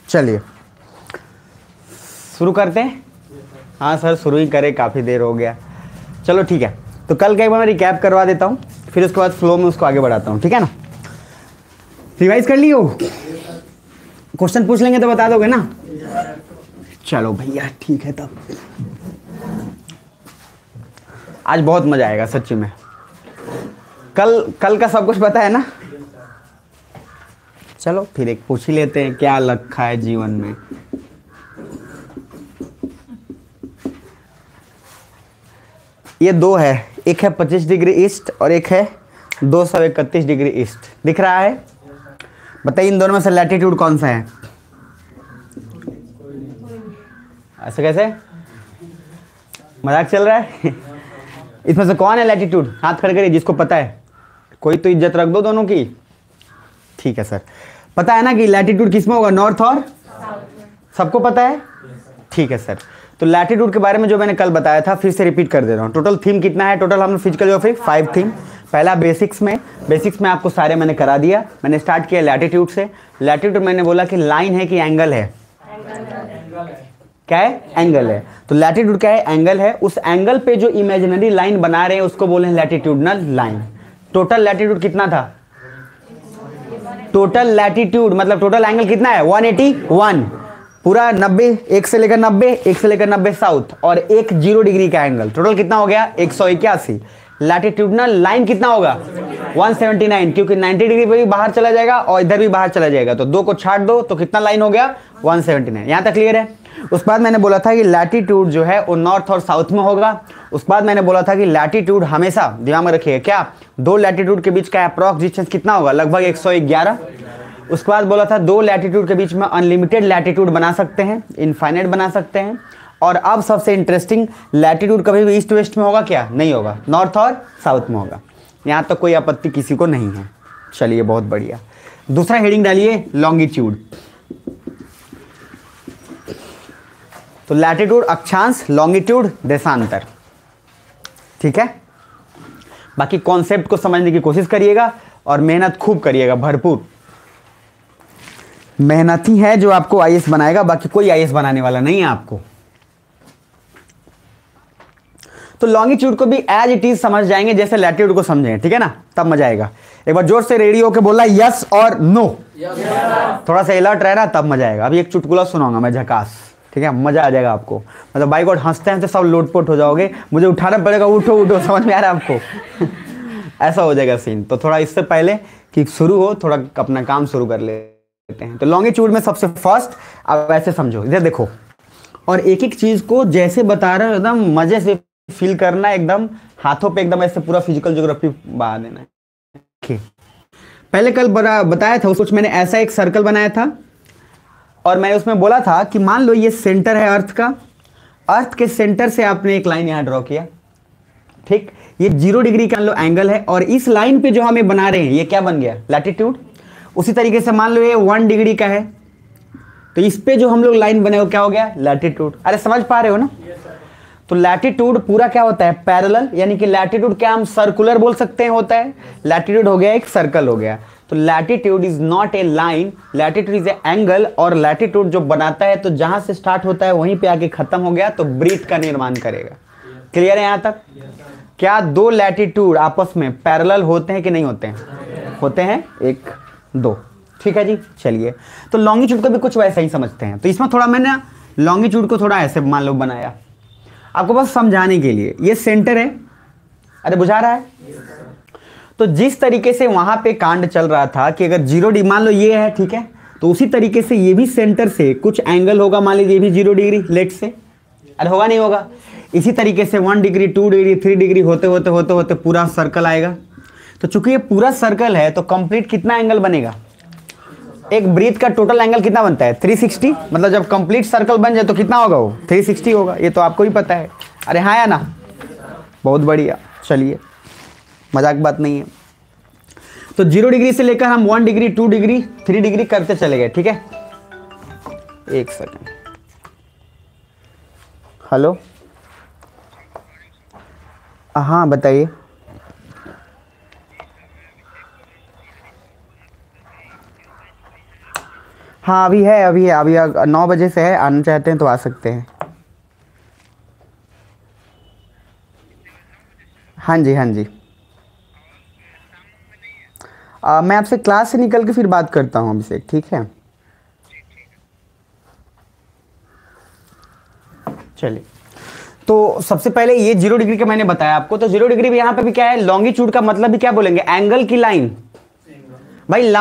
चलिए शुरू करते हैं। हाँ सर शुरू ही करें, काफ़ी देर हो गया। चलो ठीक है, तो कल का एक बार मैं रिकैप करवा देता हूँ, फिर उसके बाद फ्लो में उसको आगे बढ़ाता हूँ, ठीक है ना। रिवाइज कर लियो, क्वेश्चन पूछ लेंगे तो बता दोगे ना। चलो भैया ठीक है, तब आज बहुत मजा आएगा सच्ची में। कल का सब कुछ पता है ना। चलो फिर एक पूछ ही लेते हैं, क्या रखा है जीवन में। ये दो है, एक है 25 डिग्री ईस्ट और एक है 231 डिग्री ईस्ट, दिख रहा है। बताइए इन दोनों में से लैटिट्यूड कौन सा है। ऐसे कैसे, मजाक चल रहा है। इसमें से कौन है लैटिट्यूड, हाथ खड़े करिए जिसको पता है। कोई तो इज्जत रख दो दोनों की। ठीक है सर, पता है ना कि लैटिट्यूड किसमें होगा, नॉर्थ और सबको पता है। ठीक है सर, तो लैटिट्यूड के बारे में जो मैंने कल बताया था फिर से रिपीट कर दे रहा हूँ। टोटल थीम कितना है, टोटल हमने फिजिकल ज्योग्राफी 5 थीम। पहला बेसिक्स में आपको सारे मैंने करा दिया। मैंने स्टार्ट किया लैटिट्यूड से। लैटिट्यूड मैंने बोला कि लाइन है कि एंगल है, क्या है, एंगल है। तो लैटिट्यूड क्या है, एंगल है। उस एंगल पे जो इमेजिनरी लाइन बना रहे हैं उसको बोले हैं लैटिट्यूडनल लाइन। टोटल लैटिट्यूड कितना था, टोटल लैटिट्यूड मतलब टोटल एंगल कितना है 181, पूरा 90, एक से लेकर 90 साउथ और एक 0 डिग्री का एंगल, टोटल कितना हो गया 181। लैटिट्यूडनल लाइन कितना होगा 179, क्योंकि 90 डिग्री पे भी बाहर चला जाएगा और इधर भी बाहर चला जाएगा, तो दो को छाट दो तो कितना लाइन हो गया 179। यहां तक क्लियर है। उसके बाद मैंने बोला था कि लैटिट्यूड जो है वो नॉर्थ और साउथ में होगा। उसके बाद मैंने बोला था कि लैटिट्यूड हमेशा दिमाग में रखिएगा, क्या दो लैटिट्यूड के बीच का अप्रॉक्स डिस्टेंस कितना होगा, लगभग 111। उसके बाद बोला था दो लैटिट्यूड के बीच में अनलिमिटेड लैटिट्यूड बना सकते हैं, इनफाइनाइट बना सकते हैं। और अब सबसे इंटरेस्टिंग, लैटिट्यूड कभी भी ईस्ट वेस्ट में होगा क्या, नहीं होगा, नॉर्थ और साउथ में होगा। यहाँ तक कोई आपत्ति किसी को नहीं है। चलिए बहुत बढ़िया। दूसरा हेडिंग डालिए लॉन्गिट्यूड। तो लैटिट्यूड अक्षांश, लॉन्गिट्यूड देशांतर, ठीक है। बाकी कॉन्सेप्ट को समझने की कोशिश करिएगा और मेहनत खूब करिएगा, भरपूर मेहनत ही है जो आपको आईएएस बनाएगा, बाकी कोई आईएएस बनाने वाला नहीं है आपको। तो लॉन्गिट्यूड को भी एज इट इज समझ जाएंगे जैसे लैटिट्यूड को समझेंगे, ठीक है ना, तब मजा आएगा। एक बार जोर से रेडी होकर बोला यस और नो, थोड़ा सा अलर्ट रहना तब मजा आएगा। अभी एक चुटकुला सुनाऊंगा मैं झकास, ठीक है, मजा आ जाएगा आपको। मतलब बाई गॉड हंसते हैं तो सब लोटपोट हो जाओगे, मुझे उठाना पड़ेगा, उठो उठो, समझ में आ रहा है आपको। ऐसा हो जाएगा सीन। तो थोड़ा इससे पहले कि शुरू हो, थोड़ा अपना काम शुरू कर लेते हैं। तो लॉन्गिट्यूड में सबसे फर्स्ट आप ऐसे समझो, इधर देखो, और एक एक चीज को जैसे बता रहे हो एकदम मजे से फील करना, एकदम हाथों पे एकदम ऐसे पूरा फिजिकल ज्योग्राफी बना देना है। पहले कल बताया था उसको, मैंने ऐसा एक सर्कल बनाया था और मैंने उसमें बोला था कि मान लो ये सेंटर है अर्थ का, अर्थ के सेंटर से आपने एक लाइन यहां ड्रॉ किया, ठीक, ये 0 डिग्री का लो एंगल है और इस लाइन पे जो हमें बना रहे हैं ये क्या बन गया, लैटिट्यूड। उसी तरीके से मान लो ये 1 डिग्री का है, तो इस पे जो हम लोग लाइन बने हो क्या हो गया, लैटिट्यूड। अरे समझ पा रहे हो ना। तो लैटिट्यूड पूरा क्या होता है, पैरेलल, यानी कि लैटिट्यूड क्या हम सर्कुलर बोल सकते हैं, होता है। लैटिट्यूड हो गया एक सर्कल हो गया। तो latitude is not a line, latitude is A angle. और लैटिट्यूड जो बनाता है तो जहां से स्टार्ट होता है वहीं पे आके खत्म हो गया, तो ब्रीथ का निर्माण करेगा। क्लियर है यहां तक। क्या दो लैटिट्यूड आपस में पैरेलल होते हैं कि नहीं होते हैं, होते हैं, 1 2, ठीक है जी। चलिए, तो लॉन्गिट्यूड को भी कुछ वैसा ही समझते हैं। तो इसमें थोड़ा मैंने लॉन्गिट्यूड को थोड़ा ऐसे मान लो बनाया आपको बस समझाने के लिए। ये सेंटर है, अरे बुझा रहा है। तो जिस तरीके से वहां पे कांड चल रहा था कि अगर 0 डिग्री मान लो ये है, ठीक है, तो उसी तरीके से ये भी सेंटर से कुछ एंगल होगा, मान लीजिए ये भी 0 डिग्री लेट से, अरे होगा नहीं होगा। इसी तरीके से 1 डिग्री 2 डिग्री 3 डिग्री होते होते होते होते पूरा सर्कल आएगा। तो चूंकि ये पूरा सर्कल है तो कंप्लीट कितना एंगल बनेगा, एक ब्रीथ का टोटल एंगल कितना बनता है 360, मतलब जब कंप्लीट सर्कल बन जाए तो कितना होगा वो 360 होगा, ये तो आपको ही पता है। अरे हाँ या ना, बहुत बढ़िया। चलिए मजाक बात नहीं है। तो 0 डिग्री से लेकर हम 1 डिग्री 2 डिग्री 3 डिग्री करते चले गए, ठीक है। एक सेकेंड, हेलो, हाँ बताइए। हाँ अभी है, अभी 9 बजे से है, आना चाहते हैं तो आ सकते हैं। हाँ जी हाँ जी। मैं आपसे क्लास से निकल के फिर बात करता हूँ अभिषेक, ठीक है। चलिए, तो सबसे पहले ये 0 डिग्री का मैंने बताया आपको। तो 0 डिग्री भी यहाँ पे भी क्या है, लॉन्गिट्यूड का मतलब भी क्या बोलेंगे, एंगल की लाइन। भाई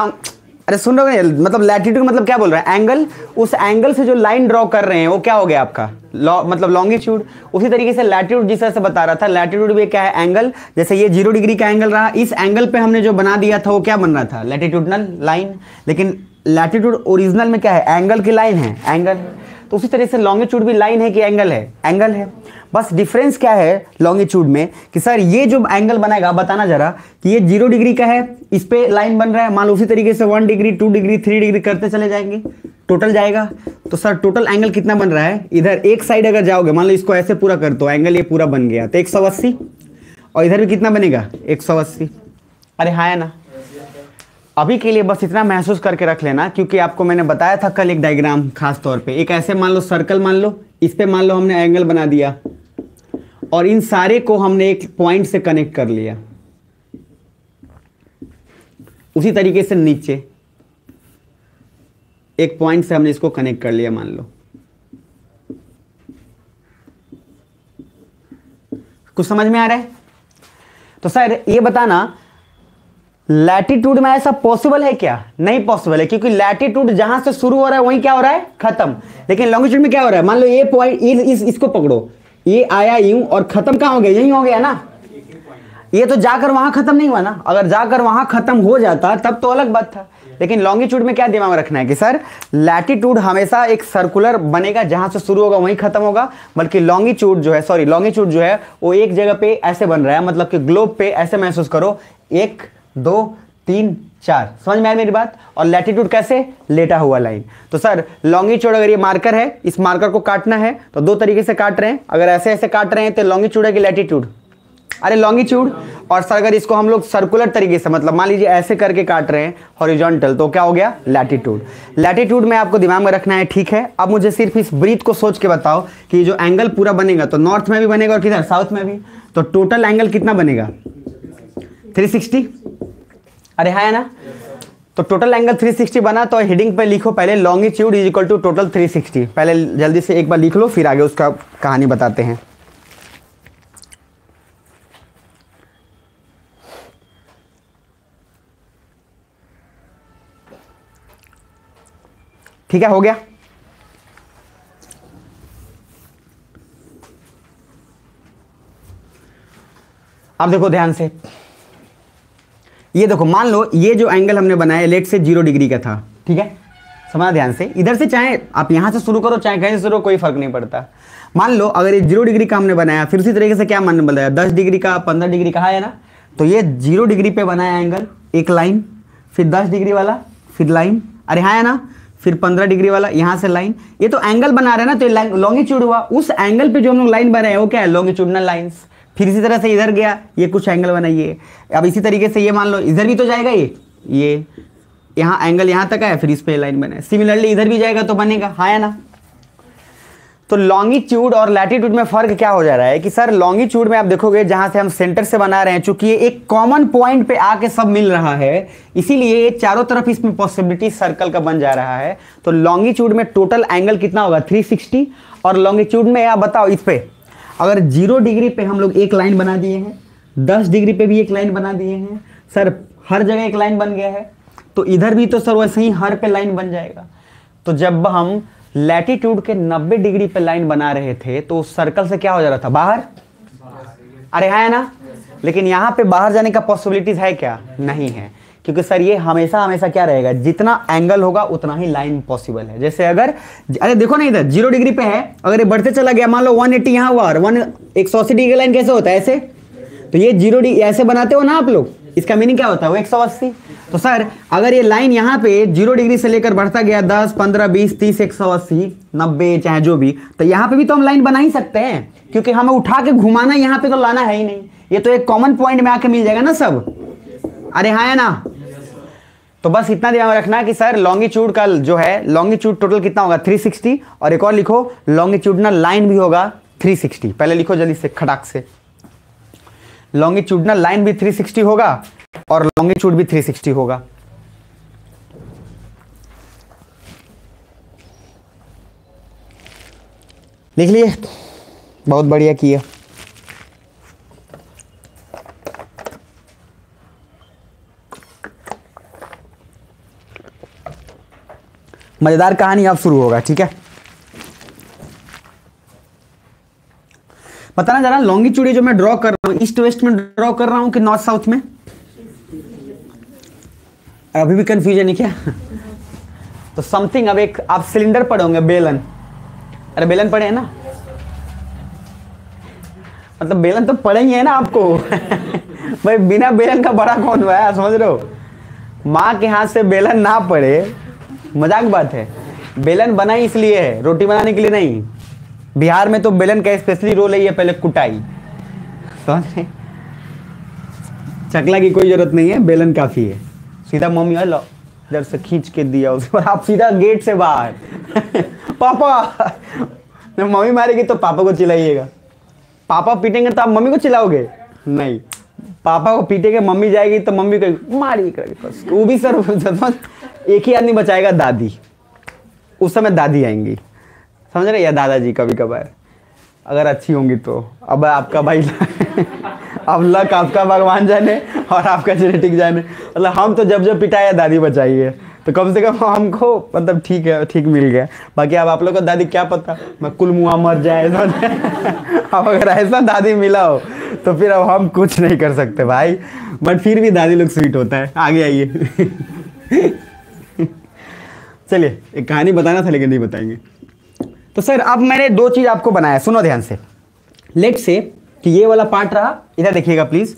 अरे सुन रहे हो, मतलब लैटिट्यूड मतलब क्या बोल रहे हैं, एंगल। उस एंगल से जो लाइन ड्रॉ कर रहे हैं वो क्या हो गया आपका मतलब लॉन्गिट्यूड। उसी तरीके से लैटिट्यूड जिस तरह से बता रहा था, लैटिट्यूड भी क्या है, एंगल। जैसे ये 0 डिग्री का एंगल रहा, इस एंगल पे हमने जो बना दिया था वो क्या बन रहा था, लैटिट्यूडनल लाइन। लेकिन लैटिट्यूड ओरिजिनल में क्या है, एंगल की लाइन है, एंगल। तो उसी तरह से लॉन्गिट्यूड भी लाइन है कि एंगल है, एंगल है। बस डिफरेंस क्या है लॉन्गिट्यूड में कि सर ये जो एंगल बनाएगा, बताना जरा कि ये 0 डिग्री का है, इस पे लाइन बन रहा है, मान लो उसी तरीके से 1 डिग्री 2 डिग्री 3 डिग्री करते चले जाएंगे, टोटल जाएगा। तो सर टोटल एंगल कितना बन रहा है, इधर एक साइड अगर जाओगे, मान लो इसको ऐसे पूरा कर दो, एंगल ये पूरा बन गया तो 180, और इधर भी कितना बनेगा 180। अरे हाँ है ना। अभी के लिए बस इतना महसूस करके रख लेना, क्योंकि आपको मैंने बताया था कल एक डायग्राम खास तौर पे, एक ऐसे मान लो सर्कल मान लो, इस पे मान लो हमने एंगल बना दिया और इन सारे को हमने एक पॉइंट से कनेक्ट कर लिया। उसी तरीके से नीचे एक पॉइंट से हमने इसको कनेक्ट कर लिया, मान लो। कुछ समझ में आ रहा है? तो सर ये बताना, लैटिट्यूड में ऐसा पॉसिबल है क्या? नहीं पॉसिबल है, क्योंकि लैटिट्यूड जहां से शुरू हो रहा है वहीं क्या हो रहा है, खत्म। लेकिन लॉन्गिट्यूड में क्या हो रहा है, मान लो ये पॉइंट, इसको पकड़ो, ये आया यूं और खत्म कहां हो गया, यहीं हो गया ना। ये तो जाकर वहां खत्म नहीं हुआ ना, अगर जाकर वहां खत्म हो जाता तब तो अलग बात था। लेकिन लॉन्गिट्यूड में क्या दिमाग में रखना है कि सर लैटिट्यूड हमेशा एक सर्कुलर बनेगा, जहां से शुरू होगा वहीं खत्म होगा। बल्कि लॉन्गिट्यूड जो है वो एक जगह पे ऐसे बन रहा है, मतलब कि ग्लोब पे ऐसे महसूस करो, 1 2 3 4, समझ में आया मेरी बात। और लैटिट्यूड कैसे, लेटा हुआ लाइन। तो सर लॉन्गिट्यूड अगर ये मार्कर है, इस मार्कर को काटना है तो 2 तरीके से काट रहे हैं। अगर ऐसे ऐसे काट रहे हैं तो लॉन्गिट्यूड है कि लैटिट्यूड, अरे लॉन्गिट्यूड। और सर अगर इसको हम लोग सर्कुलर तरीके से, मतलब मान लीजिए ऐसे करके काट रहे हैं हॉरिजॉन्टल, तो क्या हो गया, लैटिट्यूड। लैटिट्यूड में आपको दिमाग में रखना है, ठीक है। अब मुझे सिर्फ इस ब्रीथ को सोच के बताओ कि जो एंगल पूरा बनेगा तो नॉर्थ में भी बनेगा और किधर, साउथ में भी। तो टोटल एंगल कितना बनेगा 360। अरे है ना। तो टोटल एंगल 360 बना, तो हेडिंग पे लिखो पहले longitude is equal to total 360। पहले जल्दी से एक बार लिख लो, फिर आगे उसका कहानी बताते हैं। ठीक है, हो गया। अब देखो ध्यान से, ये देखो, मान लो ये जो एंगल हमने बनाया लेट से 0 डिग्री का था, ठीक है। समझना ध्यान से, इधर से चाहे आप यहां से शुरू करो चाहे कहीं से शुरू, कोई फर्क नहीं पड़ता। मान लो अगर ये 0 डिग्री का हमने बनाया, फिर उसी तरीके से क्या मान बनाया 10 डिग्री का, 15 डिग्री का, है ना। तो ये 0 डिग्री पे बनाया एंगल, एक लाइन, फिर 10 डिग्री वाला, फिर लाइन, अरे हाँ है ना, फिर 15 डिग्री वाला, यहां से लाइन। ये तो एंगल बना रहे हैं ना, तो लॉन्गिट्यूड हुआ। उस एंगल पे जो हम लोग लाइन बनाए वो क्या है, लॉन्गिट्यूडनल लाइंस। फिर इसी तरह से इधर गया, ये कुछ एंगल बनाइए। अब इसी तरीके से ये मान लो इधर भी तो जाएगा, ये यहाँ एंगल यहाँ तक है, फिर इस पे लाइन बनाए। सिमिलरली इधर भी जाएगा तो बनेगा, हाँ है ना। तो लॉन्गिट्यूड और लैटिट्यूड में फर्क क्या हो जा रहा है कि सर लॉन्गिट्यूड में आप देखोगे जहां से हम सेंटर से बना रहे हैं, चूंकि ये एक कॉमन पॉइंट पे आके सब मिल रहा है, इसीलिए ये चारों तरफ इसमें पॉसिबिलिटी सर्कल का बन जा रहा है। तो लॉन्गिट्यूड में टोटल एंगल कितना होगा 360, और लॉन्गिट्यूड में आप बताओ, इस पे अगर 0 डिग्री पे हम लोग एक लाइन बना दिए हैं, 10 डिग्री पे भी एक लाइन बना दिए हैं, सर हर जगह एक लाइन बन गया है, तो इधर भी तो सर वैसे ही हर पे लाइन बन जाएगा। तो जब हम लैटिट्यूड के 90 डिग्री पे लाइन बना रहे थे तो उस सर्कल से क्या हो जा रहा था, बाहर। अरे है ना। लेकिन यहाँ पे बाहर जाने का पॉसिबिलिटीज है क्या, नहीं है, क्योंकि सर ये हमेशा हमेशा क्या रहेगा, जितना एंगल होगा उतना ही लाइन पॉसिबल है। जैसे अगर अरे देखो ना इधर 0 डिग्री पे है, अगर ये बढ़ते चला गया, मान लो 180 यहाँ हुआ और 180 डिग्री लाइन कैसे होता है ऐसे, तो ये 0 डिग्री ऐसे बनाते हो ना आप लोग, इसका मीनिंग क्या होता है वो 180। तो सर अगर ये लाइन यहाँ पे 0 डिग्री से लेकर बढ़ता गया 10, 15, 20, 30, 180, 90 चाहे जो भी, तो यहाँ पे भी तो हम लाइन बना ही सकते हैं, क्योंकि हमें उठा के घुमाना यहाँ पे तो लाना है ही नहीं, ये तो एक कॉमन पॉइंट में आके मिल जाएगा ना सब। अरे हाँ है ना। तो बस इतना ध्यान रखना कि सर लॉन्गिट्यूड का जो है, लॉन्गिट्यूड टोटल कितना होगा 360, और एक और लिखो लॉन्गिट्यूडनल लाइन भी होगा 360। पहले लिखो जल्दी से खटाक से, लॉन्गिट्यूडनल लाइन भी 360 होगा और लॉन्गिट्यूड भी 360 होगा। लिख लिए, बहुत बढ़िया किया। मजेदार कहानी अब शुरू होगा, ठीक है। बताना जरा लॉन्गिट्यूड जो मैं ड्रॉ कर रहा हूं, ईस्ट वेस्ट में ड्रॉ कर रहा हूं कि नॉर्थ साउथ में? अभी भी कंफ्यूजन है क्या? तो समथिंग, अब एक आप सिलेंडर पढ़े होंगे, बेलन। अरे बेलन पढ़े हैं ना, मतलब बेलन तो पढ़े ही है ना आपको। भाई बिना बेलन का बड़ा कौन हुआ है, समझ रहे हो? माँ के हाथ से बेलन ना पड़े, मजाक बात है। बेलन बना ही इसलिए है, रोटी बनाने के लिए नहीं। बिहार में तो बेलन का स्पेशली रोल है, ये पहले कुटाई, समझ रहे? चकला की कोई जरूरत नहीं है, बेलन काफी है। सीधा मम्मी लो जब से खींच के दिया, उसके बाद आप सीधा गेट से बाहर। पापा, जब मम्मी मारेगी तो पापा को चिल्लाइएगा, पापा पीटेंगे तो आप मम्मी को चिल्लाओगे? नहीं, पापा को पीटेंगे, मम्मी जाएगी तो मम्मी को मारी करेगी। वो भी सर एक ही आदमी बचाएगा, दादी। उस समय दादी आएंगी, समझ रहे, या दादाजी कभी कभार, अगर अच्छी होंगी तो। अब आपका भाई अब लक आपका भगवान जाने और आपका जेनेटिक जाने, मतलब हम तो जब जब पिटाया दादी बचाई है, तो कम से कम हमको मतलब ठीक है, ठीक मिल गया। बाकी अब आप लोग को दादी क्या पता, मैं कुल मुआ मर जाए। अब अगर ऐसा दादी मिला हो तो फिर अब हम कुछ नहीं कर सकते भाई, बट फिर भी दादी लोग स्वीट होता है। आगे आइए। चलिए एक कहानी बताना था लेकिन नहीं बताएंगे। तो सर अब मैंने दो चीज आपको बनाया, सुनो ध्यान से। लेट से कि ये वाला पार्ट रहा, इधर देखिएगा प्लीज।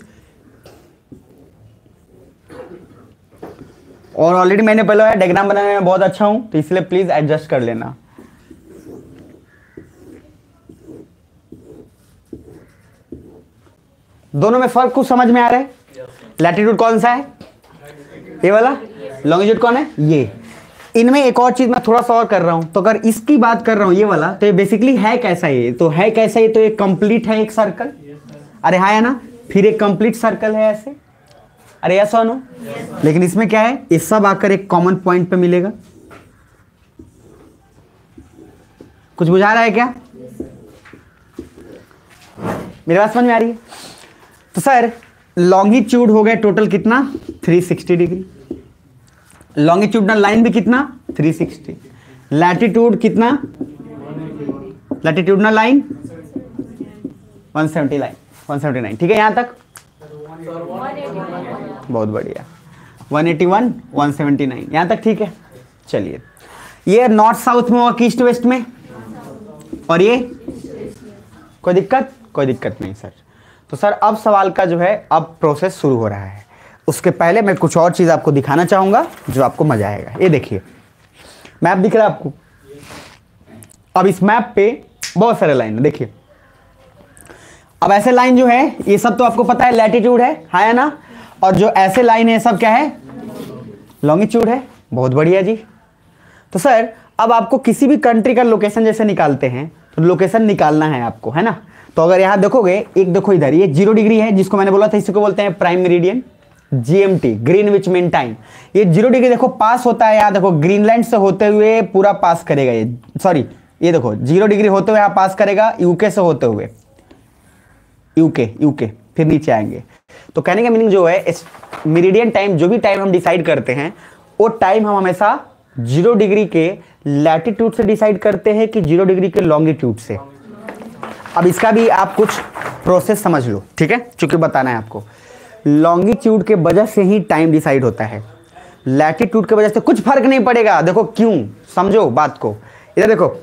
और ऑलरेडी मैंने पहले डायग्राम बनाने में बहुत अच्छा हूं, तो इसलिए प्लीज एडजस्ट कर लेना। दोनों में फर्क कुछ समझ में आ रहा है? लैटिट्यूड कौन सा है? ये वाला। लॉन्गिट्यूड कौन है? ये। इनमें एक और चीज मैं थोड़ा सा और कर रहा हूं, तो अगर इसकी बात कर रहा हूं ये वाला, तो ये बेसिकली है कैसा, ये तो है कैसा, ये तो एक कंप्लीट है एक सर्कल। अरे हाँ है ना, फिर एक कंप्लीट सर्कल है ऐसे। अरे ऐसा नो, लेकिन इसमें क्या है, ये सब आकर एक कॉमन पॉइंट पे मिलेगा। कुछ बुझा रहा है क्या? मेरी बात समझ में आ रही है? तो सर लॉन्गिट्यूड हो गया टोटल कितना, 360 डिग्री। लॉन्गिट्यूडनल लाइन भी कितना, 360। लैटिट्यूड कितना, लैटिट्यूडनल लाइन 170 लाइन 179, ठीक है यहां तक? बहुत बढ़िया। 181 179 यहां तक, ठीक है। चलिए ये नॉर्थ साउथ में होगा कि ईस्ट वेस्ट में, और ये कोई दिक्कत? कोई दिक्कत नहीं सर। तो सर अब सवाल का जो है अब प्रोसेस शुरू हो रहा है। उसके पहले मैं कुछ और चीज आपको दिखाना चाहूंगा जो आपको मजा आएगा। ये देखिए मैप दिख रहा है आपको? अब इस मैप पे बहुत सारे लाइन है, देखिए। अब ऐसे लाइन जो है ये सब तो आपको पता है लैटिट्यूड है ना, और जो ऐसे लाइन है सब क्या है, लॉन्गिट्यूड है। बहुत बढ़िया जी। तो सर अब आपको किसी भी कंट्री का लोकेशन जैसे निकालते हैं, तो लोकेशन निकालना है आपको, है ना। तो अगर यहां देखोगे, एक देखो इधर ये 0 डिग्री है, जिसको मैंने बोला था इसको बोलते हैं prime meridian, GMT Greenwich mean time. ये 0 डिग्री देखो पास होता है, यहां देखो ग्रीनलैंड से होते हुए पूरा पास करेगा ये, सॉरी ये देखो 0 डिग्री होते हुए यहां पास करेगा यूके से होते हुए, यूके फिर नीचे आएंगे। तो कहने का मीनिंग जो है, इस मेरिडियन टाइम, जो भी टाइम हम डिसाइड करते हैं, वो टाइम हम हमेशा 0 डिग्री के लैटिट्यूड से डिसाइड करते हैं कि 0 डिग्री के लॉन्गिट्यूड से। अब इसका भी आप कुछ प्रोसेस समझ लो, ठीक है, चूंकि बताना है आपको। लॉन्गिट्यूड के वजह से ही टाइम डिसाइड होता है, लैटिट्यूड के वजह से कुछ फर्क नहीं पड़ेगा। देखो क्यों, समझो बात को। इधर देखो,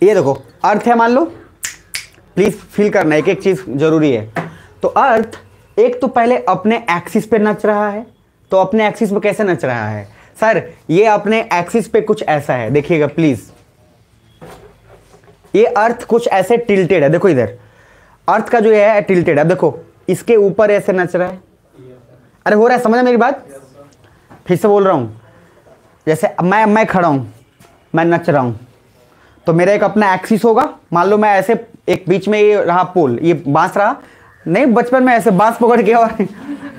ये देखो अर्थ है मान लो, प्लीज फील करना, एक एक चीज जरूरी है। तो अर्थ एक तो पहले अपने एक्सिस पे नच रहा है, तो अपने एक्सिस पे कैसे नच रहा है सर, ये अपने एक्सिस पे कुछ ऐसा है, देखिएगा प्लीज, ये अर्थ कुछ ऐसे टिल्टेड है, देखो इधर अर्थ का जो है टिल्टेड है, देखो इसके ऊपर ऐसे नच रहा है। अरे हो रहा है, समझ मेरी बात, फिर से बोल रहा हूं, जैसे मैं खड़ा हूं, मैं नच रहा हूं, तो मेरा एक अपना एक्सिस होगा, मान लो मैं ऐसे, एक बीच में ये रहा पोल, ये बांस रहा, नहीं बचपन में ऐसे बांस पकड़ के, और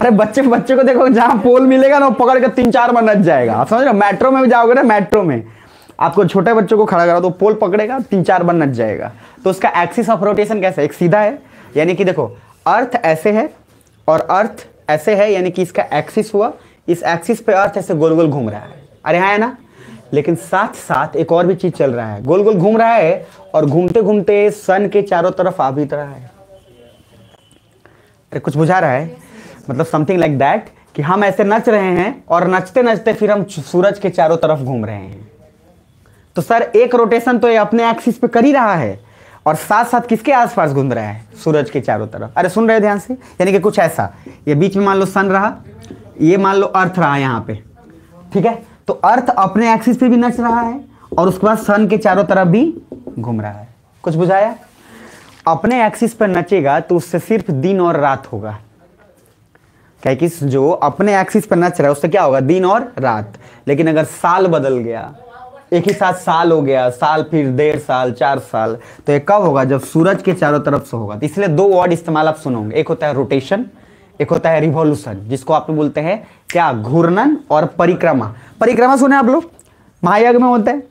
अरे बच्चे को देखो, जहां पोल मिलेगा ना वो पकड़ के 3-4 बार नच जाएगा। आप समझ रहे हो, मेट्रो में भी जाओगे ना, मेट्रो में आपको छोटे बच्चों को खड़ा करा तो पोल पकड़ेगा, 3-4 बार नच जाएगा। तो उसका एक्सिस ऑफ रोटेशन कैसा है, एक सीधा है, यानी कि देखो अर्थ ऐसे है और अर्थ ऐसे है, यानी कि इसका एक्सिस हुआ, इस एक्सिस पे अर्थ ऐसे गोल गोल घूम रहा है। अरे हाँ है ना, लेकिन साथ साथ एक और भी चीज चल रहा है, गोल गोल घूम रहा है और घूमते घूमते सन के चारों तरफ आ भी रहा है। अरे कुछ बुझा रहा है, मतलब समथिंग लाइक दैट, कि हम ऐसे नच रहे हैं और नचते नचते फिर हम सूरज के चारों तरफ घूम रहे हैं। तो सर एक रोटेशन तो ये अपने एक्सिस पे कर ही रहा है और साथ साथ किसके आसपास घूम रहा है, सूरज के चारों तरफ। अरे सुन रहे ध्यान से, यानी कि कुछ ऐसा, ये बीच में मान लो सन रहा, ये मान लो अर्थ रहा यहाँ पे, ठीक है, तो अर्थ अपने एक्सिस पे भी नच रहा है और उसके बाद सन के चारों तरफ भी घूम रहा है। कुछ बुझाया, अपने एक्सिस पर नचेगा तो उससे सिर्फ दिन और रात होगा, क्या कि जो अपने एक्सिस पर नच रहा है उससे क्या होगा, दिन और रात। लेकिन अगर साल बदल गया, एक ही साथ साल हो गया, साल फिर 1.5 साल 4 साल, तो ये कब होगा, जब सूरज के चारों तरफ से होगा। तो इसलिए 2 वर्ड इस्तेमाल आप सुनोगे, एक होता है रोटेशन, एक होता है रिवॉल्यूशन, जिसको आप बोलते हैं क्या, घूर्णन और परिक्रमा। परिक्रमा सुने आप लोग, महायज्ञ में होता है,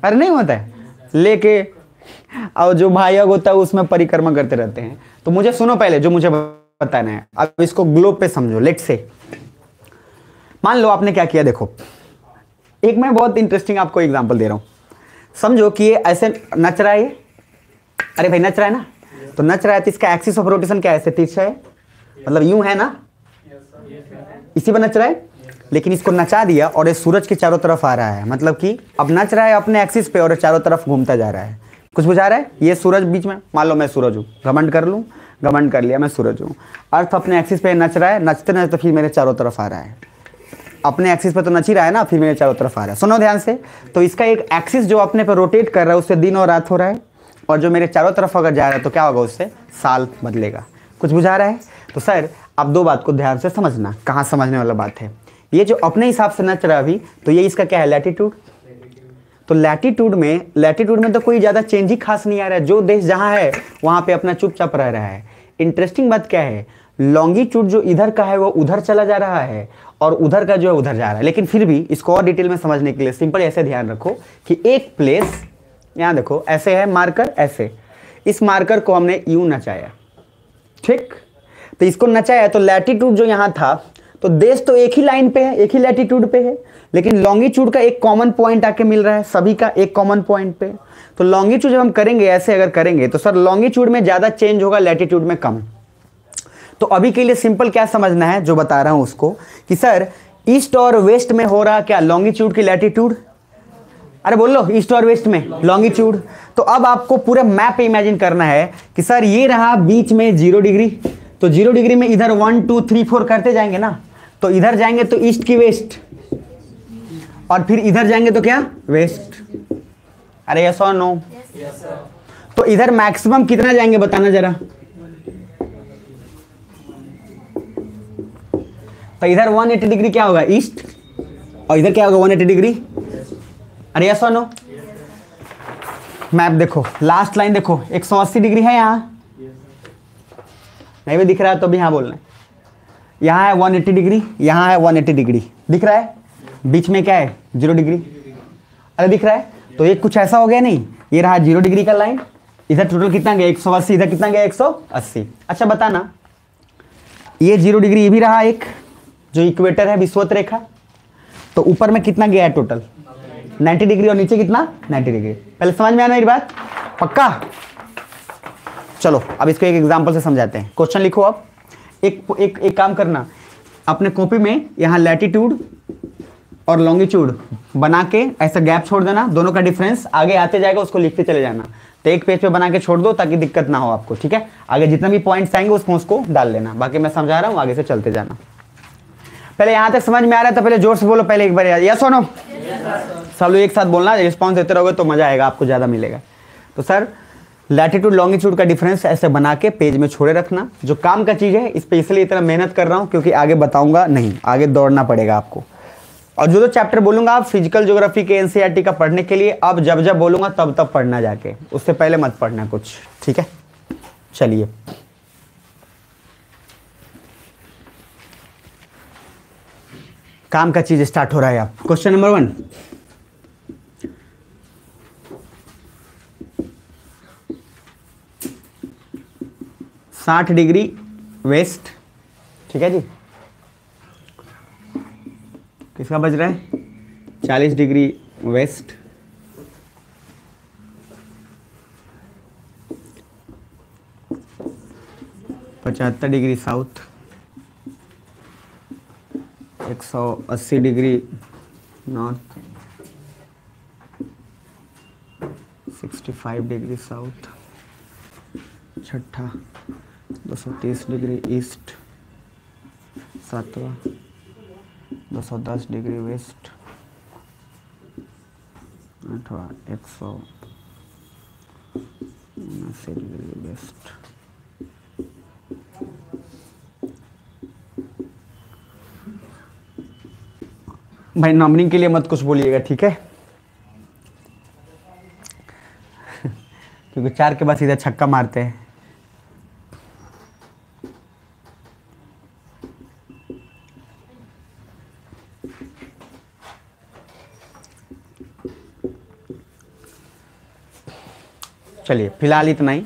अरे नहीं होता है, लेके और जो महायज्ञ होता है उसमें परिक्रमा करते रहते हैं। तो मुझे सुनो पहले जो मुझे बताना है, अब इसको ग्लोब पे समझो। लेट से मान लो आपने क्या किया, देखो एक मैं बहुत इंटरेस्टिंग आपको एग्जांपल दे रहा हूं, समझो कि ये ऐसे नच रहा है, ये अरे भाई नच रहा है ना, तो नच रहा है तो इसका एक्सिस ऑफ रोटेशन क्या है, ऐसे तिरछा है, मतलब यूं है ना, इसी पर नच रहा है, लेकिन इसको नचा दिया और ये सूरज के चारों तरफ आ रहा है, मतलब कि अब नच रहा है अपने एक्सिस पे और चारों तरफ घूमता जा रहा है। कुछ बुझा रहा है, ये सूरज बीच में, मान लो मैं सूरज हूँ, घमंड कर लूँ, घमंड कर लिया, मैं सूरज हूँ, अर्थ अपने एक्सिस पे नच रहा है, नचते नचते फिर मेरे चारों तरफ आ रहा है, अपने एक्सिस पे तो नच ही रहा है ना, फिर मेरे चारों तरफ आ रहा है। सुनो ध्यान से, तो इसका एक एक्सिस जो अपने पे रोटेट कर रहा है उससे दिन और रात हो रहा है, और जो मेरे चारों तरफ अगर जा रहा है तो क्या होगा, उससे साल बदलेगा। कुछ बुझा रहा है, तो सर आप 2 बात को ध्यान से समझना, कहाँ समझने वाला बात है। ये जो अपने हिसाब से नच रहा है अभी, तो ये इसका क्या है, लैटिट्यूड। तो लैटिट्यूड में तो कोई ज़्यादा चेंज ही खास नहीं आ रहा है, जो देश जहाँ है वहाँ पे अपना चुपचाप रह रहा है। इंटरेस्टिंग बात क्या है, लॉन्गिट्यूड जो इधर का है वो उधर चला जा रहा है और उधर का जो है उधर जा रहा है। लेकिन फिर भी इसको और डिटेल में समझने के लिए सिंपल ऐसे ध्यान रखो कि एक प्लेस, यहाँ देखो ऐसे है मार्कर, ऐसे इस मार्कर को हमने यूं नचाया, ठीक, तो इसको नचाया, तो लैटिट्यूड जो यहाँ था, तो देश तो एक ही लाइन पे है, एक ही लैटिट्यूड पे है, लेकिन लॉन्गिट्यूड का एक कॉमन पॉइंट आके मिल रहा है, सभी का एक कॉमन पॉइंट पे। तो लॉन्गिट्यूड जब हम करेंगे ऐसे अगर करेंगे तो सर लॉन्गिट्यूड में ज़्यादा चेंज होगा, लैटिट्यूड में कम। तो अभी के लिए सिंपल क्या समझना है जो बता रहा हूं उसको, कि सर ईस्ट और वेस्ट में हो रहा क्या, लॉन्गिट्यूड की लैटिट्यूड, अरे बोल लो ईस्ट और वेस्ट में लॉन्गिट्यूड। तो अब आपको पूरा मैप इमेजिन करना है कि सर ये रहा बीच में 0 डिग्री, तो 0 डिग्री में इधर 1 2 3 4 करते जाएंगे ना, तो इधर जाएंगे तो ईस्ट की वेस्ट, और फिर इधर जाएंगे तो क्या, वेस्ट। अरे यस और नो, तो इधर मैक्सिमम कितना जाएंगे बताना जरा, तो इधर 180 डिग्री क्या होगा, ईस्ट, और इधर क्या होगा 180 डिग्री। अरे यस और नो, मैप देखो, लास्ट लाइन देखो 180 डिग्री है, यहाँ नहीं भी दिख रहा है तो भी यहाँ बोलना है, यहाँ है 180 डिग्री, यहाँ है 180 डिग्री, दिख रहा है, बीच में क्या है 0 डिग्री, अरे दिख रहा है। तो ये कुछ ऐसा हो गया नहीं, ये रहा 0 डिग्री का लाइन, इधर टोटल कितना गया 180, इधर कितना गया 180। अच्छा बताना, ये 0 डिग्री ये भी रहा एक, जो इक्वेटर है विषुवत रेखा, तो ऊपर में कितना गया है टोटल 90 डिग्री, और नीचे कितना 90 डिग्री। पहले समझ में आना मेरी बात, पक्का। चलो अब इसको एक एग्जांपल से समझाते हैं। क्वेश्चन लिखो अब। एक काम करना, अपने कॉपी में यहाँ लैटिट्यूड और लॉन्गिट्यूड बना के ऐसा गैप छोड़ देना, दोनों का डिफरेंस आगे आते जाएगा, उसको लिखते चले जाना। तो एक पेज पे बना के छोड़ दो ताकि दिक्कत ना हो आपको, ठीक है। आगे जितना भी पॉइंट्स आएंगे उसको डाल लेना, बाकी मैं समझा रहा हूँ, आगे से चलते जाना। पहले यहाँ तक समझ में आ रहा है तो पहले जोर से बोलो पहले एक बार, यस और नो। सब लोग एक साथ बोलना, रिस्पॉन्स देते रहोगे तो मजा आएगा, आपको ज्यादा मिलेगा। तो सर लैटिट्यूड लॉन्गिट्यूड का डिफरेंस ऐसे बना के पेज में छोड़े रखना। जो काम का चीज है, स्पेशली इतना मेहनत कर रहा हूँ क्योंकि आगे बताऊंगा नहीं, आगे दौड़ना पड़ेगा आपको। और जो चैप्टर बोलूंगा आप फिजिकल ज्योग्राफी के एनसीईआरटी का पढ़ने के लिए, अब जब बोलूंगा तब पढ़ना, जाके उससे पहले मत पढ़ना कुछ, ठीक है। चलिए काम का चीज स्टार्ट हो रहा है। आप क्वेश्चन नंबर 1, डिग्री वेस्ट, ठीक है जी। किसका बज रहा है? 40 degree west, 75 degree south, 180 degree north, 65 degree south, छठा 230 डिग्री ईस्ट, सातवां 210 डिग्री वेस्ट, आठवां 179 डिग्री वेस्ट। भाई नंबरिंग के लिए मत कुछ बोलिएगा, ठीक है। क्योंकि 4 के बाद सीधा छक्का मारते हैं। चलिए फिलहाल इतना ही।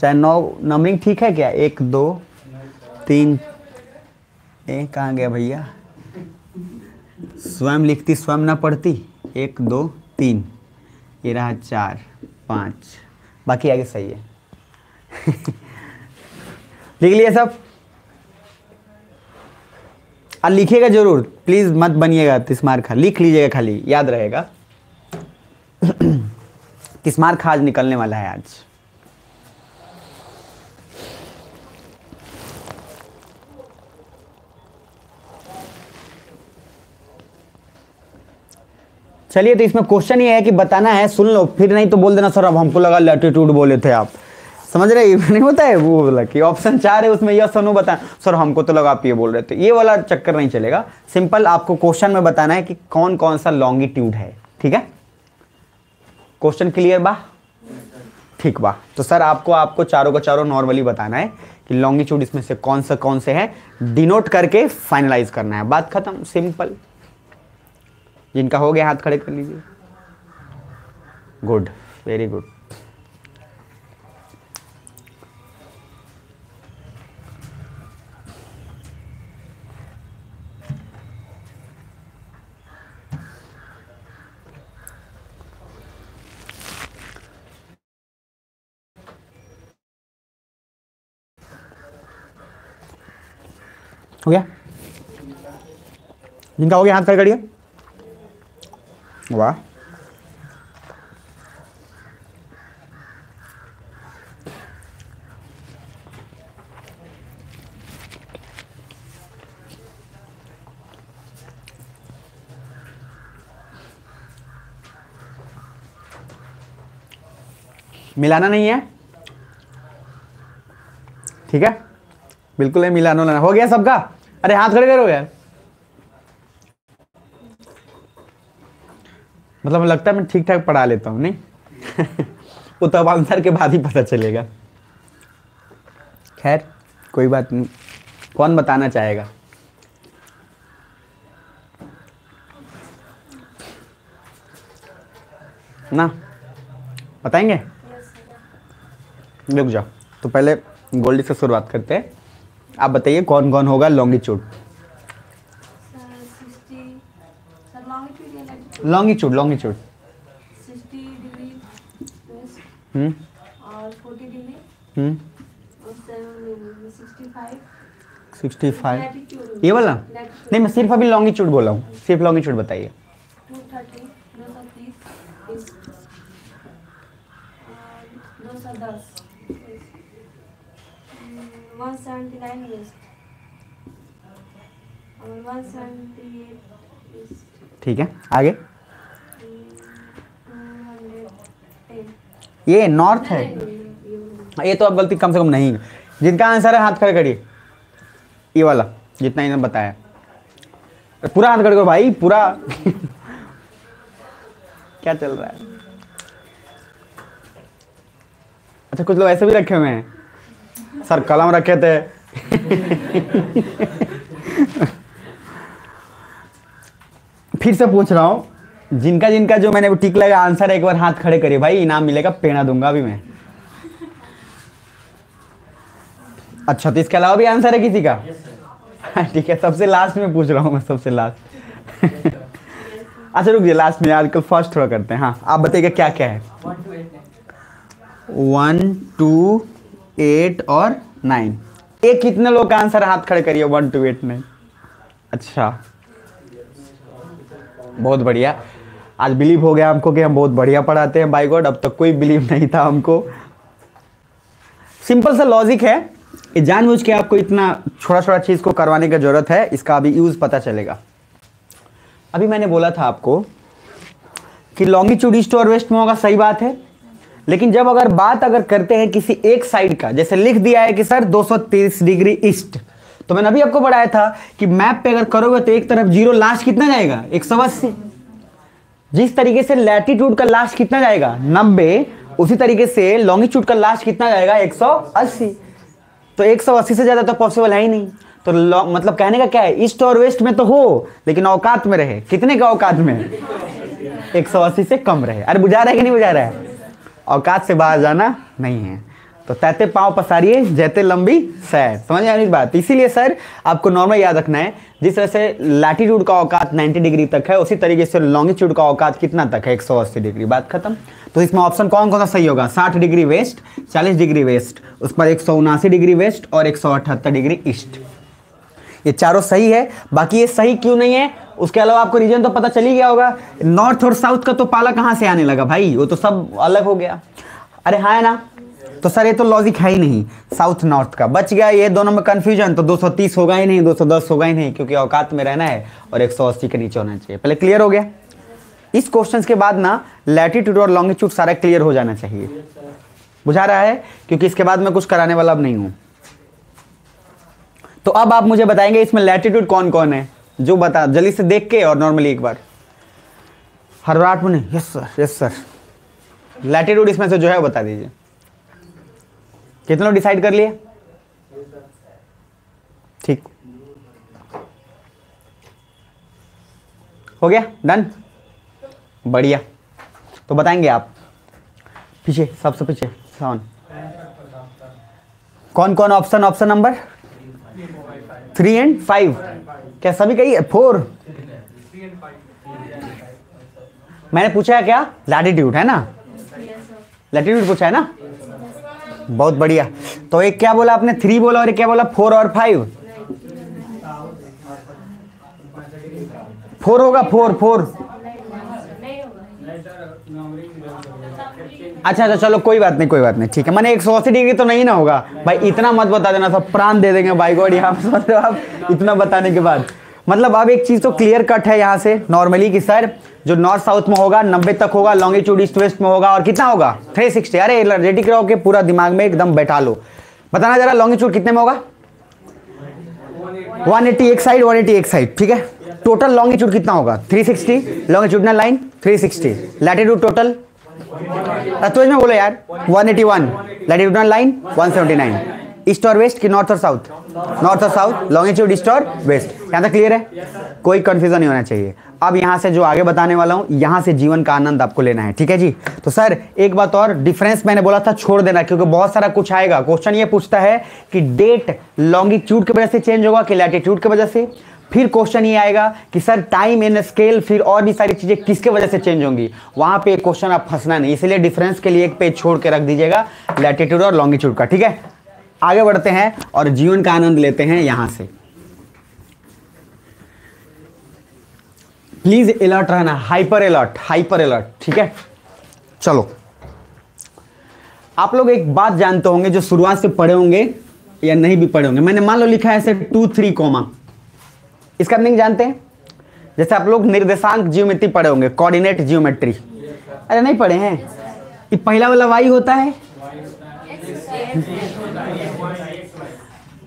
चाहे 9 नंबरिंग ठीक है क्या? 1 2 3, कहाँ गया भैया? स्वयं लिखती स्वयं ना पढ़ती। 1 2 3, ये रहा 4 5, बाकी आगे सही है। लिख लिया सब? और लिखिएगा जरूर, प्लीज मत बनिएगा तिस्मार खा, लिख लीजिएगा, खाली याद रहेगा। तिस्मार खा आज निकलने वाला है आज। चलिए तो इसमें क्वेश्चन ये है कि बताना है, सुन लो, फिर नहीं तो बोल देना सर अब हमको लगा लैटिट्यूड बोले थे आप, समझ रहे? नहीं होता है वो बोला कि ऑप्शन 4 है उसमें यस और नो बताना, सर हमको तो लगा आप ये बोल रहे थे, ये वाला चक्कर नहीं चलेगा। सिंपल आपको क्वेश्चन में बताना है कि कौन कौन सा लॉन्गिट्यूड है, ठीक है। क्वेश्चन क्लियर बा? ठीक बा। तो सर आपको चारों का चारों नॉर्मली बताना है कि लॉन्गिट्यूड इसमें से कौन से हैं, डिनोट करके फाइनलाइज करना है, बात खत्म, सिंपल। जिनका हो गया हाथ खड़े कर लीजिए। Good, very good. हो गया? जिनका हो गया हाथ खड़े करिए। वाह, मिलाना नहीं है, ठीक है, बिल्कुल नहीं मिलाना। हो गया सबका? अरे हाथ खड़े करो यार। मतलब लगता है मैं ठीक ठाक पढ़ा लेता हूँ, नहीं? वो तो अब आंसर के बाद ही पता चलेगा। खैर कोई बात नहीं, कौन बताना चाहेगा? ना बताएंगे? रुक जाओ, तो पहले गोल्डी से शुरुआत करते हैं। आप बताइए कौन कौन होगा लॉन्गिट्यूड? लॉन्गिट्यूड 60 डिग्री वेस्ट और 40 डिग्री 65 ये वाला नहीं, मैं सिर्फ अभी लॉन्गिट्यूड बोला हूँ, सिर्फ लॉन्गिट्यूड बताइए। 179 वेस्ट और 178 ईस्ट। ठीक है, आगे 210। ये नॉर्थ है, ये तो अब गलती कम से कम नहीं। जिनका आंसर है हाथ खड़े करिए, ये वाला जितना इन्होंने बताया, पूरा हाथ खड़े करो भाई, पूरा क्या चल रहा है। अच्छा, कुछ लोग ऐसे भी रखे हुए हैं, सर कलम रखे थे फिर से पूछ रहा हूं, जिनका जिनका जो मैंने टिक लगा आंसर है, एक बार हाथ खड़े करिए भाई, इनाम मिलेगा, पेड़ा दूंगा अभी मैं। अच्छा, तो इसके अलावा भी आंसर है किसी का? ठीक है, सबसे लास्ट में पूछ रहा हूँ मैं, सबसे लास्ट अच्छा रुक जाइए, लास्ट में, आजकल फर्स्ट थोड़ा करते हैं। हाँ, आप बताइएगा क्या क्या है। 1 2 8 और 9। एक कितने लोग का आंसर हाथ खड़े करिए, 1 2 8 9। अच्छा, बहुत बढ़िया, आज बिलीव हो गया हमको कि हम बहुत बढ़िया पढ़ाते हैं। बाय गॉड, अब तक कोई बिलीव नहीं था हमको। सिंपल सा लॉजिक है, ये जानबूझ के आपको इतना छोटा छोटा चीज को करवाने की जरूरत है, इसका अभी यूज पता चलेगा। अभी मैंने बोला था आपको कि लॉन्गिट्यूड ईस्ट और वेस्ट में होगा, सही बात है, लेकिन जब अगर बात करते हैं किसी एक साइड का, जैसे लिख दिया है कि सर 230 डिग्री ईस्ट, तो मैंने अभी आपको बताया था कि मैप पे अगर करोगे तो एक तरफ जीरो, लास्ट कितना जाएगा 180। जिस तरीके से लैटिट्यूड का लास्ट कितना जाएगा 90, उसी तरीके से लॉन्गिट्यूड का लास्ट कितना जाएगा 180। तो 180 से ज्यादा तो पॉसिबल है ही नहीं। तो मतलब कहने का क्या है, ईस्ट और वेस्ट में तो हो, लेकिन औकात में रहे। कितने का औकात में? 180 से कम रहे। अरे बुझा रहा है कि नहीं बुझा रहा है? औकात से बाहर जाना नहीं है। तो तैते पांव पसारिए जैते लंबी सैर, समझ आने की बात। इसीलिए सर आपको नॉर्मल याद रखना है, जिस तरह से लैटिट्यूड का औकात 90 डिग्री तक है, उसी तरीके से लॉन्गिट्यूड का औकात कितना तक है 180 डिग्री। बात खत्म। तो इसमें ऑप्शन कौन कौन सा सही होगा? 60 डिग्री वेस्ट, 40 डिग्री वेस्ट, उस पर 179 डिग्री वेस्ट और 178 डिग्री ईस्ट। ये चारों सही है। बाकी ये सही क्यों नहीं है, उसके अलावा आपको रीजन तो पता चल ही गया होगा। नॉर्थ और साउथ का तो पाला कहां से आने लगा भाई, वो तो सब अलग हो गया। अरे हाँ है ना, तो सर ये तो लॉजिक है ही नहीं। साउथ नॉर्थ का बच गया, ये दोनों में कंफ्यूजन। तो 230 होगा ही नहीं, 210 होगा ही नहीं, क्योंकि औकात में रहना है और 180 के नीचे होना चाहिए। पहले क्लियर हो गया? इस क्वेश्चन के बाद ना लैटिट्यूड और लॉन्गिट्यूड सारा क्लियर हो जाना चाहिए। बुझा रहा है? क्योंकि इसके बाद मैं कुछ कराने वाला अब नहीं हूं। तो अब आप मुझे बताएंगे इसमें लैटिट्यूड कौन कौन है, जो बता जल्दी से देख के और नॉर्मली एक बार हरराट में नहीं। Yes sir, yes sir. Latitude इसमें से जो है वो बता दीजिए। कितने लोग डिसाइड कर लिए? ठीक हो गया, डन, बढ़िया। तो बताएंगे आप पीछे, सबसे पीछे कौन कौन ऑप्शन नंबर 3 और 5? क्या सभी कही? 4 मैंने पूछा है क्या? लैटिट्यूड है ना, लैटिट्यूड पूछा है ना, बहुत बढ़िया। तो एक क्या बोला आपने? 3 बोला, और एक क्या बोला? 4 और 5। 4 होगा, 4। अच्छा, चलो कोई बात नहीं, ठीक है। मैंने 180 डिग्री तो नहीं ना होगा भाई, इतना मत बता देना, सब प्राण दे देंगे बाई गॉड यहाँ पे आप इतना बताने के बाद। मतलब अब एक चीज तो क्लियर कट है यहाँ से नॉर्मली कि सर जो नॉर्थ साउथ में होगा 90 तक होगा, लॉन्गिट्यूड ईस्ट वेस्ट में होगा और कितना होगा 360। अरे रेडी करो के पूरा दिमाग में एकदम बैठा लो। बताना जरा लॉन्गिट्यूड कितने में होगा? 180 एक साइड, 180 एक साइड, ठीक है। टोटल लॉन्गिट्यूड कितना होगा? 360, लॉन्गिट्यूडनल लाइन 360, लैटिट्यूड टोटल तो में बोलो यार 181, लैटिट्यूडनल लाइन 179। ईस्ट और वेस्ट की नॉर्थ और साउथ? नॉर्थ और साउथ, लॉन्गिट्यूड ईस्ट और वेस्ट। यहाँ तक क्लियर है? कोई कंफ्यूजन नहीं होना चाहिए। अब यहाँ से जो आगे बताने वाला हूँ, यहाँ से जीवन का आनंद आपको लेना है, ठीक है जी। तो सर एक बात और, डिफरेंस मैंने बोला था छोड़ देना, क्योंकि बहुत सारा कुछ आएगा। क्वेश्चन ये पूछता है कि डेट लॉन्गिट्यूड की वजह से चेंज होगा कि लैटिट्यूड की वजह से, फिर क्वेश्चन ये आएगा कि सर टाइम इन स्केल, फिर और भी सारी चीजें किसके वजह से चेंज होंगी, वहां पे क्वेश्चन आप फंसना नहीं, इसलिए डिफरेंस के लिए एक पेज छोड़ के रख दीजिएगा लैटिट्यूड और लॉन्गिट्यूड का। ठीक है, आगे बढ़ते हैं और जीवन का आनंद लेते हैं यहां से। प्लीज अलर्ट रहना, हाइपर अलर्ट, हाइपर अलर्ट। ठीक है, चलो आप लोग एक बात जानते होंगे जो शुरुआत से पढ़े होंगे या नहीं भी पढ़े होंगे। मैंने मान लो लिखा है ऐसे 2 3 कॉमा, इसका मीनिंग जानते हैं? जैसे आप लोग निर्देशांक ज्योमेट्री पढ़े होंगे, कोऑर्डिनेट ज्योमेट्री। अरे नहीं पढ़े हैं? ये पहला वाला वाई होता है,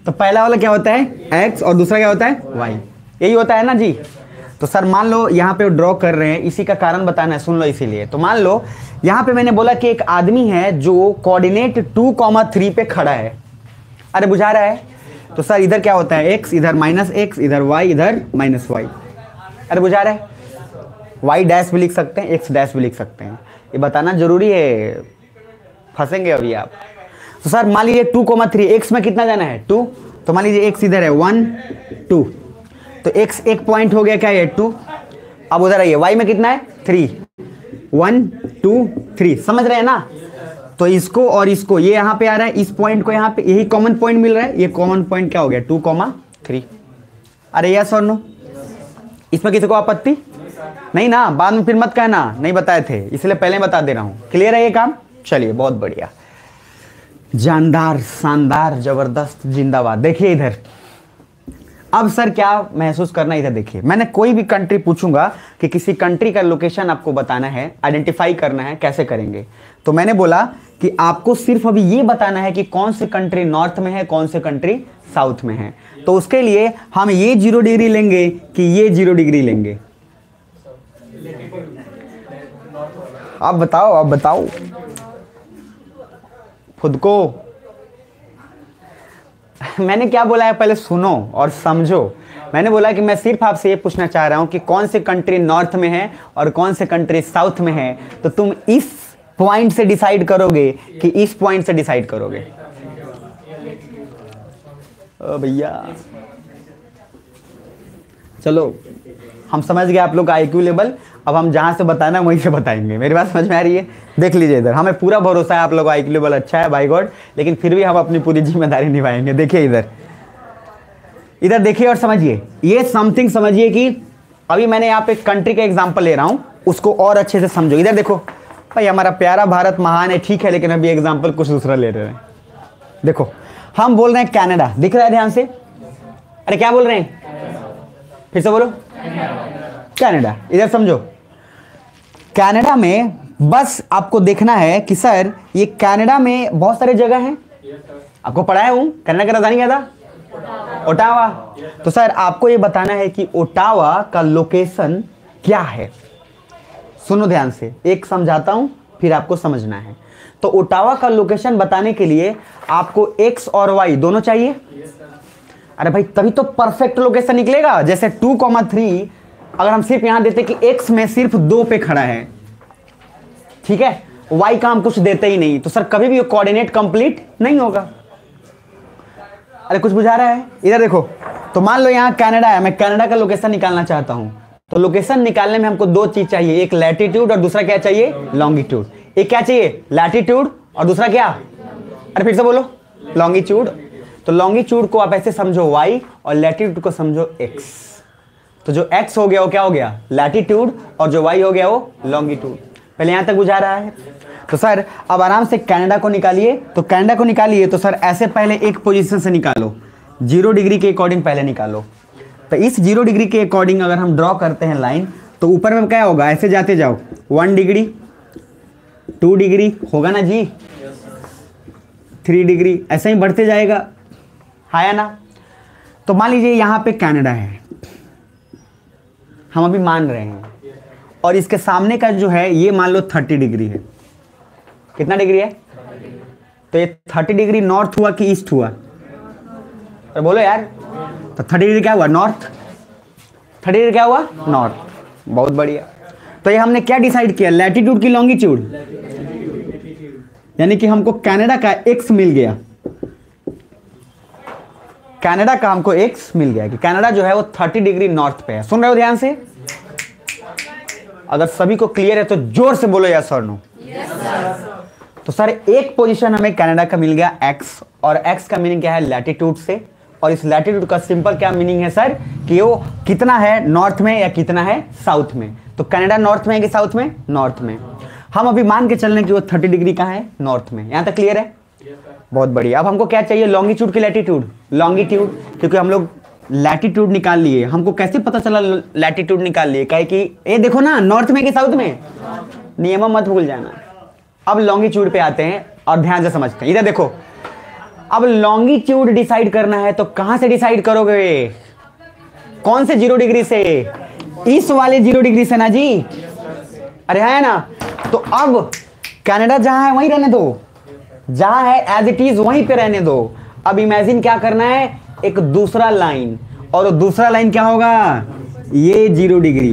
तो पहला वाला क्या होता है एक्स और दूसरा क्या होता है वाई, यही होता है ना जी। तो सर मान लो यहाँ पे ड्रॉ कर रहे हैं, इसी का कारण बताना है, सुन लो इसीलिए। तो मान लो यहाँ पे मैंने बोला कि एक आदमी है जो कोऑर्डिनेट 2,3 पे खड़ा है। अरे बुझा रहा है? तो सर इधर क्या होता है एक्स, इधर -x, इधर y, इधर -y। अरे बुझा रहा है? y डैश भी लिख सकते हैं, x डैश भी लिख सकते हैं, ये बताना जरूरी है, फंसेंगे अभी आप। तो सर मान लीजिए 2,3, x में कितना जाना है 2, तो मान लीजिए x इधर है 1 2, तो x एक पॉइंट हो गया क्या है 2। अब उधर आइए y में कितना है 3, 1 2 3, समझ रहे हैं ना? तो इसको और इसको ये यहाँ पे आ रहा है, इस पॉइंट को यहाँ पे यही कॉमन पॉइंट मिल रहा है, ये कॉमन पॉइंट क्या हो गया 2,3। अरे यस और नो? इसमें किसी को आपत्ति नहीं ना? बाद में फिर मत कहना नहीं बताए थे, इसलिए पहले बता दे रहा हूँ। क्लियर है ये काम? चलिए बहुत बढ़िया, जानदार, शानदार, जबरदस्त, जिंदाबाद। देखिए इधर, अब सर क्या महसूस करना, इधर देखिए, मैंने कोई भी कंट्री पूछूंगा कि किसी कंट्री का लोकेशन आपको बताना है, आइडेंटिफाई करना है, कैसे करेंगे? तो मैंने बोला कि आपको सिर्फ अभी ये बताना है कि कौन से कंट्री नॉर्थ में है, कौन से कंट्री साउथ में है। तो उसके लिए हम ये 0 डिग्री लेंगे कि ये 0 डिग्री लेंगे? आप बताओ, आप बताओ खुद को। मैंने क्या बोला है पहले सुनो और समझो। मैंने बोला कि मैं सिर्फ आपसे ये पूछना चाह रहा हूं कि कौन से कंट्री नॉर्थ में है और कौन से कंट्री साउथ में है, तो तुम इस पॉइंट से डिसाइड करोगे कि इस पॉइंट से डिसाइड करोगे। ओ भैया चलो, हम समझ गए आप लोग का IQ लेवल। अब हम जहां से बताना है वहीं से बताएंगे। मेरी बात समझ में आ रही है? देख लीजिए इधर, हमें पूरा भरोसा है आप लोग का IQ लेवल अच्छा है बाय गॉड, लेकिन फिर भी हम अपनी पूरी जिम्मेदारी निभाएंगे। देखिए इधर, इधर देखिए और समझिए, ये समथिंग समझिए कि अभी मैंने यहाँ पे कंट्री का एग्जाम्पल ले रहा हूँ, उसको और अच्छे से समझो। इधर देखो भाई, हमारा प्यारा भारत महान है, ठीक है, लेकिन अभी एग्जाम्पल कुछ दूसरा ले रहे हैं। देखो हम बोल रहे हैं कनाडा, दिख रहा है ध्यान से? अरे क्या बोल रहे हैं, फिर से बोलो, कनाडा। इधर समझो, कनाडा में बस आपको देखना है कि सर ये कनाडा में बहुत सारे जगह हैं, आपको पढ़ाया हूं। कनाडा का राजधानी क्या था? ओटावा। तो सर आपको ये बताना है कि ओटावा का लोकेशन क्या है। सुनो ध्यान से, एक समझाता हूं फिर आपको समझना है। तो ओटावा का लोकेशन बताने के लिए आपको x और y दोनों चाहिए। अरे भाई तभी तो परफेक्ट लोकेशन निकलेगा। जैसे 2,3 अगर हम सिर्फ यहां देते कि x में सिर्फ 2 पे खड़ा है, ठीक है, y का हम कुछ देते ही नहीं, तो सर कभी भी कोऑर्डिनेट कंप्लीट नहीं होगा। अरे कुछ बुझा रहा है? इधर देखो, तो मान लो यहां कनाडा है, मैं कनाडा का लोकेशन निकालना चाहता हूं, तो लोकेशन निकालने में हमको 2 चीज चाहिए, एक लैटिट्यूड और दूसरा क्या चाहिए लॉन्गिट्यूड। एक क्या चाहिए लैटिट्यूड और दूसरा क्या, अरे फिर से बोलो, लॉन्गिट्यूड। तो लॉन्गिट्यूड को आप ऐसे समझो y और लैटिट्यूड को समझो x। तो जो x हो गया वो क्या हो गया लैटिट्यूड और जो y हो गया वो लॉन्गिट्यूड। पहले यहां तक बुझा रहा है? तो सर अब आराम से कनाडा को निकालिए। तो कनाडा को निकालिए तो सर ऐसे पहले एक पोजीशन से निकालो, 0 डिग्री के अकॉर्डिंग पहले निकालो। तो इस 0 डिग्री के अकॉर्डिंग अगर हम ड्रॉ करते हैं लाइन, तो ऊपर में क्या होगा, ऐसे जाते जाओ, 1 डिग्री 2 डिग्री होगा ना जी, 3 डिग्री, ऐसे ही बढ़ते जाएगा, है ना? तो मान लीजिए यहाँ पे कनाडा है, हम अभी मान रहे हैं, और इसके सामने का जो है ये मान लो 30 डिग्री है। कितना डिग्री है? तो ये 30 डिग्री नॉर्थ हुआ कि ईस्ट हुआ? तो बोलो यार, तो 30 डिग्री क्या हुआ नॉर्थ, 30 डिग्री क्या हुआ नॉर्थ। बहुत बढ़िया। तो ये हमने क्या डिसाइड किया, लैटिट्यूड की लॉन्गिट्यूड, यानी कि हमको कनाडा का x मिल गया। कनाडा का हमको एक्स मिल गया कि कनाडा जो है वो 30 डिग्री नॉर्थ पे है। सुन रहे हो ध्यान से? अगर सभी को क्लियर है तो जोर से बोलो यस और नो। तो सर एक पोजीशन हमें कनाडा का मिल गया एक्स, और एक्स का मीनिंग क्या है? लैटिट्यूड से। और इस लैटिट्यूड का सिंपल क्या मीनिंग है सर? कि वो कितना है नॉर्थ में या कितना है साउथ में। तो कनाडा नॉर्थ में है कि साउथ में? नॉर्थ में। हम अभी मान के चल रहे हैं कि वो 30 डिग्री का है नॉर्थ में। यहां तक क्लियर है? बहुत बढ़िया। अब हमको क्या चाहिए? लॉन्गिट्यूड की लैटिट्यूड। लॉन्गिट्यूड, क्योंकि हम लोग लैटिट्यूड निकाल लिए। हमको कैसे पता चला लैटिट्यूड निकाल लिए? काहे कि ये देखो ना, नॉर्थ में कि साउथ में? नियम मत भूल जाना। अब लॉन्गिट्यूड पे आते हैं और ध्यान से समझते हैं। इधर देखो, अब लॉन्गिट्यूड डिसाइड करना है तो कहां से डिसाइड करोगे? कौन से 0 डिग्री से? इस वाले 0 डिग्री से ना जी। अरे है ना? तो अब कनाडा जहां है वहीं रहने दो, जहां है एज इट इज वहीं पे रहने दो। अब इमेजिन क्या करना है? एक दूसरा लाइन, और दूसरा लाइन क्या होगा? ये 0 डिग्री।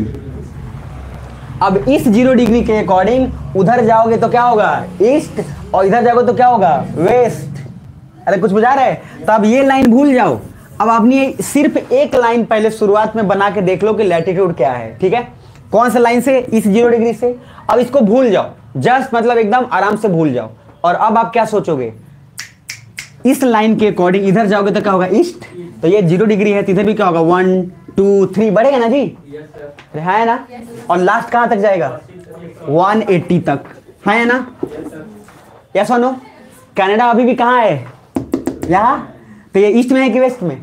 अब इस 0 डिग्री के अकॉर्डिंग उधर जाओगे तो क्या होगा? ईस्ट, और इधर जाओगे तो क्या होगा? वेस्ट। अरे कुछ बुझा रहा है? तो अब ये लाइन भूल जाओ। अब आपने सिर्फ एक लाइन पहले शुरुआत में बना के देख लो कि लैटिट्यूड क्या है। ठीक है? कौन सा लाइन से? इस 0 डिग्री से। अब इसको भूल जाओ, जस्ट मतलब एकदम आराम से भूल जाओ। और अब आप क्या सोचोगे? इस लाइन के अकॉर्डिंग इधर जाओगे तो क्या होगा? ईस्ट। तो ये 0 डिग्री है तो इधर भी क्या होगा? 1 2 3 बढ़ेगा ना जी? है ना? और लास्ट कहां तक जाएगा? 180 तक, है ना? यस और नो? कनाडा अभी भी कहां है? यहां। तो ये ईस्ट में है कि वेस्ट में?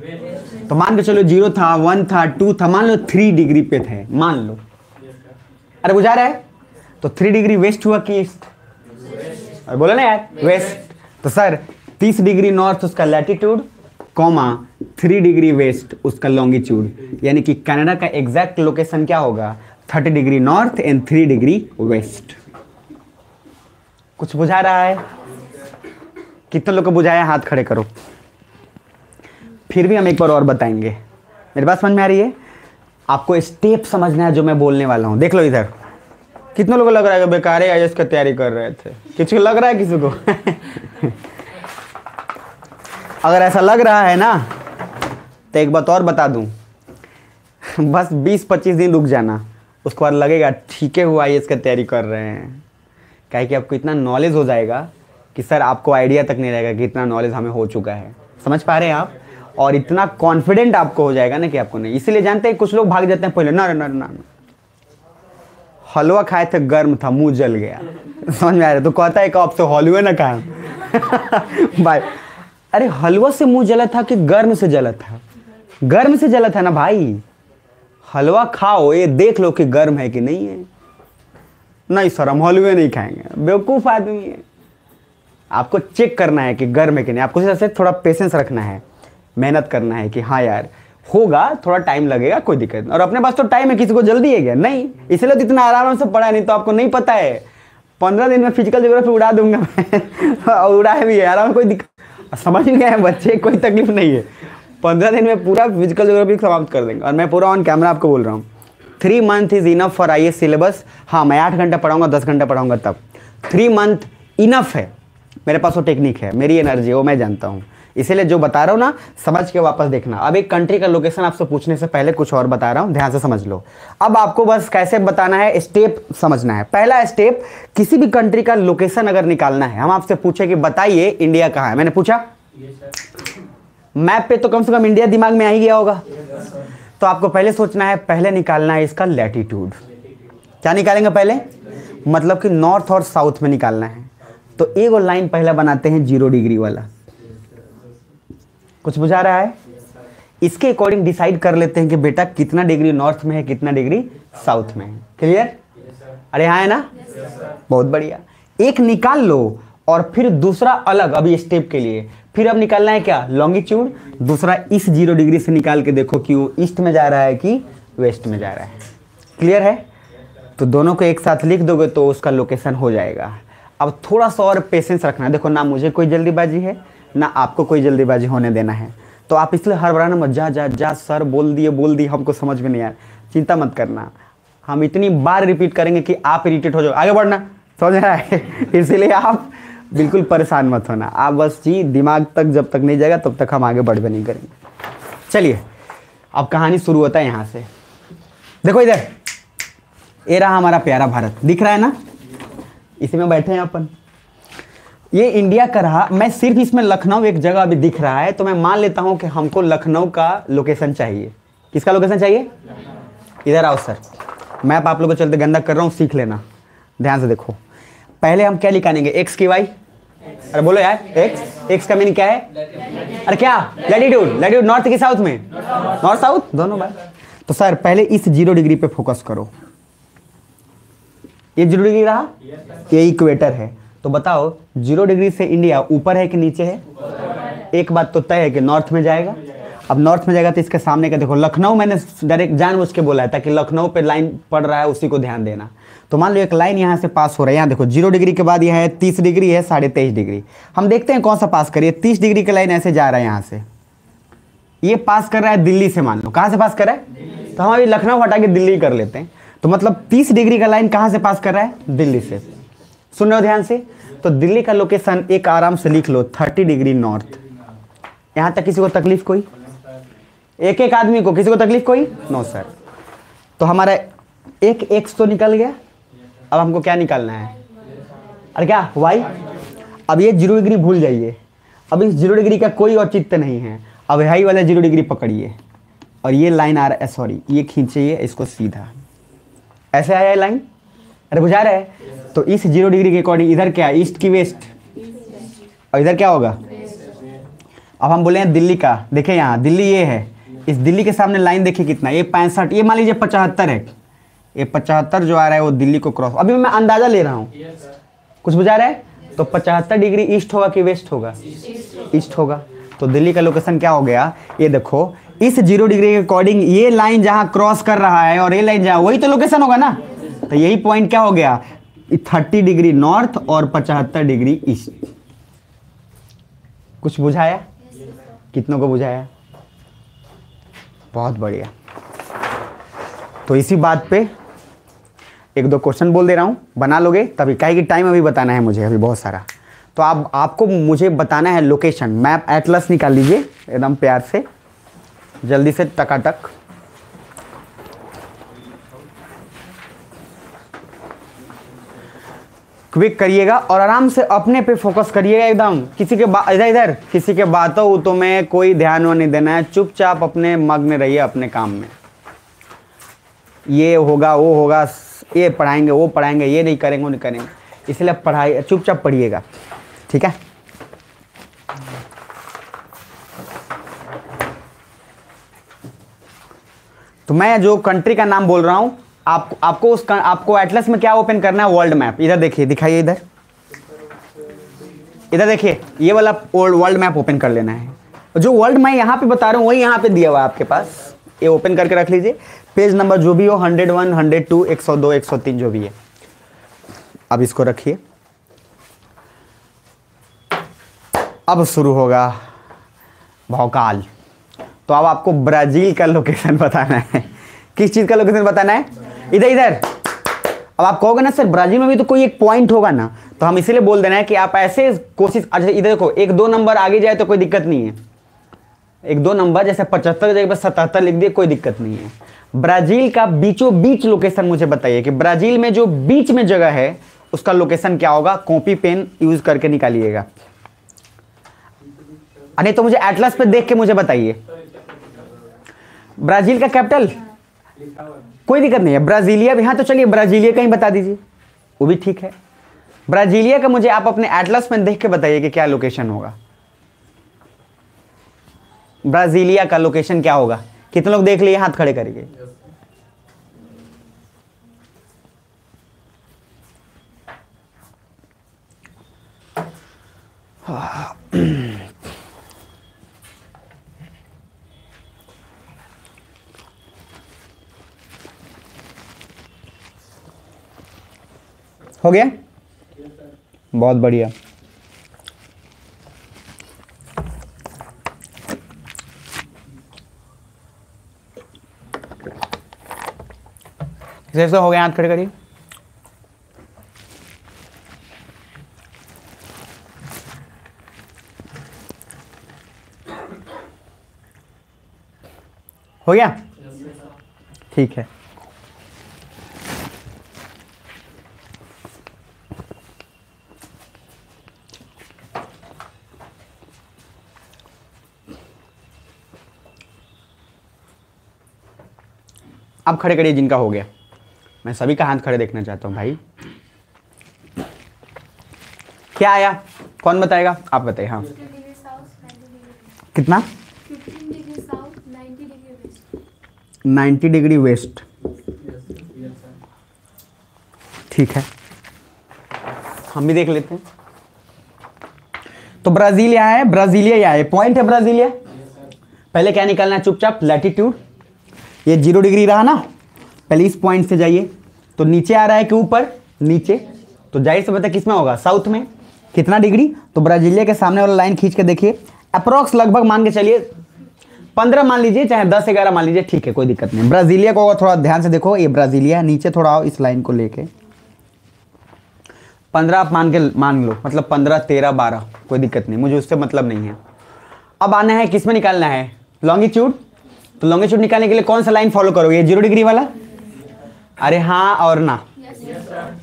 तो मान के चलो 0 था, 1 था, 2 था, मान लो 3 डिग्री पे थे, मान लो। अरे बुझा रहा है? तो 3 डिग्री वेस्ट हुआ कि ईस्ट? अरे बोलो ना यार, वेस्ट। तो सर 30 डिग्री नॉर्थ उसका लैटिट्यूड, कॉमा 3 डिग्री वेस्ट उसका लॉन्गिट्यूड, यानी कि कनाडा का एग्जैक्ट लोकेशन क्या होगा? 30 degree north and 3 degree west. कुछ बुझा रहा है? कितने लोग को बुझाया? हाथ खड़े करो। फिर भी हम एक बार और बताएंगे। मेरी बात समझ में आ रही है? आपको स्टेप समझना है जो मैं बोलने वाला हूं। देख लो इधर, कितने लोगों को लग रहा है कि बेकार है IAS का तैयारी कर रहे थे? किसी को लग रहा है? किसी को? अगर ऐसा लग रहा है ना तो एक बात और बता दूं, बस 20-25 दिन रुक जाना, उसके बाद लगेगा ठीक है वो IAS का तैयारी कर रहे हैं। क्या कि आपको इतना नॉलेज हो जाएगा कि सर आपको आइडिया तक नहीं रहेगा कि इतना नॉलेज हमें हो चुका है। समझ पा रहे हैं आप? और इतना कॉन्फिडेंट आपको हो जाएगा ना कि आपको नहीं। इसीलिए जानते हैं कुछ लोग भाग जाते हैं पहले, ना ना ना, ना। हलवा खाए थे, गर्म था, मुंह जल गया। समझ में आ रहा है? तो कहता है कि आपसे हलवा ना खाएं। भाई अरे हलवा से मुंह जला था कि गर्म से जला था? गर्म से जला था ना भाई। हलवा खाओ, ये देख लो कि गर्म है कि नहीं है। नहीं सर हम हलवे नहीं खाएंगे, बेवकूफ़ आदमी है। आपको चेक करना है कि गर्म है कि नहीं। आपको जैसे थोड़ा पेशेंस रखना है, मेहनत करना है कि हाँ यार होगा, थोड़ा टाइम लगेगा, कोई दिक्कत नहीं। और अपने पास तो टाइम है, किसी को जल्दी है क्या? नहीं, इसलिए तो इतना आराम से पढ़ा है। नहीं तो आपको नहीं पता है 15 दिन में फिजिकल ज्योग्राफी उड़ा दूंगा मैं। और उड़ाए भी है, आराम, कोई दिक्कत, समझ में गए बच्चे, कोई तकलीफ नहीं है। 15 दिन में पूरा फिजिकल ज्योग्राफी समाप्त कर देंगे। और मैं पूरा ऑन कैमरा आपको बोल रहा हूँ, 3 month is enough for IAS syllabus. हाँ मैं 8 घंटा पढ़ाऊंगा, 10 घंटा पढ़ाऊंगा, तब 3 मंथ इनफ है। मेरे पास वो टेक्निक है, मेरी एनर्जी, वो मैं जानता हूँ। इसीलिए जो बता रहा हूँ ना, समझ के वापस देखना। अब एक कंट्री का लोकेशन आपसे पूछने से पहले कुछ और बता रहा हूँ, ध्यान से समझ लो। अब आपको बस कैसे बताना है, स्टेप समझना है। पहला स्टेप, किसी भी कंट्री का लोकेशन अगर निकालना है, हम आपसे पूछे कि बताइए इंडिया कहाँ है, मैंने पूछा मैप पे तो कम से कम इंडिया दिमाग में आ ही गया होगा। तो आपको पहले सोचना है, पहले निकालना है इसका लैटिट्यूड। क्या निकालेंगे पहले? मतलब कि नॉर्थ और साउथ में निकालना है। तो एक और लाइन पहले बनाते हैं 0 डिग्री वाला। कुछ बुझा रहा है? इसके अकॉर्डिंग डिसाइड कर लेते हैं कि बेटा कितना डिग्री नॉर्थ में है, कितना डिग्री साउथ में है। क्लियर? अरे हाँ है ना? बहुत बढ़िया। एक निकाल लो और फिर दूसरा अलग, अभी स्टेप के लिए। फिर अब निकालना है क्या? लॉन्गिट्यूड। दूसरा इस 0 डिग्री से निकाल के देखो कि वो ईस्ट में जा रहा है कि वेस्ट में जा रहा है। क्लियर है? तो दोनों को एक साथ लिख दोगे तो उसका लोकेशन हो जाएगा। अब थोड़ा सा और पेशेंस रखना है। देखो ना मुझे कोई जल्दीबाजी है ना आपको कोई जल्दीबाजी होने देना है। तो आप इसलिए हड़बड़ाना मत, जा जा जा सर बोल दिए हमको समझ में नहीं आया। चिंता मत करना, हम इतनी बार रिपीट करेंगे कि आप इरिटेट हो जाओ। आगे बढ़ना, समझ रहा है? इसीलिए आप बिल्कुल परेशान मत होना। आप बस जी दिमाग तक जब तक नहीं जाएगा तब तक हम आगे बढ़ भी नहीं करेंगे। चलिए अब कहानी शुरू होता है यहाँ से। देखो इधर, ये रहा हमारा प्यारा भारत, दिख रहा है ना, इसी में बैठे हैं अपन। ये इंडिया का रहा। मैं सिर्फ इसमें लखनऊ एक जगह अभी दिख रहा है, तो मैं मान लेता हूँ कि हमको लखनऊ का लोकेशन चाहिए। किसका लोकेशन चाहिए? इधर आओ सर, मैप आप लोगों को चलते गंदा कर रहा हूँ, सीख लेना, ध्यान से देखो। पहले हम क्या निकालेंगे? एक्स की वाई। अरे बोलो यार, एक्स का मीनिंग क्या है? अरे क्या? लैटिट्यूड नॉर्थ की साउथ में? नॉर्थ साउथ दोनों बार। तो सर पहले इस 0 डिग्री पे फोकस करो। ये 0 डिग्री रहा, ये इक्वेटर है। तो बताओ 0 डिग्री से इंडिया ऊपर है कि नीचे है? एक बात तो तय है कि नॉर्थ में जाएगा। अब नॉर्थ में जाएगा तो इसके सामने का देखो, लखनऊ मैंने डायरेक्ट जानबूझ के बोला है ताकि लखनऊ पे लाइन पड़ रहा है उसी को ध्यान देना। तो मान लो एक लाइन यहाँ से पास हो रहा है, यहाँ देखो 0 डिग्री के बाद यह है 30 डिग्री है, 23.5 डिग्री। हम देखते हैं कौन सा पास करिए। 30 डिग्री का लाइन ऐसे जा रहा है, यहाँ से ये पास कर रहा है दिल्ली से। मान लो कहाँ से पास कर रहा है? तो हम अभी लखनऊ हटा के दिल्ली कर लेते हैं। तो मतलब 30 डिग्री का लाइन कहाँ से पास कर रहा है? दिल्ली से। सुन रहे हो ध्यान से? तो दिल्ली का लोकेशन एक आराम से लिख लो, 30 डिग्री नॉर्थ। यहाँ तक किसी को तकलीफ कोई? एक एक आदमी को, किसी को तकलीफ कोई? No sir. तो हमारा एक एक्स तो निकल गया। अब हमको क्या निकालना है? अरे क्या? वाई। अब ये 0 डिग्री भूल जाइए, अब इस 0 डिग्री का कोई औचित्य नहीं है। अब हाई वाला 0 डिग्री पकड़िए और ये लाइन आ रहा है, सॉरी ये खींचिए इसको सीधा, ऐसे आया है लाइन। अरे बुझा रहा है? तो इस 0 डिग्री के अकॉर्डिंग इधर क्या? ईस्ट की वेस्ट, और इधर क्या होगा? अब हम बोले हैं दिल्ली का, देखें यहाँ दिल्ली ये है, इस दिल्ली के सामने लाइन देखिए कितना, ये 65, ये मान लीजिए 75 है। ये 75 जो आ रहा है वो दिल्ली को क्रॉस, अभी मैं अंदाजा ले रहा हूँ, कुछ बुझा रहा है? तो 75 डिग्री ईस्ट होगा कि वेस्ट होगा? ईस्ट होगा। तो दिल्ली का लोकेशन क्या हो गया? ये देखो, इस 0 डिग्री के अकॉर्डिंग ये लाइन जहाँ क्रॉस कर रहा है और ये लाइन जहाँ, वही तो लोकेशन होगा ना। तो यही पॉइंट क्या हो गया? 30 डिग्री नॉर्थ और 75 डिग्री ईस्ट। कुछ बुझाया? कितनों को बुझाया? बहुत बढ़िया। तो इसी बात पे एक दो क्वेश्चन बोल दे रहा हूं, बना लोगे तभी, काहे कि टाइम अभी बताना है मुझे, अभी बहुत सारा। तो आपको मुझे बताना है लोकेशन। मैप एटलस निकाल लीजिए एकदम प्यार से, जल्दी से, टकाटक। क्विक करिएगा और आराम से अपने पे फोकस करिएगा एकदम। किसी के इधर किसी के बातों तो में कोई ध्यान नहीं देना है, चुपचाप अपने मग्न रहिए अपने काम में। ये होगा वो होगा, ये पढ़ाएंगे वो पढ़ाएंगे, ये नहीं करेंगे वो नहीं करेंगे, इसलिए पढ़ाई चुपचाप पढ़िएगा, ठीक है? तो मैं जो कंट्री का नाम बोल रहा हूं, आपको एटलस में क्या ओपन करना है? World map. इधर देखिए, दिखाइए इधर, इधर देखिए, ये वाला वर्ल्ड मैप ओपन कर लेना है। जो वर्ल्ड मैं यहाँ पे बता रहा हूँ वही यहाँ पे दिया हुआ है आपके पास, ये ओपन करके रख लीजिए। पेज नंबर जो भी हो, 101, 102, 102, 103 जो भी है। अब इसको रखिए। अब शुरू होगा भौकाल। तो अब आपको ब्राजील का लोकेशन बताना है। किस चीज का लोकेशन बताना है? इधर। अब आप कहोगे ना सर ब्राजील में भी तो कोई एक पॉइंट होगा ना, तो हम इसीलिए बोल देना है कि आप ऐसे कोशिश। अच्छा इधर देखो, 1-2 नंबर आगे जाए तो कोई दिक्कत नहीं है। 1-2 नंबर जैसे 75 की जगह पर 77 लिख दिए, कोई दिक्कत नहीं है। ब्राजील का बीचों बीच लोकेशन मुझे बताइए कि ब्राजील में जो बीच में जगह है उसका लोकेशन क्या होगा? कॉपी पेन यूज करके निकालिएगा। नहीं तो मुझे एटलस पे देख के मुझे बताइए। ब्राजील का कैपिटल, कोई दिक्कत नहीं है। ब्राजीलिया भी, हाँ तो चलिए ब्राजीलिया का ही बता दीजिए, वो भी ठीक है। ब्राजीलिया का मुझे आप अपने एटलस में देख के बताइए कि क्या लोकेशन होगा। ब्राजीलिया का लोकेशन क्या होगा? कितने लोग देख लिए? हाथ खड़े करिए। हो गया? बहुत बढ़िया। जैसे हो गया, हाथ खड़े करिए। हो गया, ठीक है। अब खड़े करिए जिनका हो गया, मैं सभी का हाथ खड़े देखना चाहता हूं भाई। क्या आया, कौन बताएगा? आप बताइए। हाँ, 15 डिग्री साउथ 90 डिग्री कितना? 15 degree south 90 degree west. 90 degree west, ठीक है, हम भी देख लेते हैं। तो ब्राजीलिया है, ब्राजीलिया या है, पॉइंट है ब्राजीलिया। पहले क्या निकालना है? चुपचाप लैटिट्यूड, ये 0 डिग्री रहा ना, पहले इस पॉइंट से जाइए। तो नीचे आ रहा है कि ऊपर? नीचे, तो जाहिर से बता किस में होगा? साउथ में। कितना डिग्री? तो ब्राजीलिया के सामने वाला लाइन खींच के देखिए, अप्रोक्स लगभग मान के चलिए 15 मान लीजिए, चाहे 10-11 मान लीजिए, ठीक है, कोई दिक्कत नहीं। ब्राजीलिया को थोड़ा ध्यान से देखो, ये ब्राजीलिया, नीचे थोड़ा आओ, इस लाइन को लेके 15 आप मान लो, मतलब 15, 13, 12, कोई दिक्कत नहीं, मुझे उससे मतलब नहीं है। अब आना है किस में निकालना है? लॉन्गिट्यूड। तो लॉन्गिट्यूड निकालने के लिए कौन सा लाइन फॉलो करोगे? ये 0 डिग्री वाला? अरे हाँ और ना।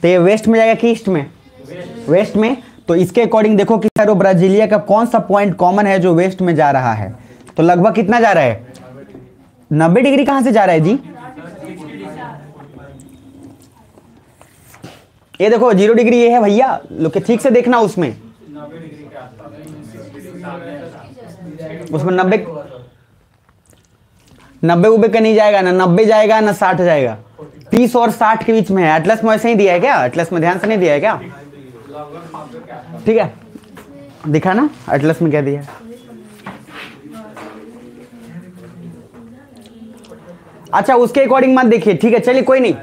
तो ये वेस्ट में जाएगा कि ईस्ट में? वेस्ट में। तो इसके अकॉर्डिंग देखो कि सर ब्राजीलिया का कौन सा पॉइंट कॉमन है जो वेस्ट में जा रहा है? तो लगभग कितना जा रहा है? 90 डिग्री कहां से जा रहा है जी? ये देखो 0 डिग्री ये है भैया, लोग ठीक से देखना, उसमें 90 उबे का नहीं जाएगा ना, 90 जाएगा ना 60 जाएगा, 30 और 60 के बीच में है। एटलस में ऐसे ही दिया है क्या? एटलस में ध्यान से नहीं दिया है क्या? ठीक है, दिखा ना एटलस में क्या दिया है। अच्छा, उसके अकॉर्डिंग मत देखिए, ठीक है, चलिए कोई नहीं।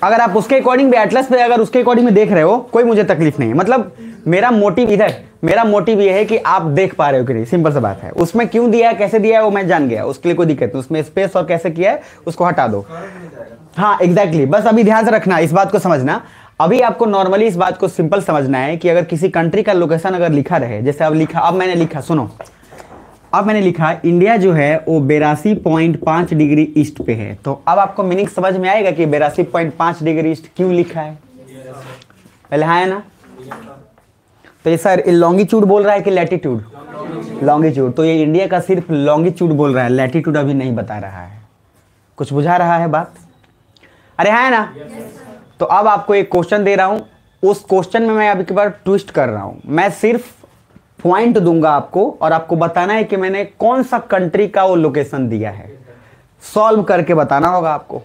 अगर आप उसके अकॉर्डिंग भी एटलस पे अगर उसके अकॉर्डिंग में देख रहे हो, कोई मुझे तकलीफ नहीं है। मतलब मेरा मोटिव ये है कि आप देख पा रहे हो कि नहीं, सिंपल सा बात है। उसमें क्यों दिया है, कैसे दिया है, वो मैं जान गया, उसके लिए कोई दिक्कत नहीं। उसमें स्पेस और कैसे किया है उसको हटा दो। हाँ एग्जैक्टली, बस अभी ध्यान से रखना, इस बात को समझना। अभी आपको नॉर्मली इस बात को सिंपल समझना है कि अगर किसी कंट्री का लोकेशन अगर लिखा रहे, जैसे अब मैंने लिखा, सुनो, अब मैंने लिखा इंडिया जो है वो 82.5 डिग्री ईस्ट पे है। तो अब आपको मीनिंग समझ में आएगा कि 82.5 डिग्री ईस्ट क्यों लिखा है? पहले हाँ है ना? तो ये सर लॉन्गिट्यूड बोल रहा है कि लैटिट्यूड? लॉन्गिट्यूड। तो ये इंडिया का सिर्फ लॉन्गिट्यूड बोल रहा है, लैटिट्यूड अभी नहीं बता रहा है। कुछ बुझा रहा है बात? अरे हाँ है ना? तो अब आपको एक क्वेश्चन दे रहा हूं, उस क्वेश्चन में मैं अभी के बार ट्विस्ट कर रहा हूं। मैं सिर्फ पॉइंट दूंगा आपको और आपको बताना है कि मैंने कौन सा कंट्री का वो लोकेशन दिया है, सॉल्व करके बताना होगा आपको।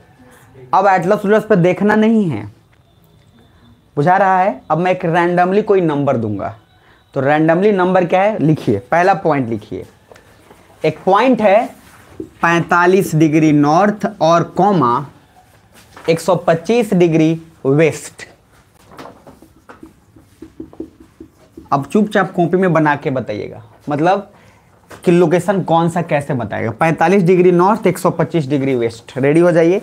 अब एटलस उटलस पे देखना नहीं है, बुझा रहा है? अब मैं एक रैंडमली कोई नंबर दूंगा, तो रैंडमली नंबर क्या है लिखिए, पहला पॉइंट लिखिए। एक पॉइंट है 45 डिग्री नॉर्थ और कॉमा 125 डिग्री वेस्ट। अब चुपचाप कॉपी में बना के बताइएगा, मतलब कि लोकेशन कौन सा कैसे बताएगा। 45 degree north 125 degree west. Ready हो जाइए।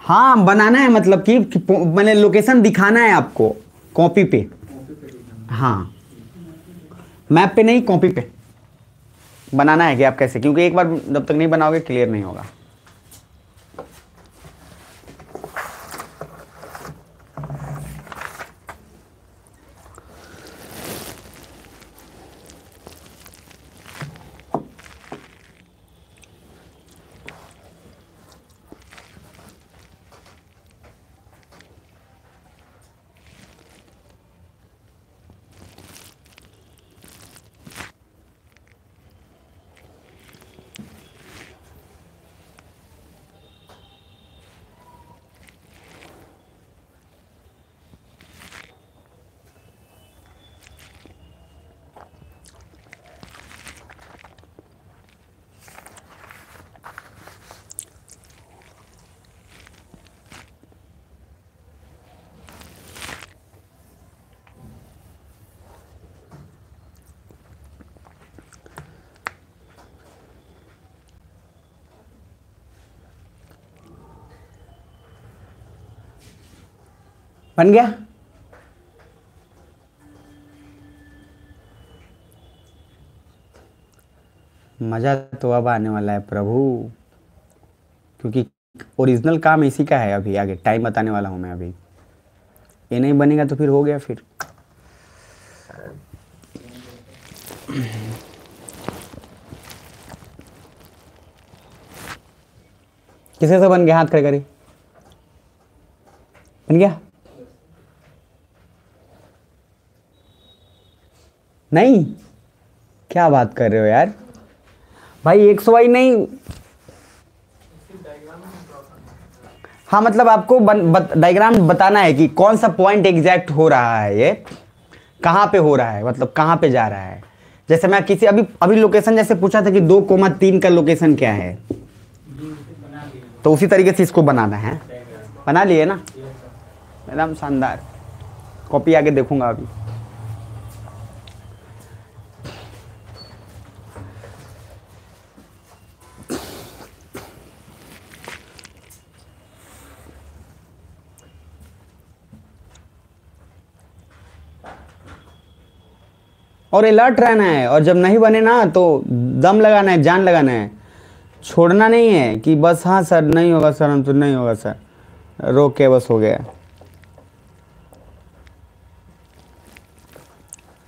हाँ बनाना है, मतलब कि मैंने लोकेशन दिखाना है आपको कॉपी पे। हाँ मैप पे नहीं, कॉपी पे बनाना है कि आप कैसे, क्योंकि एक बार जब तक नहीं बनाओगे क्लियर नहीं होगा। बन गया? मज़ा तो अब आने वाला है प्रभु, क्योंकि ओरिजिनल काम इसी का है। अभी आगे टाइम बताने वाला हूँ मैं। अभी ये नहीं बनेगा तो फिर हो गया। फिर किसे से बन गया? हाथ खड़े करी। बन गया? नहीं, क्या बात कर रहे हो यार भाई? 100 नहीं। हाँ मतलब आपको डायग्राम बताना है कि कौन सा पॉइंट एग्जैक्ट हो रहा है, ये कहाँ पे हो रहा है, मतलब कहाँ पे जा रहा है। जैसे मैं किसी अभी लोकेशन जैसे पूछा था कि 2,3 का लोकेशन क्या है, तो उसी तरीके से इसको बनाना है। बना लिए ना? एकदम शानदार। कॉपी आगे देखूंगा अभी। और अलर्ट रहना है, और जब नहीं बने ना तो दम लगाना है, जान लगाना है, छोड़ना नहीं है कि बस हाँ सर नहीं होगा सर, हम तो नहीं होगा सर, रोक के बस हो गया।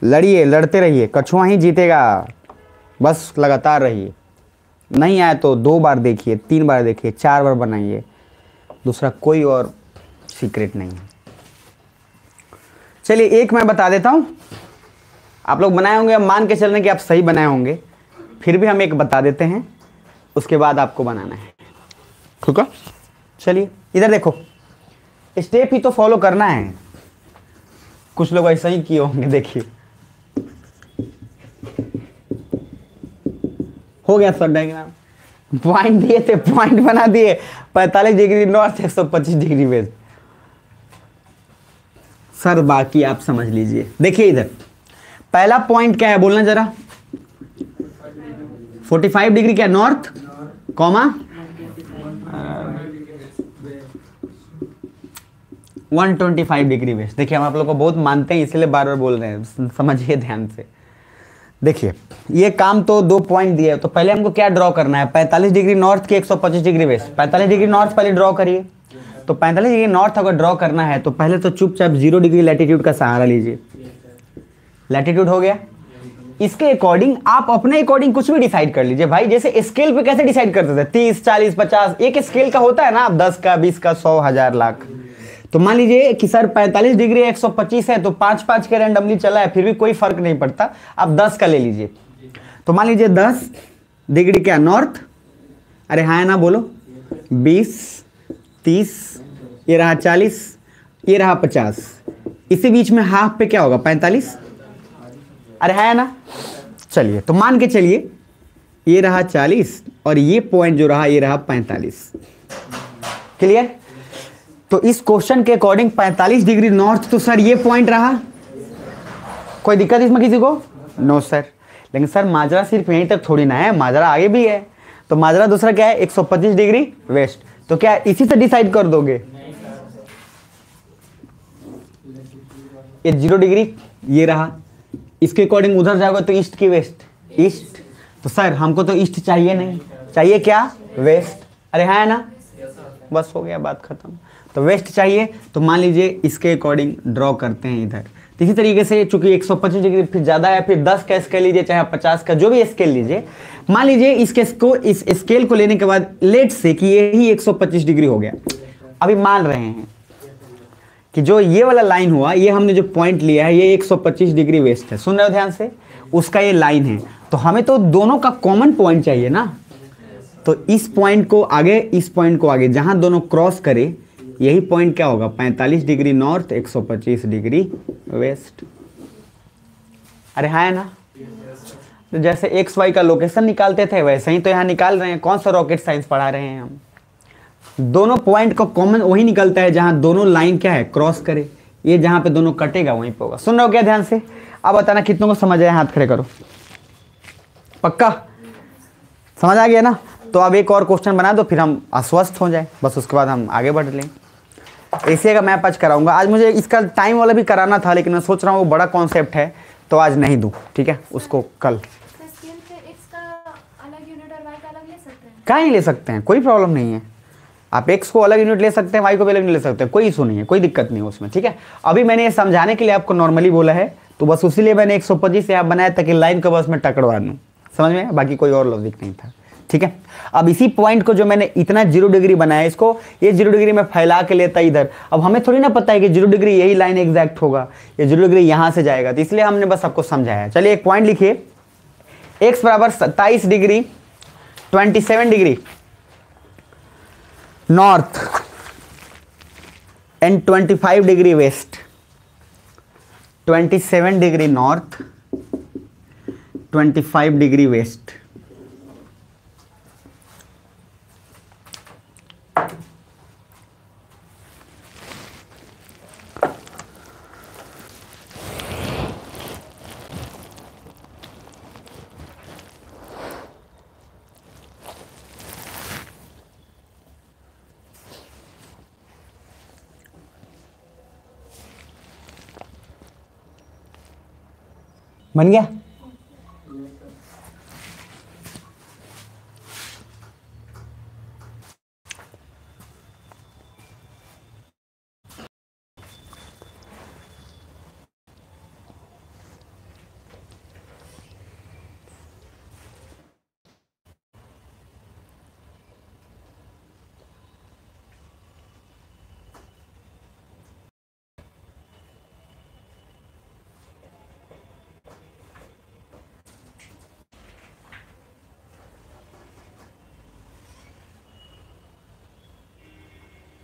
लड़िए, लड़ते रहिए, कछुआ ही जीतेगा। बस लगातार रहिए। नहीं आए तो 2 बार देखिए, 3 बार देखिए, 4 बार बनाइए। दूसरा कोई और सीक्रेट नहीं है। चलिए एक मैं बता देता हूँ, आप लोग बनाए होंगे, अब मान के चलने कि आप सही बनाए होंगे, फिर भी हम एक बता देते हैं, उसके बाद आपको बनाना है। ठीक है? चलिए इधर देखो, स्टेप ही तो फॉलो करना है। कुछ लोग ऐसा ही किए होंगे, देखिए। हो गया सर डायग्राम। पॉइंट दिए थे, पॉइंट बना दिए। 45 degree north, 125 degree west. Sir बाकी आप समझ लीजिए। देखिए इधर पहला पॉइंट क्या है, बोलना जरा। 45 डिग्री क्या नॉर्थ, कॉमा 125 डिग्री वेस्ट। देखिए हम आप लोग को बहुत मानते हैं, इसलिए बार बार बोल रहे हैं, समझिए ध्यान से। देखिए ये काम तो 2 पॉइंट दिए, तो पहले हमको क्या ड्रॉ करना है? 45 डिग्री नॉर्थ की 125 डिग्री वेस्ट। 45 डिग्री नॉर्थ पहले ड्रॉ करिए। तो 45 डिग्री नॉर्थ अगर ड्रॉ करना है तो पहले तो चुपचाप 0 डिग्री लैटिट्यूड का सहारा लीजिए। लैटिट्यूड हो गया। इसके अकॉर्डिंग आप अपने अकॉर्डिंग कुछ भी डिसाइड कर लीजिए भाई। जैसे स्केल पे कैसे डिसाइड करते थे? 30, 40, 50, एक स्केल का होता है ना, आप 10 का, 20 का, 100, 1000, लाख। तो मान लीजिए कि सर 45 डिग्री 125 है, तो 5-5 के रैंडमली चला है, फिर भी कोई फर्क नहीं पड़ता, आप 10 का ले लीजिए। तो मान लीजिए 10 डिग्री क्या नॉर्थ, अरे हाँ ना बोलो, 20, 30, ये रहा 40, ये रहा 50, इसी बीच में हाफ पे क्या होगा? 45। अरे है ना? चलिए तो मान के चलिए ये रहा 40 और ये पॉइंट जो रहा ये रहा 45। क्लियर? तो इस क्वेश्चन के अकॉर्डिंग 45 डिग्री नॉर्थ, तो सर ये पॉइंट रहा। कोई दिक्कत इसमें किसी को? No sir. लेकिन सर माजरा सिर्फ यहीं तक थोड़ी ना है, माजरा आगे भी है। तो माजरा दूसरा क्या है? 125 डिग्री वेस्ट। तो क्या इसी से डिसाइड कर दोगे? ये 0 डिग्री ये रहा, इसके अकॉर्डिंग उधर जाओगे तो ईस्ट की वेस्ट, ईस्ट। तो सर हमको तो ईस्ट चाहिए नहीं, चाहिए क्या? वेस्ट। अरे है ना? बस हो गया, बात खत्म। तो वेस्ट चाहिए, तो मान लीजिए इसके अकॉर्डिंग ड्रॉ करते हैं इधर। इसी तरीके से चूंकि 125 डिग्री फिर ज़्यादा है, फिर 10 का स्केल लीजिए, चाहे 50 का, जो भी स्केल लीजिए। मान लीजिए इसके इस स्केल को लेने के बाद लेट से कि ये ही 125 डिग्री हो गया। अभी मान रहे हैं कि जो ये वाला लाइन हुआ, ये हमने जो पॉइंट लिया है ये 125 डिग्री वेस्ट है। सुन रहे हो ध्यान से? उसका ये लाइन है, तो हमें तो दोनों का कॉमन पॉइंट चाहिए ना। तो इस पॉइंट को आगे, इस पॉइंट को आगे, जहां दोनों क्रॉस करे, यही पॉइंट क्या होगा? 45 डिग्री नॉर्थ, 125 डिग्री वेस्ट। अरे है ना? तो जैसे एक्स वाई का लोकेशन निकालते थे वैसे ही तो यहाँ निकाल रहे हैं। कौन सा रॉकेट साइंस पढ़ा रहे हैं हम? दोनों पॉइंट का कॉमन वही निकलता है जहां दोनों लाइन क्या है? क्रॉस करे। ये जहां पे दोनों कटेगा वहीं पे होगा। सुन रहे हो क्या ध्यान से? अब बताना कितनों को समझ आया? हाथ खड़े करो। पक्का समझ आ गया ना? तो अब एक और क्वेश्चन बना दो, फिर हम आश्वस्त हो जाए, बस उसके बाद हम आगे बढ़ लें। एशिया का मैप आज कराऊंगा। आज मुझे इसका टाइम वाला भी कराना था, लेकिन मैं सोच रहा हूँ वो बड़ा कॉन्सेप्ट है तो आज नहीं दूँ, ठीक है? उसको कल। स्केल पे x का और y का अलग ले सकते हैं? कहाँ नहीं ले सकते हैं, कोई प्रॉब्लम नहीं है। आप x को अलग यूनिट ले सकते हैं, y को भी अलग यूनिट ले सकते हैं, कोई इशू नहीं है, कोई दिक्कत नहीं है उसमें, ठीक है। अभी मैंने ये समझाने के लिए आपको नॉर्मली बोला है, तो बस उसीलिए मैंने 125 यहाँ बनाया ताकि लाइन को बस मैं टकरवा दूँ, समझ में, बाकी कोई और लॉजिक नहीं था, ठीक है। अब इसी पॉइंट को जो मैंने इतना 0 डिग्री बनाया, इसको ये 0 डिग्री में फैला के लेता इधर। अब हमें थोड़ी ना पता है कि 0 डिग्री यही लाइन एग्जैक्ट होगा, ये 0 डिग्री यहाँ से जाएगा, तो इसलिए हमने बस आपको समझाया। चलिए एक पॉइंट लिखिए, x बराबर 27 degree 27 degree north and 25 degree waste, 27 degree north 25 degree waste. बन गया?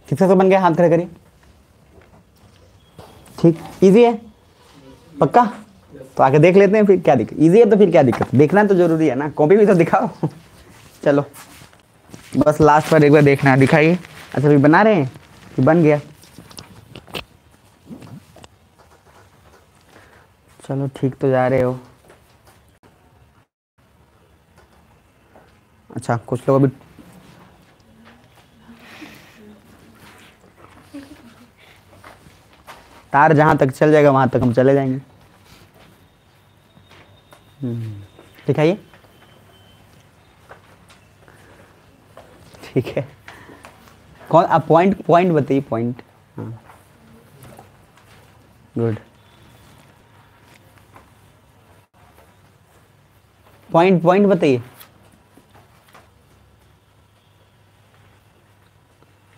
कितना तो बन गया, हाथ खड़े करिए। ठीक, इजी है पक्का? तो आके देख लेते हैं, फिर क्या दिक्कत, इजी है तो फिर क्या दिक्कत, देखना तो जरूरी है ना, कॉपी भी तो दिखाओ। चलो बस लास्ट पर एक बार देखना है, दिखाइए। अच्छा फिर बना रहे हैं कि बन गया? चलो ठीक तो जा रहे हो। अच्छा कुछ लोग अभी तार जहाँ तक चल जाएगा वहाँ तक हम चले जाएंगे। दिखाइए। ठीक है, कौन आप पॉइंट बताइए, पॉइंट। हाँ गुड, पॉइंट बताइए।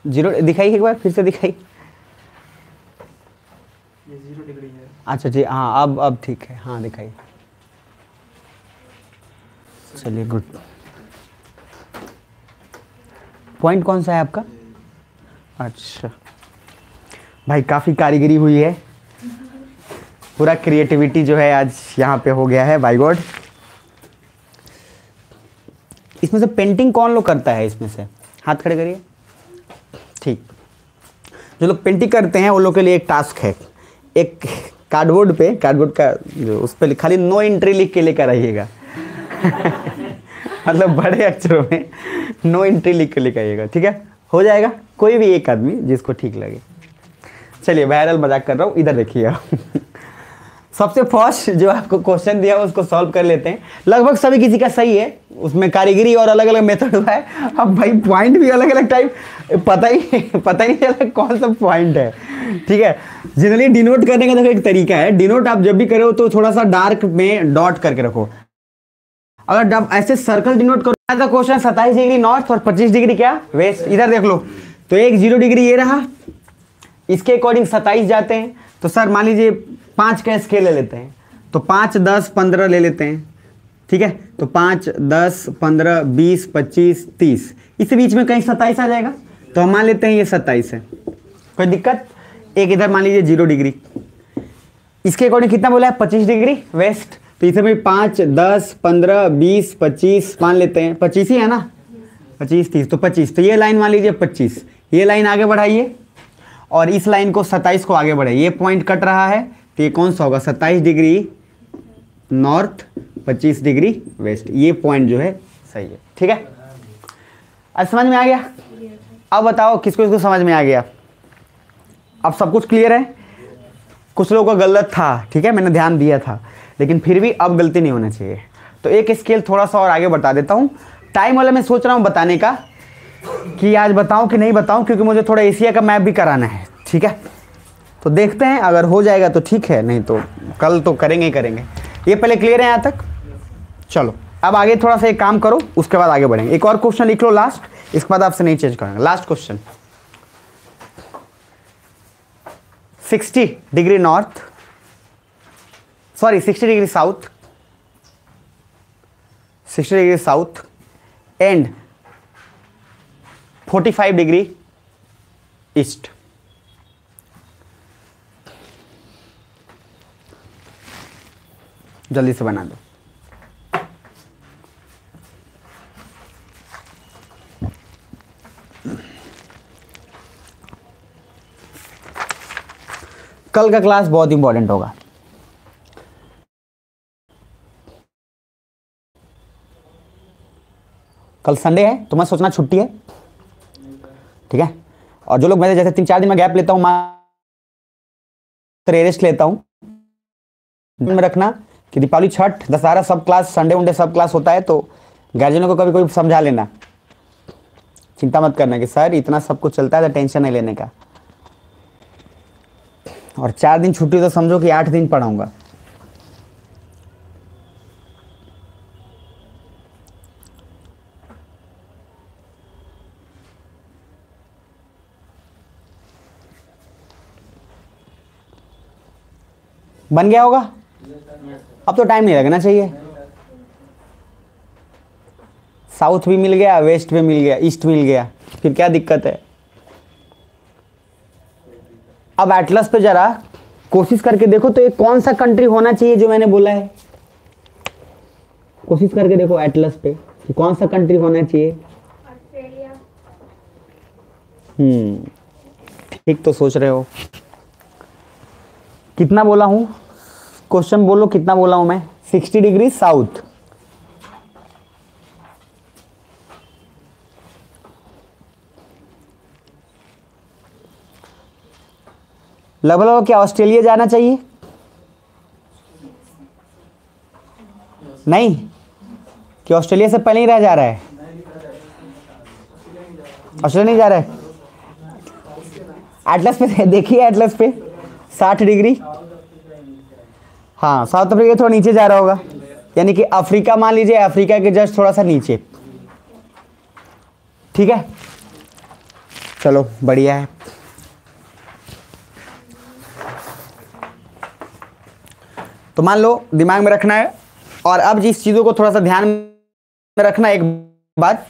0 दिखाइए, एक बार फिर से दिखाइए। ये 0 डिग्री है। अच्छा जी, हाँ अब ठीक है, हाँ दिखाइए। चलिए गुड। पॉइंट कौन सा है आपका? अच्छा भाई काफ़ी कारीगरी हुई है, पूरा क्रिएटिविटी जो है आज यहाँ पे हो गया है, बाय गॉड। इसमें से पेंटिंग कौन लोग करता है? इसमें से हाथ खड़े करिए। ठीक, जो लोग पेंटिंग करते हैं वो लोग के लिए एक टास्क है, एक कार्डबोर्ड का जो उस पर खाली नो एंट्री लिख के लेकर आइएगा। मतलब बड़े अक्षरों में नो एंट्री लिख के लेकर आइएगा, ठीक है? हो जाएगा, कोई भी एक आदमी जिसको ठीक लगे। चलिए वायरल मजाक कर रहा हूँ, इधर देखिए आप। सबसे फर्स्ट जो आपको क्वेश्चन दिया उसको सॉल्व कर लेते हैं। लगभग सभी किसी का सही है, उसमें कारीगरी और अलग अलग मेथड हुआ है। अब भाई पॉइंट भी अलग अलग टाइप, पता ही नहीं चला कौन सा पॉइंट है, ठीक है? जनरली डिनोट करने का देखो एक तरीका है, डिनोट आप जब भी करो तो थोड़ा सा डार्क में डॉट करके रखो। अगर जब ऐसे सर्कल डिनोट करो तो क्वेश्चन 27 डिग्री नॉर्थ और 25 डिग्री क्या वेस्ट, इधर देख लो। तो एक 0 डिग्री ये रहा, इसके अकॉर्डिंग 27 जाते हैं। तो सर मान लीजिए 5 का स्केल ले लेते हैं, तो 5, 10, 15 ले लेते हैं, ठीक है? तो 5, 10, 15, 20, 25, 30, इस बीच में कहीं 27 आ जाएगा, तो हम मान लेते हैं ये 27 है, कोई दिक्कत? एक इधर मान लीजिए 0 डिग्री, इसके अकॉर्डिंग कितना बोला है? 25 डिग्री वेस्ट। तो इसे भी 5, 10, 15, 20, 25 मान लेते हैं, 25 ही है ना, 25, 30, तो 25। तो ये लाइन मान लीजिए 25, ये लाइन आगे बढ़ाइए और इस लाइन को 27 को आगे बढ़ाइए। ये पॉइंट कट रहा है तो ये कौन सा होगा? 27 डिग्री नॉर्थ 25 डिग्री वेस्ट, ये पॉइंट जो है सही है, ठीक है? अब समझ में आ गया? अब बताओ किसको किसको समझ में आ गया? अब सब कुछ क्लियर है? कुछ लोगों का गलत था, ठीक है, मैंने ध्यान दिया था, लेकिन फिर भी अब गलती नहीं होना चाहिए। तो एक स्केल थोड़ा सा और आगे बता देता हूँ टाइम वाला मैं सोच रहा हूँ बताने का कि आज बताऊं कि नहीं बताऊं, क्योंकि मुझे थोड़ा एशिया का मैप भी कराना है। ठीक है, तो देखते हैं, अगर हो जाएगा तो ठीक है, नहीं तो कल तो करेंगे ही करेंगे। ये पहले क्लियर है यहाँ तक? चलो अब आगे थोड़ा सा एक काम करो, उसके बाद आगे बढ़ेंगे। एक और क्वेश्चन लिख लो लास्ट, इसके बाद आपसे नहीं चेंज करेंगे। Last question, 60 degree north, sorry 60 degree south, 60 degree south and 45 degree east. जल्दी से बना दो। कल का क्लास बहुत इंपॉर्टेंट होगा। कल संडे है तो मत सोचना छुट्टी है, ठीक है। और जो लोग मैं जैसे 3-4 दिन में गैप लेता हूँ, रेस्ट लेता हूँ, में रखना कि दीपावली, छठ, दशहरा सब क्लास, संडे वनडे सब क्लास होता है, तो गार्जियनों को कभी कोई समझा लेना। चिंता मत करना कि सर इतना सब कुछ चलता है, तो टेंशन नहीं लेने का। और 4 दिन छुट्टी तो समझो कि 8 दिन पढ़ाऊंगा। बन गया होगा? अब तो टाइम नहीं लगना चाहिए। साउथ भी मिल गया, वेस्ट भी मिल गया, ईस्ट मिल गया, फिर क्या दिक्कत है? अब एटलस पे जरा कोशिश करके देखो तो ये कौन सा कंट्री होना चाहिए जो मैंने बोला है। कोशिश करके देखो एटलस पे कि कौन सा कंट्री होना चाहिए। ऑस्ट्रेलिया। ठीक तो सोच रहे हो। कितना बोला हूं? क्वेश्चन बोलो कितना बोला हूं मैं? 60 डिग्री साउथ, लगभग क्या ऑस्ट्रेलिया जाना चाहिए? नहीं, कि ऑस्ट्रेलिया से पहले ही रह जा रहा है? ऑस्ट्रेलिया नहीं जा रहा है। एटलस पे देखिए, एटलस पे 60 डिग्री, हाँ साउथ अफ्रीका थोड़ा नीचे जा रहा होगा, यानी कि अफ्रीका मान लीजिए, अफ्रीका के जस्ट थोड़ा सा नीचे। ठीक है, चलो बढ़िया है। तो मान लो दिमाग में रखना है, और अब जिस चीज़ों को थोड़ा सा ध्यान में रखना, एक बात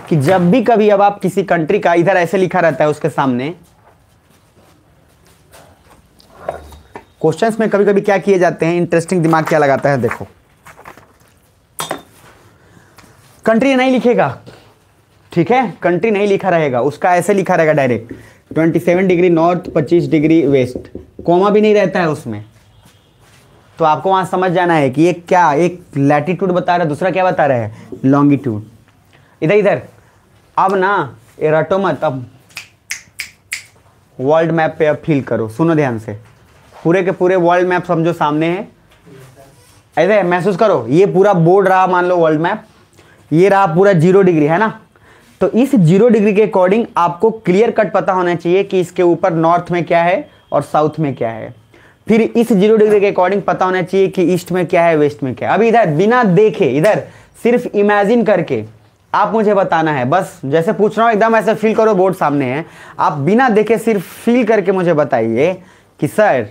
कि जब भी कभी अब आप किसी कंट्री का, इधर ऐसे लिखा रहता है उसके सामने, क्वेश्चंस में कभी कभी क्या किए जाते हैं, इंटरेस्टिंग दिमाग क्या लगाता है, देखो। कंट्री नहीं लिखेगा, ठीक है, कंट्री नहीं लिखा रहेगा, उसका ऐसे लिखा रहेगा direct 27 degree north, 25 degree west, comma भी नहीं रहता है उसमें। तो आपको वहां समझ जाना है कि एक क्या, एक लैटिट्यूड बता रहा है, दूसरा क्या बता रहा है, लॉन्गिट्यूड। इधर इधर अब ना ये रटो मत, अब वर्ल्ड मैप पे अब फील करो, सुनो ध्यान से, पूरे के पूरे वर्ल्ड मैप समझो सामने है, ऐसे महसूस करो। ये पूरा बोर्ड रहा, मान लो वर्ल्ड मैप, ये रहा पूरा 0 डिग्री, है ना। तो इस 0 डिग्री के अकॉर्डिंग आपको क्लियर कट पता होना चाहिए कि इसके ऊपर नॉर्थ में क्या है और साउथ में क्या है। फिर इस 0 डिग्री के अकॉर्डिंग पता होना चाहिए कि ईस्ट में क्या है, वेस्ट में क्या है। अभी इधर बिना देखे, इधर सिर्फ इमेजिन करके आप मुझे बताना है, बस जैसे पूछ रहा हूं एकदम ऐसे फील करो, बोर्ड सामने है, आप बिना देखे सिर्फ फील करके मुझे बताइए कि सर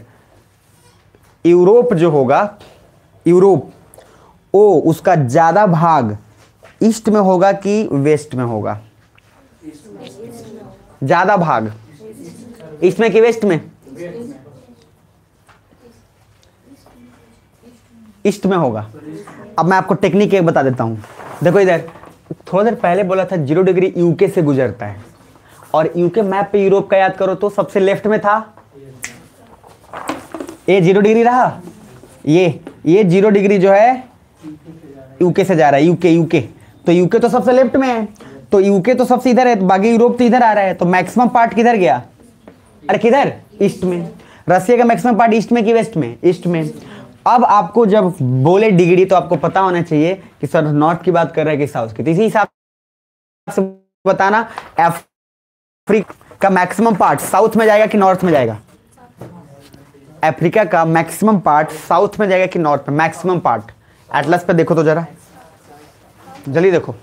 यूरोप जो होगा, यूरोप ओ उसका ज्यादा भाग ईस्ट में होगा कि वेस्ट में होगा? ज्यादा भाग ईस्ट में कि वेस्ट में? ईस्ट में होगा। अब मैं आपको टेक्निक एक बता देता हूं, देखो इधर थोड़ा देर पहले बोला था 0 डिग्री यूके से गुजरता है, और यूके मैप पे यूरोप का याद करो तो सबसे लेफ्ट में था, ये 0 डिग्री रहा, ये 0 डिग्री जो है यूके से जा रहा है, यूके तो यूके तो सबसे लेफ्ट में है, तो यूके तो सबसे इधर है, बाकी यूरोप तो इधर आ रहा है, तो मैक्सिमम पार्ट किधर गया? अरे किधर? ईस्ट में। रसिया का मैक्सिमम पार्ट ईस्ट में कि वेस्ट में? ईस्ट में। अब आपको जब बोले डिग्री तो आपको पता होना चाहिए कि सर नॉर्थ की बात कर रहे हैं कि साउथ की, तो इसी हिसाब से बताना अफ्रीका का मैक्सिमम पार्ट साउथ में जाएगा कि नॉर्थ में जाएगा? अफ्रीका का मैक्सिमम पार्ट साउथ में जाएगा कि नॉर्थ में? मैक्सिमम पार्ट एटलस पे देखो तो जरा जल्दी देखो।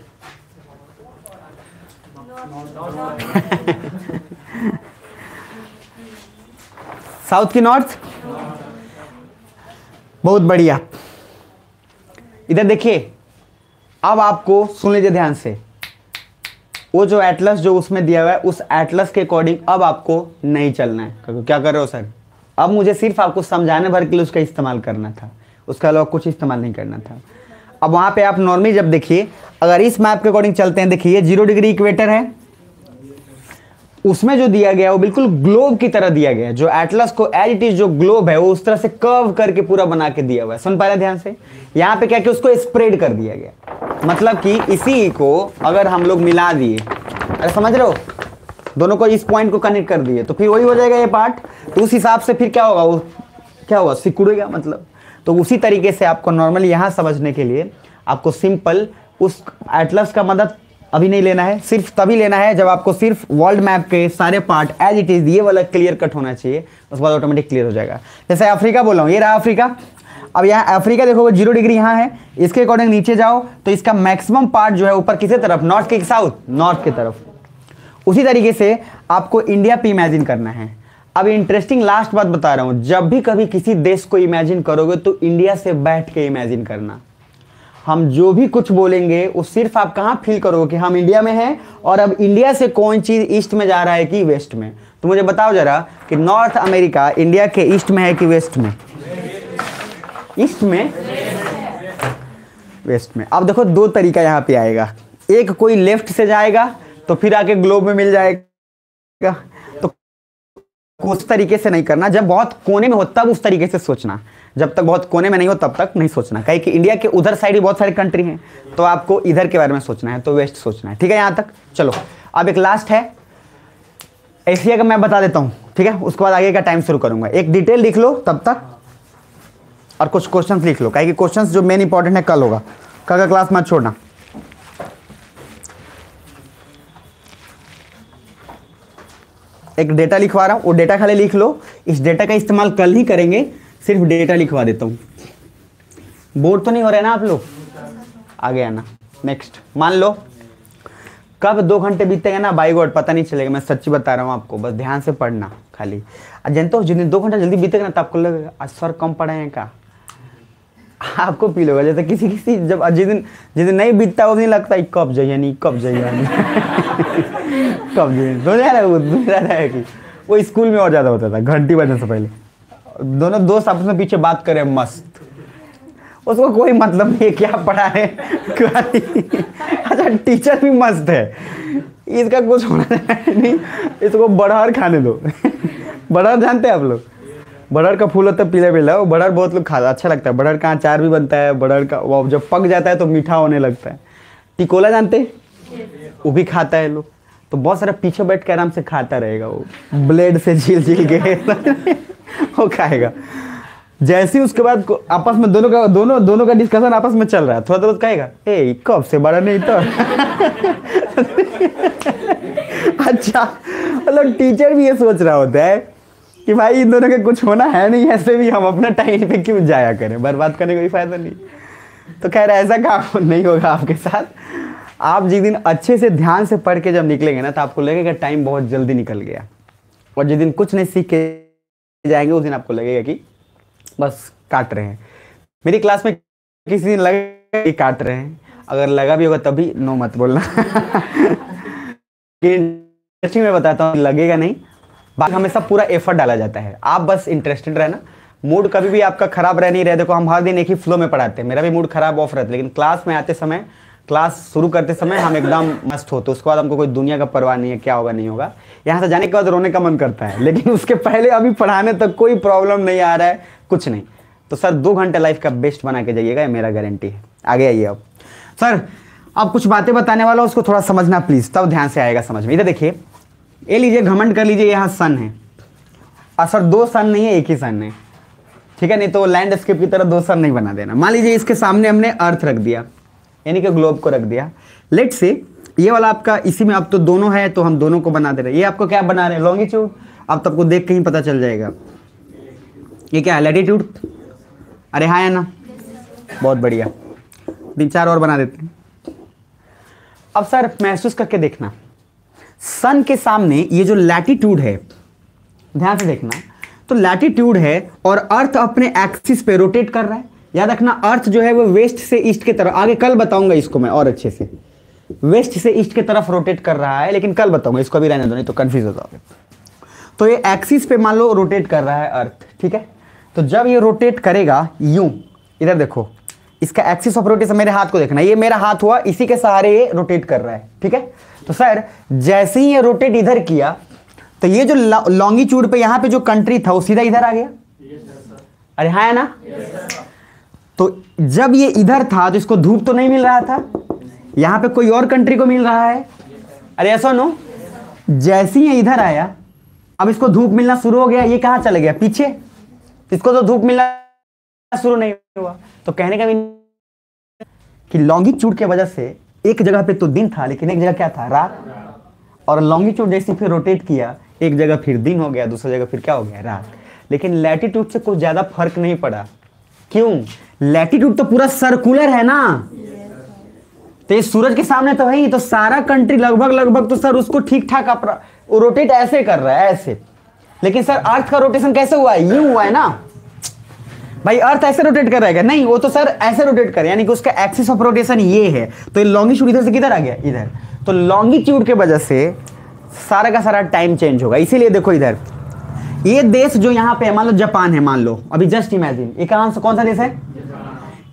साउथ की नॉर्थ? बहुत बढ़िया। इधर देखिए, अब आपको सुन लीजिए ध्यान से, वो जो एटलस जो उसमें दिया हुआ है उस एटलस के अकॉर्डिंग अब आपको नहीं चलना है। क्या कर रहे हो सर? अब मुझे सिर्फ आपको समझाने भर के लिए उसका इस्तेमाल करना था, उसके अलावा कुछ इस्तेमाल नहीं करना था। अब वहां पे आप नॉर्मली जब देखिए, अगर इस मैप के अकॉर्डिंग चलते हैं, देखिए 0 डिग्री इक्वेटर है, उसमें जो दिया गया वो बिल्कुल ग्लोब की तरह दिया गया है। जो एटलस को एज इट इज जो ग्लोब है वो उस तरह से कर्व करके पूरा बना के दिया हुआ है। सुन पा रहे ध्यान से? यहाँ पे क्या कि उसको स्प्रेड कर दिया गया, मतलब कि इसी को अगर हम लोग मिला दिए, अरे समझ रहे हो, दोनों को इस पॉइंट को कनेक्ट कर दिए तो फिर वही हो जाएगा ये पार्ट। तो उस हिसाब से फिर क्या होगा, वो क्या होगा, सिकुड़ेगा मतलब। तो उसी तरीके से आपको नॉर्मली यहाँ समझने के लिए आपको सिंपल उस एटलस का मदद अभी नहीं लेना है, सिर्फ तभी लेना है जब आपको सिर्फ वर्ल्ड मैप के सारे पार्ट एज इट इज ये वाला क्लियर कट होना चाहिए, उसके बाद ऑटोमेटिक क्लियर हो जाएगा। जैसे अफ्रीका बोला हूँ, ये रहा अफ्रीका। अब यहाँ अफ्रीका देखोगे 0 डिग्री यहाँ है, इसके अकॉर्डिंग नीचे जाओ तो इसका मैक्सिमम पार्ट जो है ऊपर किसी तरफ, नॉर्थ की साउथ, नॉर्थ की तरफ। उसी तरीके से आपको इंडिया पे इमेजिन करना है। अब इंटरेस्टिंग लास्ट बात बता रहा हूं, जब भी कभी किसी देश को इमेजिन करोगे तो इंडिया से बैठ के इमेजिन करना। हम जो भी कुछ बोलेंगे वो सिर्फ आप कहां फील करोगे कि हम इंडिया में हैं और अब इंडिया से कौन चीज ईस्ट में जा रहा है कि वेस्ट में। तो मुझे बताओ जरा कि नॉर्थ अमेरिका इंडिया के ईस्ट में है कि वेस्ट में? ईस्ट में, वेस्ट में। अब देखो दो तरीका यहां पे आएगा, एक कोई लेफ्ट से जाएगा तो फिर आके ग्लोब में मिल जाएगा। तो उस तरीके से नहीं करना, जब बहुत कोने में हो तब उस तरीके से सोचना, जब तक बहुत कोने में नहीं हो तब तक नहीं सोचना। कहीं कि इंडिया के उधर साइड भी बहुत सारी कंट्री हैं तो आपको इधर के बारे में सोचना है, तो वेस्ट सोचना है। ठीक है यहां तक? चलो अब एक लास्ट है एशिया का, मैं बता देता हूं, ठीक है? उसके बाद आगे का टाइम शुरू करूंगा। एक डिटेल लिख लो तब तक और कुछ क्वेश्चंस लिख लो, कहीं कि क्वेश्चंस जो मेन इंपॉर्टेंट है कल होगा, कल का क्लास मत छोड़ना। एक डेटा लिखवा रहा हूं, वो डेटा खाली लिख लो। इस डेटा का इस्तेमाल कल ही करेंगे, सिर्फ डेटा लिखवा देता हूं। बोर्ड तो नहीं हो रहा है ना आप लोग? आगे आना। नेक्स्ट, मान लो कब 2 घंटे बीतेंगे ना बाई गॉड पता नहीं चलेगा, मैं सच्ची बता रहा हूं आपको, बस ध्यान से पढ़ना खाली। जानते हो जिस दिन 2 घंटा जल्दी बीतेगा ना तो आपको लगेगा आज सर कम पढ़े हैं का, आपको फील होगा जैसे किसी जब जिस दिन नहीं बीतता उस दिन लगता है कब जाइए नहीं कब जाइए कब जाइए। रहता है कि वो स्कूल में और ज़्यादा होता था, घंटी बजने से पहले दोनों दोस्त आपस में पीछे बात करें मस्त, उसको कोई मतलब नहीं है क्या पढ़ा है अच्छा टीचर भी मस्त है, इसका कुछ होना नहीं, इसको बड़हर खाने दो बड़हर जानते हैं आप लोग? बड़हर का फूल होता है पीला पीला, वो बड़हर बहुत लोग खाता, अच्छा लगता है। बड़हर का अचार भी बनता है, बड़हर का वो जब पक जाता है तो मीठा होने लगता है। टिकोला जानते हैं? वो भी खाता है लोग, तो बहुत सारा पीछे बैठ के आराम से खाता रहेगा, वो ब्लेड से झील के वो खाएगा। जैसे ही उसके बाद आपस में दोनों का डिस्कशन आपस में चल रहा है, थोड़ा देर कहेगा ए कब से बड़ा नहीं तो अच्छा मतलब टीचर भी ये सोच रहा होता है कि भाई इन दोनों के कुछ होना है नहीं, ऐसे भी हम अपना टाइम पे क्यों जाया करें, बर्बाद करने का कोई फायदा नहीं। तो खैर ऐसा काम नहीं होगा आपके साथ। आप जिस दिन अच्छे से ध्यान से पढ़ के जब निकलेंगे ना तो आपको लगेगा टाइम बहुत जल्दी निकल गया, और जिस दिन कुछ नहीं सीख के जाएंगे उस दिन आपको लगेगा कि बस काट रहे हैं। मेरी क्लास में किसी दिन लगा कि काट रहे हैं, अगर लगा भी होगा तभी नो मत बोलना इंटरेस्टिंग मैं बताता हूँ, लगेगा नहीं, बाकी हमेशा पूरा एफर्ट डाला जाता है, आप बस इंटरेस्टेड रहना। मूड कभी भी आपका खराब रह नहीं रहे, देखो हम हर दिन एक ही फ्लो में पढ़ाते हैं, मेरा भी मूड खराब ऑफ रहता है, लेकिन क्लास में आते समय, क्लास शुरू करते समय हम एकदम मस्त होते, उसके बाद हमको कोई दुनिया का परवाह नहीं है क्या होगा नहीं होगा। यहाँ से जाने के बाद रोने का मन करता है, लेकिन उसके पहले अभी पढ़ाने तक कोई प्रॉब्लम नहीं आ रहा है, कुछ नहीं। तो सर 2 घंटे लाइफ का बेस्ट बना के जाइएगा, ये मेरा गारंटी है। आगे आइए अब सर, अब कुछ बातें बताने वाला उसको थोड़ा समझना प्लीज, तब ध्यान से आएगा समझ में। इधर देखिए, ये लीजिए, घमंड कर लीजिए यहाँ सन है, और सर 2 सन नहीं है, एक ही सन है, ठीक है, नहीं तो लैंडस्केप की तरह दोस्त नहीं बना देना। मान लीजिए इसके सामने हमने अर्थ रख दिया, यानी कि ग्लोब को रख दिया। लेट से ये वाला आपका इसी में अब तो दोनों है, तो हम दोनों को बना दे रहे हैं। ये आपको क्या बना रहे हैं, लॉन्गिट्यूड। अब तो आपको देख के ही पता चल जाएगा ये क्या है, लैटिट्यूड। अरे हाँ है ना, बहुत बढ़िया। 3-4 और बना देते हैं। अब सर महसूस करके देखना, सन के सामने ये जो लैटिट्यूड है, ध्यान से देखना, तो लैटिट्यूड है और अर्थ अपने एक्सिस पे रोटेट कर रहा है। याद रखना, अर्थ जो है वो वेस्ट से ईस्ट की तरफ, आगे कल बताऊंगा इसको मैं और अच्छे से, वेस्ट से ईस्ट की तरफ रोटेट कर रहा है, लेकिन कल बताऊंगा, इसको अभी रहने दो नहीं तो कंफ्यूज हो जाओगे। तो ये एक्सिस पे मान लो रोटेट कर रहा है अर्थ, ठीक है। तो जब ये रोटेट करेगा यूं, इधर देखो, इसका एक्सिस ऑफ रोटेशन, मेरे हाथ को देखना, ये मेरा हाथ हुआ, इसी के सहारे ये रोटेट कर रहा है, ठीक है। तो सर जैसे ही ये रोटेट इधर किया, तो ये जो लॉन्गिट्यूड पे यहाँ पे जो कंट्री था वो सीधा इधर आ गया। अरे हाँ है ना। तो जब ये इधर था तो इसको धूप तो नहीं मिल रहा था, यहाँ पे कोई और कंट्री को मिल रहा है। अरे ऐसा नो, जैसे ही ये इधर आया, अब इसको धूप मिलना शुरू हो गया। ये कहाँ चले गया, पीछे, इसको तो धूप मिलना शुरू नहीं हुआ। तो कहने का भी कि लॉन्गिट्यूड के वजह से एक जगह पे तो दिन था, लेकिन एक जगह क्या था, रात। और लॉन्गिट्यूड जैसे फिर रोटेट किया, एक जगह फिर दिन हो गया, दूसरी जगह फिर क्या हो गया, रात। लेकिन लैटिट्यूड से कुछ ज्यादा फर्क नहीं पड़ा। क्यों, लैटिट्यूड तो पूरा सर्कुलर है ना, तो ये सूरज के सामने तो है ही, तो सारा कंट्री लगभग तो सर उसको ठीक ठाक रोटेट ऐसे कर रहा है, ऐसे। लेकिन सर अर्थ का रोटेशन कैसे हुआ है, यूं हुआ है ना भाई। अर्थ ऐसे रोटेट कर रहा है नहीं, वो तो सर ऐसे रोटेट कर, यानी कि उसका एक्सिस ऑफ रोटेशन ये है। तो ये लॉन्गिट्यूड इधर से किधर आ गया, इधर। तो लॉन्गिट्यूड के वजह से सारा का सारा टाइम चेंज होगा। इसीलिए देखो इधर, ये देश जो यहाँ पे है, मान लो जापान है, मान लो, अभी जस्ट इमेजिन, ये कौन सा देश है,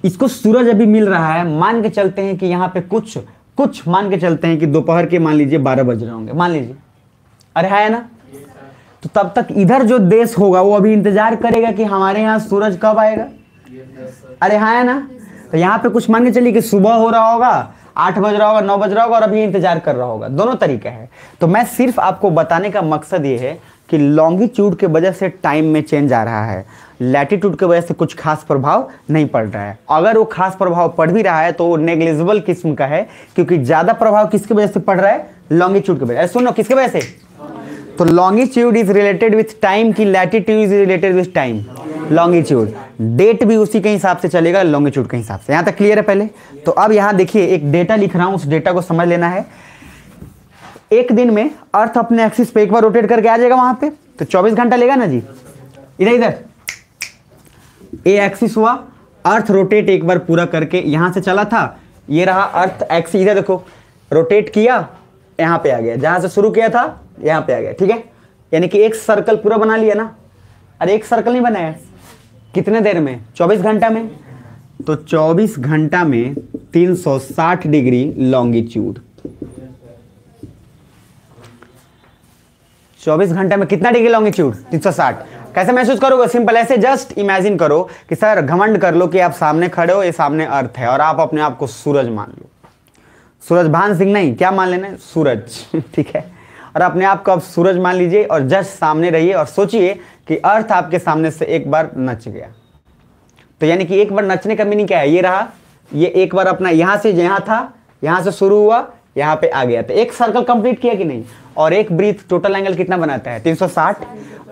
इसको सूरज अभी मिल रहा है। मान के चलते हैं कि यहाँ पे कुछ मान के चलते हैं कि दोपहर के मान लीजिए 12 बज रहे होंगे, मान लीजिए। अरे है ना। तो तब तक इधर जो देश होगा वो अभी इंतजार करेगा कि हमारे यहाँ सूरज कब आएगा। अरे हाँ है ना। तो यहाँ पे कुछ मान के चलिए कि सुबह हो रहा होगा, 8 बज रहा होगा, 9 बज रहा होगा, और अभी इंतजार कर रहा होगा। दोनों तरीका है। तो मैं सिर्फ आपको बताने का मकसद ये है कि लॉन्गिट्यूड के वजह से टाइम में चेंज आ रहा है, लैटिट्यूड के वजह से कुछ खास प्रभाव नहीं पड़ रहा है। अगर वो खास प्रभाव पड़ भी रहा है तो वो नेग्लिजिबल किस्म का है, क्योंकि ज्यादा प्रभाव किसकी वजह से पड़ रहा है, लॉन्गिट्यूड की वजह से। सुनो, किसकी वजह से, तो longitude is related with time की latitude is related with time, longitude. Date भी उसी के हिसाब से चलेगा, लॉन्गिट्यूड के हिसाब से। यहां तक क्लियर है पहले। तो अब यहां देखिए, एक डेटा लिख रहा हूं, उस डेटा को समझ लेना है। एक दिन में अर्थ अपने एक्सिस पे एक बार रोटेट करके आ जाएगा वहां पे, तो 24 घंटा लेगा ना जी। इधर ए एक्सिस हुआ, अर्थ रोटेट एक बार पूरा करके यहां से चला था, ये रहा अर्थ एक्सिस। इधर देखो, रोटेट किया, यहां पे आ गया, जहां से शुरू किया था यहां पे आ गया, ठीक है। यानी कि एक सर्कल पूरा बना लिया ना। अरे एक सर्कल नहीं बनाया, कितने देर में, 24 घंटा में। तो 24 घंटा में 360 डिग्री लॉन्गिट्यूड। 24 घंटे में कितना डिग्री लॉन्गिट्यूड, 360। कैसे महसूस करोगे, सिंपल ऐसे जस्ट इमेजिन करो कि सर घमंड कर लो कि आप सामने खड़े हो, ये सामने अर्थ है, और आप अपने आप को सूरज मान लो। सूरज भान सिंह नहीं, क्या मान लेना है, सूरज ठीक है। और अपने आप को आप सूरज मान लीजिए और जस्ट सामने रहिए और सोचिए कि अर्थ आपके सामने से एक बार नच गया। तो यानी कि एक बार नचने का मीनिंग क्या है, ये रहा, ये एक बार अपना यहां से जहां था, यहां से शुरू हुआ, यहां पे आ गया। तो एक सर्कल कंप्लीट किया कि नहीं। और एक ब्रीथ टोटल एंगल कितना बनाता है, 360।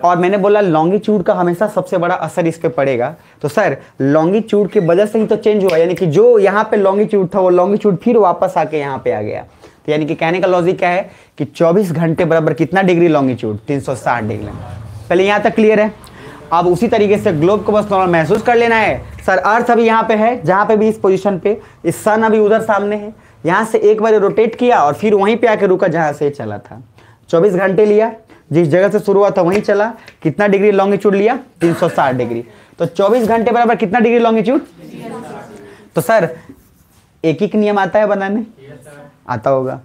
और मैंने बोला लॉन्गिट्यूड का हमेशा सबसे बड़ा असर इस पे पड़ेगा। तो सर लॉन्गिट्यूड की वजह से ही तो चेंज हुआ, यानी कि जो यहाँ पे लॉन्गिट्यूड था वो लॉन्गिट्यूड फिर वापस आके यहाँ पे आ गया। तो यानी कि कहने का लॉजिक क्या है कि 24 घंटे बराबर कितना डिग्री लॉन्गिट्यूड, 360 डिग्री। पहले यहाँ तक क्लियर है। अब उसी तरीके से ग्लोब को बस नॉर्मल महसूस कर लेना है। सर अर्थ अभी यहाँ पे है, जहाँ पे भी इस पोजीशन पे, इस सन अभी उधर सामने है, यहाँ से एक बार रोटेट किया और फिर वहीं पे आके रुका जहाँ से चला था। 24 घंटे लिया, जिस जगह से शुरू हुआ था वहीं चला। कितना डिग्री लॉन्गिट्यूड लिया, 360 डिग्री। तो 24 घंटे बराबर कितना डिग्री लॉन्गिट्यूड। तो सर एक ही नियम आता है बनाने, आता होगा,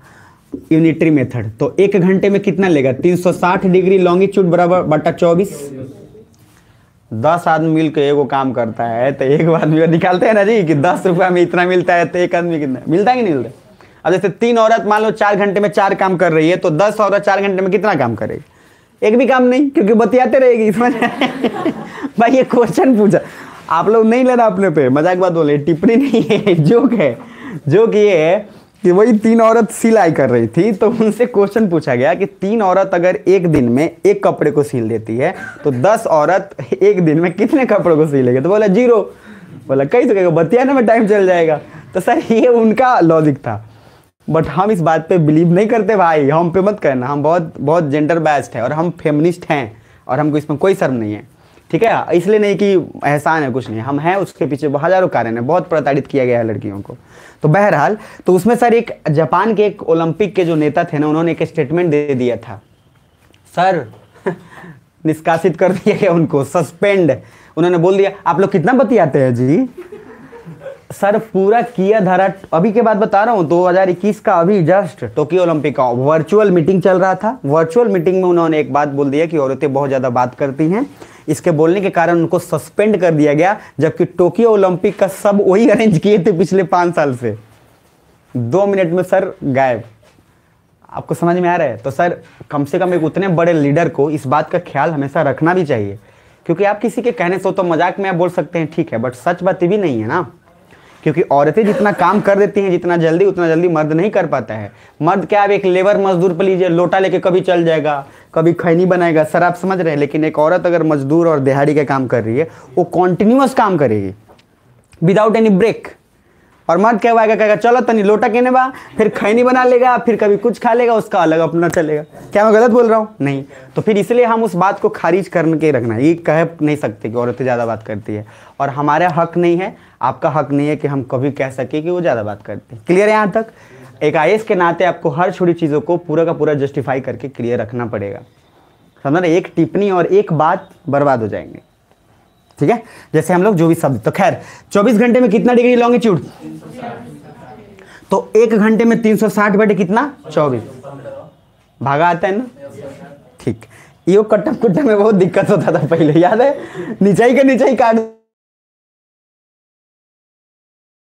यूनिटरी मेथड। तो 1 घंटे में कितना लेगा, 360 डिग्री लॉन्गिट्यूड बराबर बटा 24। 10 आदमी मिलकर एगो काम करता है तो एक आदमी निकालते हैं ना जी कि 10 रुपया में इतना मिलता है, तो एक आदमी कितना मिलता है कि नहीं मिलता। अब जैसे 3 औरत मान लो 4 घंटे में 4 काम कर रही है, तो 10 औरत 4 घंटे में कितना काम करेगी, एक भी काम नहीं, क्योंकि बतियाते रहेगी, समझ भाई ये क्वेश्चन पूछा, आप लोग नहीं लेना अपने पे, मजाक बात बोले, टिप्पणी नहीं है, जोक है। जोक ये है कि वही 3 औरत सिलाई कर रही थी, तो उनसे क्वेश्चन पूछा गया कि 3 औरत अगर एक दिन में एक कपड़े को सिल देती है तो 10 औरत एक दिन में कितने कपड़ों को सिलेगी? तो बोला 0। बोला कहीं तो कहेगा बतियाने में टाइम चल जाएगा। तो सर ये उनका लॉजिक था, बट हम इस बात पे बिलीव नहीं करते भाई, हम पे मत करना, हम बहुत बहुत जेंडर बेस्ड है और हम फेमिनिस्ट हैं और हमको इसमें कोई शर्म नहीं है, ठीक है। इसलिए नहीं कि एहसान है, कुछ नहीं, हम हैं, उसके पीछे हजारों कारण है, बहुत प्रताड़ित किया गया है लड़कियों को। तो बहरहाल, तो उसमें सर एक जापान के एक ओलंपिक के जो नेता थे ना, उन्होंने एक स्टेटमेंट दे दिया था सर निष्कासित कर दिया गया उनको, सस्पेंड। उन्होंने बोल दिया आप लोग कितना बतियाते हैं जी सर, पूरा किया धारा। अभी के बाद बता रहा हूँ, 2021 का अभी जस्ट टोक्यो ओलंपिक का वर्चुअल मीटिंग चल रहा था। वर्चुअल मीटिंग में उन्होंने एक बात बोल दिया कि औरतें बहुत ज़्यादा बात करती हैं, इसके बोलने के कारण उनको सस्पेंड कर दिया गया, जबकि टोक्यो ओलंपिक का सब वही अरेंज किए थे पिछले 5 साल से। 2 मिनट में सर गायब। आपको समझ में आ रहा है? तो सर कम से कम एक उतने बड़े लीडर को इस बात का ख्याल हमेशा रखना भी चाहिए, क्योंकि आप किसी के कहने से तो मजाक में आप बोल सकते हैं, ठीक है, बट सच बात भी नहीं है ना, क्योंकि औरतें जितना काम कर देती हैं जितना जल्दी, उतना जल्दी मर्द नहीं कर पाता है। मर्द क्या, आप एक लेबर मजदूर पर लीजिए, लोटा लेके कभी चल जाएगा, कभी खैनी बनाएगा, सर आप समझ रहे हैं। लेकिन एक औरत अगर मजदूर और दिहाड़ी का काम कर रही है, वो कॉन्टिन्यूअस काम करेगी विदाउट एनी ब्रेक। और मर्द क्या आएगा, कहेगा चलो तनी लोटा केने बा, फिर खैनी बना लेगा, फिर कभी कुछ खा लेगा, उसका अलग अपना चलेगा। क्या मैं गलत बोल रहा हूँ? नहीं। तो फिर इसलिए हम उस बात को खारिज करके रखना, ये कह नहीं सकते कि औरतें ज़्यादा बात करती है, और हमारा हक नहीं है, आपका हक नहीं है कि हम कभी कह सके कि वो ज़्यादा बात करती है। क्लियर है यहाँ तक? एक आईएएस के नाते आपको हर छोटी चीज़ों को पूरा का पूरा जस्टिफाई करके क्लियर रखना पड़ेगा, समझ रहे? एक टिप्पणी और एक बात बर्बाद हो जाएंगे, ठीक है। जैसे हम लोग जो भी शब्द, तो खैर 24 घंटे में कितना डिग्री लॉन्गिट्यूड, तो 1 घंटे में 360 बटे कितना 24 भागा आता है ना, ठीक। यो कट्टा कुट्टा में बहुत दिक्कत होता था पहले, याद है? नीचाई का नीचाई काट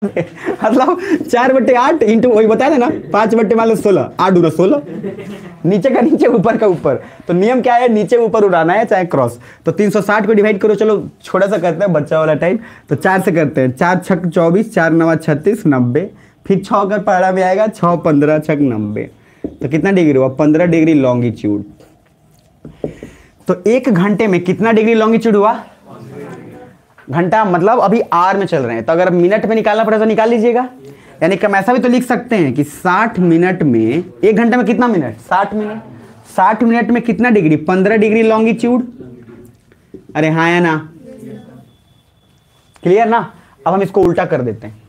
मतलब 4/8 इंटू वही बताया ना, 5/16 8 दूना 16, नीचे का नीचे ऊपर का ऊपर। तो नियम क्या है, नीचे ऊपर उड़ाना है चाहे क्रॉस। तो 360 को डिवाइड करो, चलो छोटा सा करते हैं बच्चा वाला टाइप, तो 4 से करते हैं, 4 छक 24, 4 9 36 90, फिर 6 अगर पहाड़ा में आएगा 6 15 छक 90, तो कितना डिग्री हुआ 15 डिग्री लॉन्गिट्यूड। तो 1 घंटे में कितना डिग्री लॉन्गिट्यूड हुआ? घंटा मतलब अभी आर में चल रहे हैं, तो अगर मिनट में निकालना पड़े तो निकाल लीजिएगा। यानी कि हम ऐसा भी तो लिख सकते हैं कि 60 मिनट में, 1 घंटे में कितना मिनट? 60 मिनट। 60 मिनट में कितना डिग्री? 15 degree longitude. अरे हाँ या ना? क्लियर ना? अब हम इसको उल्टा कर देते हैं,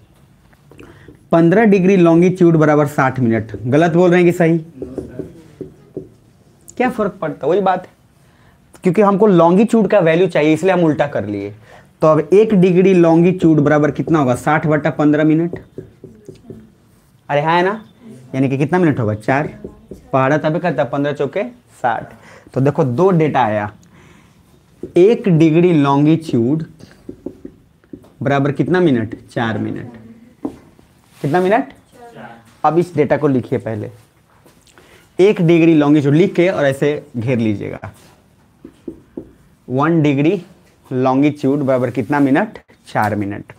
15 डिग्री लॉन्गिट्यूड बराबर 60 मिनट। गलत बोल रहे हैं कि सही? क्या फर्क पड़ता? वही बात है, क्योंकि हमको लॉन्गिट्यूड का वैल्यू चाहिए, इसलिए हम उल्टा कर लिए। तो अब 1 डिग्री लॉन्गिट्यूड बराबर कितना होगा? 60/15 मिनट। अरे हाँ है ना? यानी कि कितना मिनट होगा? 4। पहाड़ा तब करता 15 चौके 60। तो देखो 2 डेटा आया, 1 डिग्री लॉन्गिट्यूड बराबर कितना मिनट? 4 मिनट। कितना मिनट? अब इस डेटा को लिखिए पहले, 1 डिग्री लॉन्गिट्यूड लिख के और ऐसे घेर लीजिएगा। 1 डिग्री लॉन्गिट्यूड बराबर कितना मिनट? 4 मिनट।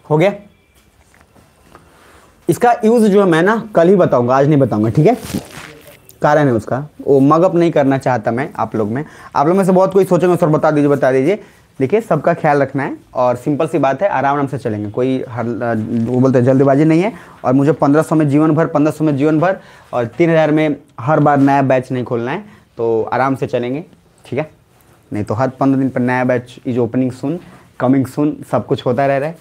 हो गया? इसका यूज जो है मैं ना कल ही बताऊंगा, आज नहीं बताऊंगा, ठीक है? कारण है उसका, वो मगअप नहीं करना चाहता मैं आप लोग में। आप लोग में से बहुत कोई सोचेंगे सर बता दीजिए बता दीजिए। देखिए सबका ख्याल रखना है और सिंपल सी बात है, आराम से चलेंगे, कोई वो बोलते हैं जल्दबाजी नहीं है। और मुझे 1500 में जीवन भर, 1500 में जीवन भर और 3000 में हर बार नया बैच नहीं खोलना है, तो आराम से चलेंगे, ठीक है? नहीं तो हर 15 दिन पर नया batch is opening soon, coming soon, सब कुछ होता रह रहा है,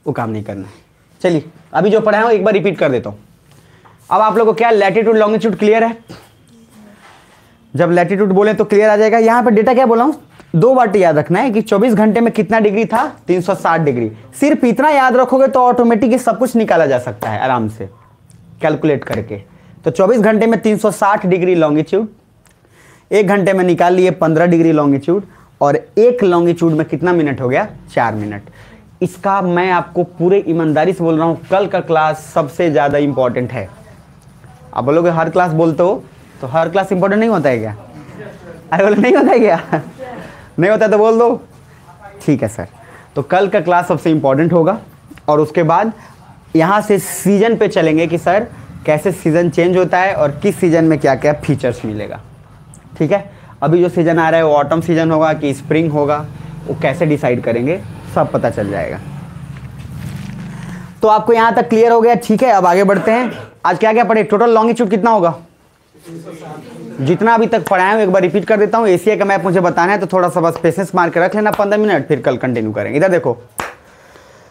वो काम नहीं करना है। चलिए अभी जो पढ़ाया हूँ एक बार रिपीट कर देता हूँ। अब आप लोगों को क्या लैटिट्यूड लॉन्गिट्यूड क्लियर है? जब लैटिट्यूड बोले तो क्लियर आ जाएगा। यहाँ पर डेटा क्या बोला हूँ, 2 बार याद रखना है कि 24 घंटे में कितना डिग्री था? 360 डिग्री। सिर्फ इतना याद रखोगे तो ऑटोमेटिक सब कुछ निकाला जा सकता है आराम से कैलकुलेट करके। तो 24 घंटे में 360 डिग्री लॉन्गिट्यूड, 1 घंटे में निकाल लिए 15 डिग्री लॉन्गिट्यूड, और एक लॉन्गिट्यूड में कितना मिनट हो गया? 4 मिनट। इसका मैं आपको पूरे ईमानदारी से बोल रहा हूँ, कल का क्लास सबसे ज़्यादा इंपॉर्टेंट है। आप बोलोगे हर क्लास बोलते हो, तो हर क्लास इंपॉर्टेंट नहीं होता है क्या? अरे बोले नहीं होता है क्या? नहीं होता तो बोल दो। ठीक है सर, तो कल का क्लास सबसे इंपॉर्टेंट होगा, और उसके बाद यहाँ से सीजन पे चलेंगे कि सर कैसे सीज़न चेंज होता है और किस सीज़न में क्या क्या फीचर्स मिलेगा। ठीक है, अभी जो सीज़न आ रहा है वो ऑटम सीजन होगा कि स्प्रिंग होगा, वो कैसे डिसाइड करेंगे सब पता चल जाएगा। तो आपको यहाँ तक क्लियर हो गया? ठीक है, अब आगे बढ़ते हैं। आज क्या क्या पढ़े? टोटल लॉन्गिट्यूड कितना होगा? जितना अभी तक पढ़ाया हूँ एक बार रिपीट कर देता हूँ। एशिया का मैप मुझे बताना है, तो थोड़ा सा बस पेशेंस मार के रख लेना 15 मिनट, फिर कल कंटिन्यू करेंगे। इधर देखो,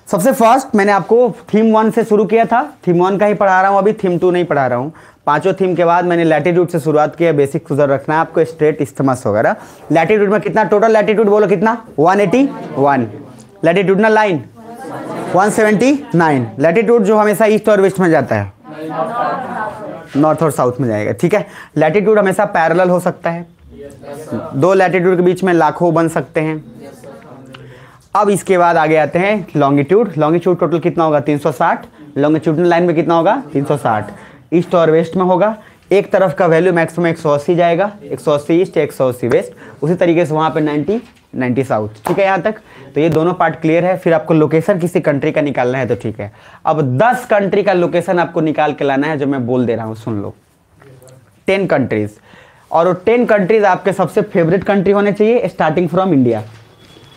सबसे फर्स्ट मैंने आपको थीम 1 से शुरू किया था। थीम 1 का ही पढ़ा रहा हूँ अभी, थीम 2 नहीं पढ़ा रहा हूँ। पांचों थीम के बाद मैंने लैटिट्यूड से शुरुआत किया। बेसिक उधर रखना है आपको, स्ट्रेट इस्थमस वगैरह। लैटिट्यूड में कितना टोटल लैटिट्यूड बोलो कितना? 181। Latitudinal line 179। लैटिट्यूड जो हमेशा ईस्ट और वेस्ट में जाता है, नॉर्थ और साउथ में जाएगा। ठीक है, लैटिट्यूड हमेशा पैरेलल हो सकता है, दो लैटिट्यूड के बीच में लाखों बन सकते हैं। अब इसके बाद आगे आते हैं लॉन्गिट्यूड। लॉन्गिट्यूड टोटल कितना होगा? 360। लॉन्गिट्यूडनल लाइन में कितना होगा? 360। ईस्ट और वेस्ट में होगा। एक तरफ का वैल्यू मैक्सिमम 180 जाएगा, 180 ईस्ट, 180 वेस्ट। उसी तरीके से वहाँ पे 90 साउथ। ठीक है यहाँ तक? तो ये दोनों पार्ट क्लियर है। फिर आपको लोकेशन किसी कंट्री का निकालना है तो ठीक है। अब 10 कंट्री का लोकेशन आपको निकाल के लाना है, जो मैं बोल दे रहा हूँ सुन लो। 10 कंट्रीज, और वो 10 कंट्रीज आपके सबसे फेवरेट कंट्री होने चाहिए, स्टार्टिंग फ्रॉम इंडिया।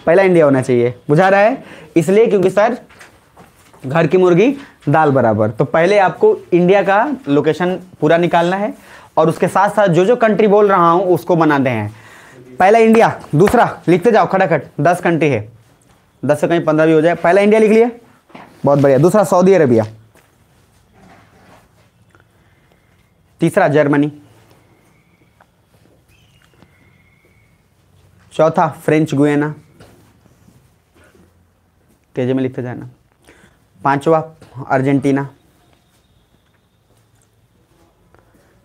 पहला इंडिया होना चाहिए, बुझा रहा है? इसलिए क्योंकि सर घर की मुर्गी दाल बराबर। तो पहले आपको इंडिया का लोकेशन पूरा निकालना है, और उसके साथ साथ जो जो कंट्री बोल रहा हूँ उसको बनाते हैं। पहला इंडिया, दूसरा लिखते जाओ खटाखट, 10 कंट्री है, 10 से कहीं 15 भी हो जाए। पहला इंडिया लिख लिया, बहुत बढ़िया। दूसरा सऊदी अरेबिया, तीसरा जर्मनी, चौथा फ्रेंच गुयाना, तेजी में लिखते जाना। पांचवा अर्जेंटीना,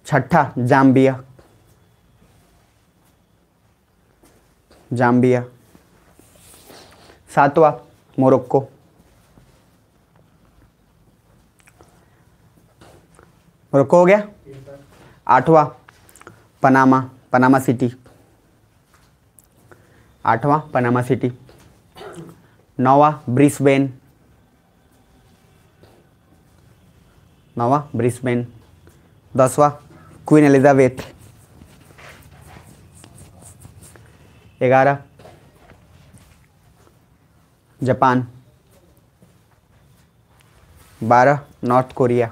छठा जाम्बिया, सातवां मोरक्को, हो गया। आठवां पनामा सिटी, नौवां ब्रिस्बेन, 10वां Queen Elizabeth, 11 Japan, 12 North Korea,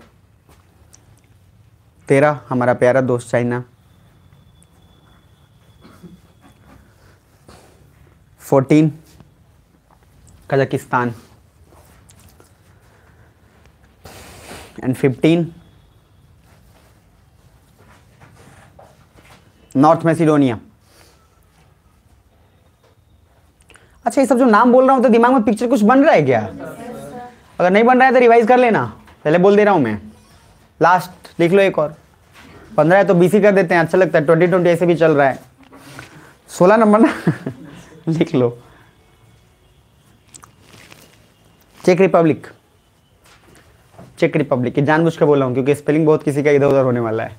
13 हमारा प्यारा दोस्त China, 14 Kazakhstan, and 15 North Macedonia. अच्छा, ये सब जो नाम बोल रहा हूं तो दिमाग में पिक्चर कुछ बन रहा है क्या? अगर नहीं बन रहा है तो रिवाइज कर लेना, पहले बोल दे रहा हूं मैं। लास्ट लिख लो एक और, 15 है तो 20 ही कर देते हैं, अच्छा लगता है। 2020 ऐसे भी चल रहा है, 16 नंबर ना लिख लो। चेक रिपब्लिक, ये जानबूझ के बोल रहा हूँ क्योंकि स्पेलिंग बहुत किसी का इधर उधर होने वाला है।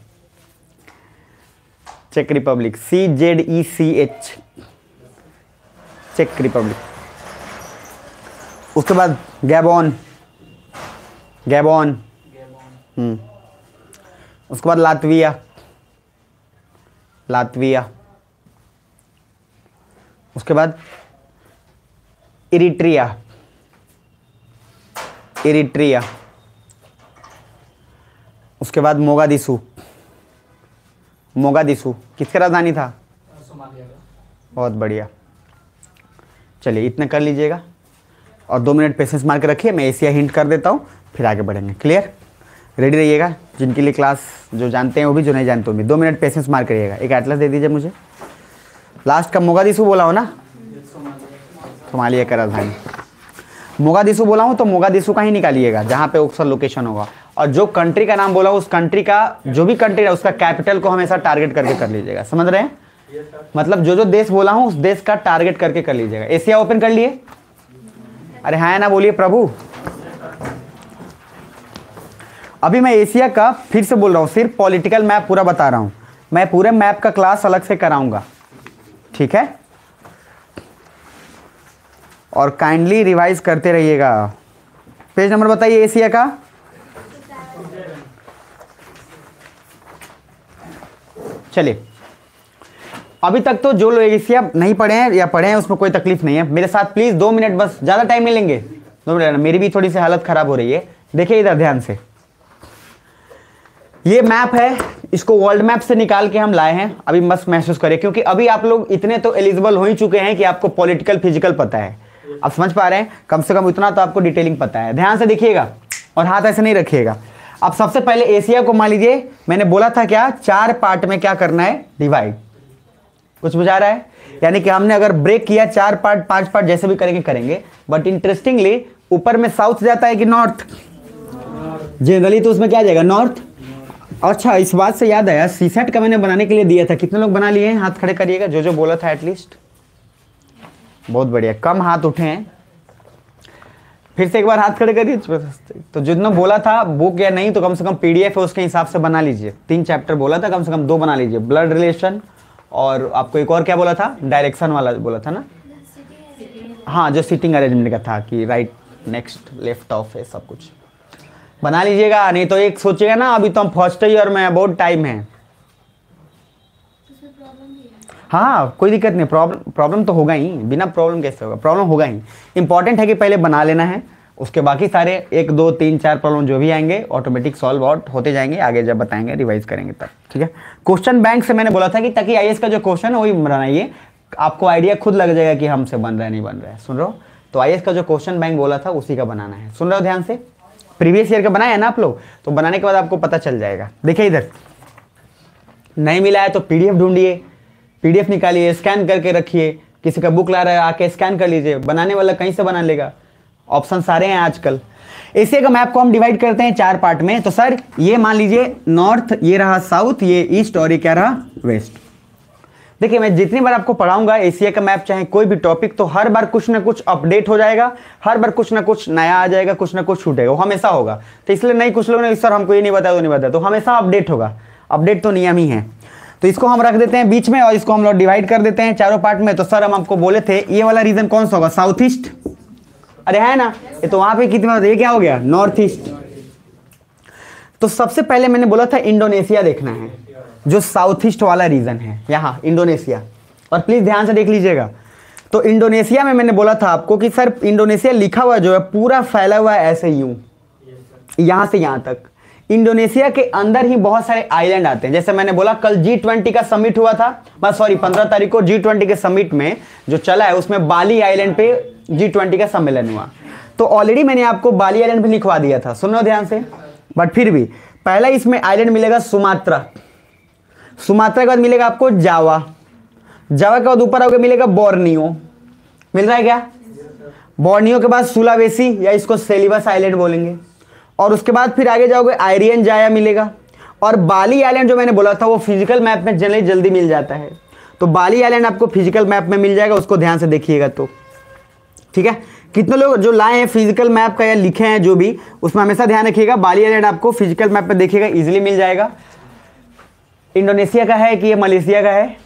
चेक रिपब्लिक, CZECH, चेक रिपब्लिक। उसके बाद गैबोन, उसके बाद लातविया, उसके बाद इरिट्रिया, उसके बाद मोगादिशु, किसकी राजधानी था? बहुत बढ़िया। चलिए इतने कर लीजिएगा, और 2 मिनट पेशेंस मार के रखिए। मैं एशिया हिंट कर देता हूँ, फिर आगे बढ़ेंगे। क्लियर? रेडी रहिएगा। जिनके लिए क्लास जो जानते हैं वो भी, जो नहीं जानते वो भी। 2 मिनट पेशेंस मार करिएगा। एक एटलस दे दीजिए मुझे। लास्ट का मोगादिशु बोला हो ना, सोमालिया का राजधानी। मोगादिशु बोला हूँ तो मोगादिशु का ही निकालिएगा, जहाँ पे अक्सर लोकेशन होगा। और जो कंट्री का नाम बोला उस कंट्री का, जो भी कंट्री है उसका कैपिटल को हमेशा टारगेट करके कर लीजिएगा। समझ रहे हैं? मतलब जो जो देश बोला हूं उस देश का टारगेट करके कर लीजिएगा। एशिया ओपन कर लिए? अरे हाँ ना बोलिए प्रभु। अभी मैं एशिया का फिर से बोल रहा हूं, सिर्फ पॉलिटिकल मैप पूरा बता रहा हूं, मैं पूरे मैप का क्लास अलग से कराऊंगा, ठीक है? और काइंडली रिवाइज करते रहिएगा। पेज नंबर बताइए एशिया का। चलिए, अभी तक तो जो लोग एशिया नहीं पढ़े हैं या पढ़े हैं उसमें कोई तकलीफ नहीं है, मेरे साथ प्लीज 2 मिनट, बस ज्यादा टाइम नहीं लेंगे, 2 मिनट। मेरी भी थोड़ी सी हालत खराब हो रही है। देखिए इधर ध्यान से, ये मैप है, इसको वर्ल्ड मैप से निकाल के हम लाए हैं। अभी बस महसूस करें, क्योंकि अभी आप लोग इतने तो एलिजिबल हो ही चुके हैं कि आपको पॉलिटिकल फिजिकल पता है। आप समझ पा रहे हैं, कम से कम इतना तो आपको डिटेलिंग पता है। ध्यान से देखिएगा और हाथ ऐसे नहीं रखिएगा। अब सबसे पहले एशिया को मान लीजिए, मैंने बोला था क्या, 4 पार्ट में क्या करना है, डिवाइड। कुछ बुझा रहा है? यानी कि हमने अगर ब्रेक किया 4 पार्ट 5 पार्ट जैसे भी करेंगे, बट इंटरेस्टिंगली ऊपर में साउथ जाता है कि नॉर्थ? जनरली तो उसमें क्या जाएगा, नॉर्थ। अच्छा, इस बात से याद आया, सीसेट का मैंने बनाने के लिए दिया था, कितने लोग बना लिए हैं? हाथ खड़े करिएगा जो बोला था एटलीस्ट। बहुत बढ़िया, कम हाथ उठे हैं। फिर से एक बार हाथ खड़े करिए। तो जितना बोला था बुक या नहीं तो कम से कम पीडीएफ है उसके हिसाब से बना लीजिए। 3 चैप्टर बोला था, कम से कम 2 बना लीजिए, ब्लड रिलेशन और आपको एक और क्या बोला था, डायरेक्शन वाला बोला था ना? हाँ, जो सीटिंग अरेंजमेंट का था कि राइट नेक्स्ट लेफ्ट ऑफ है, सब कुछ बना लीजिएगा। नहीं तो एक सोचिएगा ना अभी तो हम फर्स्ट ही और मैं बहुत टाइम है। हाँ कोई दिक्कत नहीं, प्रॉब्लम तो होगा ही, बिना प्रॉब्लम कैसे होगा, प्रॉब्लम होगा ही। इंपॉर्टेंट है कि पहले बना लेना है, उसके बाकी सारे 1 2 3 4 प्रॉब्लम जो भी आएंगे ऑटोमेटिक सॉल्व आउट होते जाएंगे, आगे जब बताएंगे रिवाइज करेंगे तब, ठीक है? क्वेश्चन बैंक से मैंने बोला था कि ताकि आईएएस का जो क्वेश्चन है वही बनाइए, आपको आइडिया खुद लग जाएगा कि हमसे बन रहा है नहीं बन रहा है। सुन रहे हो? तो आईएएस का जो क्वेश्चन बैंक बोला था उसी का बनाना है। सुन रहे हो ध्यान से? प्रीवियस ईयर का बनाया है ना आप लोग, तो बनाने के बाद आपको पता चल जाएगा। देखिए इधर, नहीं मिला है तो पीडीएफ ढूंढिए, पीडीएफ निकालिए, स्कैन करके रखिए। किसी का बुक ला रहा है आके स्कैन कर लीजिए, बनाने वाला कहीं से बना लेगा, ऑप्शन सारे हैं आजकल। एशिया का मैप को हम डिवाइड करते हैं 4 पार्ट में। तो सर ये मान लीजिए नॉर्थ, ये रहा साउथ, ये ईस्ट और ये क्या रहा, वेस्ट। देखिए मैं जितनी बार आपको पढ़ाऊंगा एशिया का मैप, चाहे कोई भी टॉपिक, तो हर बार कुछ ना कुछ अपडेट हो जाएगा, हर बार कुछ ना कुछ नया आ जाएगा, कुछ ना कुछ छूटेगा, वो हमेशा होगा। तो इसलिए नहीं, कुछ लोग ने सर हमको ये नहीं बताया वो नहीं बताया, तो हमेशा अपडेट होगा, अपडेट तो नियम ही है। तो इसको हम रख देते हैं बीच में और इसको हम लोग डिवाइड कर देते हैं 4 पार्ट में। तो सर हम आपको बोले थे ये वाला रीजन कौन सा होगा, साउथ ईस्ट। अरे है ना, ये तो वहां पे कितनी बार, ये क्या हो गया, नॉर्थ ईस्ट। तो सबसे पहले मैंने बोला था इंडोनेशिया देखना है, जो साउथ ईस्ट वाला रीजन है, यहाँ इंडोनेशिया। और प्लीज ध्यान से देख लीजिएगा, तो इंडोनेशिया में मैंने बोला था आपको कि सर इंडोनेशिया लिखा हुआ जो है पूरा फैला हुआ है ऐसे यूं, यहां से यहां तक। इंडोनेशिया के अंदर ही बहुत सारे आइलैंड आते हैं। जैसे मैंने बोला कल G20 का समिट हुआ था, बस सॉरी 15 तारीख को G20 के समिट में जो चला है उसमें बाली आइलैंड पे G20 का सम्मेलन हुआ। तो ऑलरेडी मैंने आपको बाली आइलैंड पे लिखवा दिया था, सुनो ध्यान से। बट फिर भी पहला इसमें आइलैंड मिलेगा सुमात्रा, सुमात्रा के बाद मिलेगा आपको जावा, जावा के बाद ऊपर आगे मिलेगा बोर्नियो, मिल रहा है क्या? बोर्नियो के बाद सुलावेसी या इसको सेलिबस आइलैंड बोलेंगे। और उसके बाद फिर आगे जाओगे आयरियन जाया मिलेगा। और बाली आइलैंड जो मैंने बोला था वो फिजिकल मैप में जनरली जल्दी मिल जाता है, तो बाली आइलैंड आपको फिजिकल मैप में मिल जाएगा, उसको ध्यान से देखिएगा। तो ठीक है, कितने लोग जो लाए हैं फिजिकल मैप का या लिखे हैं जो भी, उसमें हमेशा ध्यान रखिएगा बाली आइलैंड आपको फिजिकल मैप में देखिएगा, इजीली मिल जाएगा। इंडोनेशिया का है कि ये मलेशिया का है?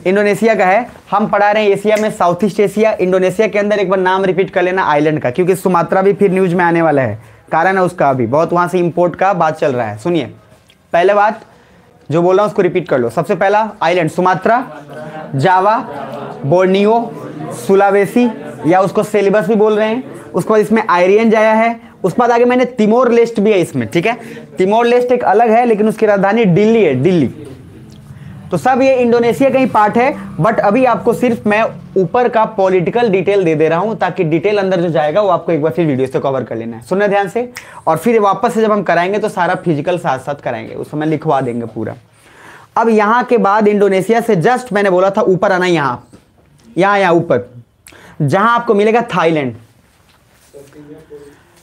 इंडोनेशिया का है। हम पढ़ा रहे हैं एशिया में साउथ ईस्ट एशिया। इंडोनेशिया के अंदर एक बार नाम रिपीट कर लेना आइलैंड का, क्योंकि सुमात्रा भी फिर न्यूज में आने वाला है, कारण है उसका, अभी बहुत वहां से इंपोर्ट का बात चल रहा है। सुनिए, पहले बात जो बोल रहा हूं उसको रिपीट कर लो। सबसे पहला आइलैंड सुमात्रा, जावा, बोर्नियो, सुलावेसी या उसको सेलिबस भी बोल रहे हैं। उसके बाद इसमें आयरियन जाया है। उसके बाद आगे मैंने तिमोर लेस्ट भी है इसमें, ठीक है? तिमोर लेस्ट एक अलग है लेकिन उसकी राजधानी दिल्ली है, दिल्ली। तो सब ये इंडोनेशिया का ही पार्ट है, बट अभी आपको सिर्फ मैं ऊपर का पॉलिटिकल डिटेल दे दे रहा हूं, ताकि डिटेल अंदर जो जाएगा वो आपको एक बार फिर वीडियो से कवर कर लेना है। सुनना ध्यान से, और फिर वापस से जब हम कराएंगे तो सारा फिजिकल साथ साथ कराएंगे, उस समय लिखवा देंगे पूरा। अब यहाँ के बाद इंडोनेशिया से जस्ट मैंने बोला था ऊपर आना, यहाँ ऊपर जहां आपको मिलेगा थाईलैंड।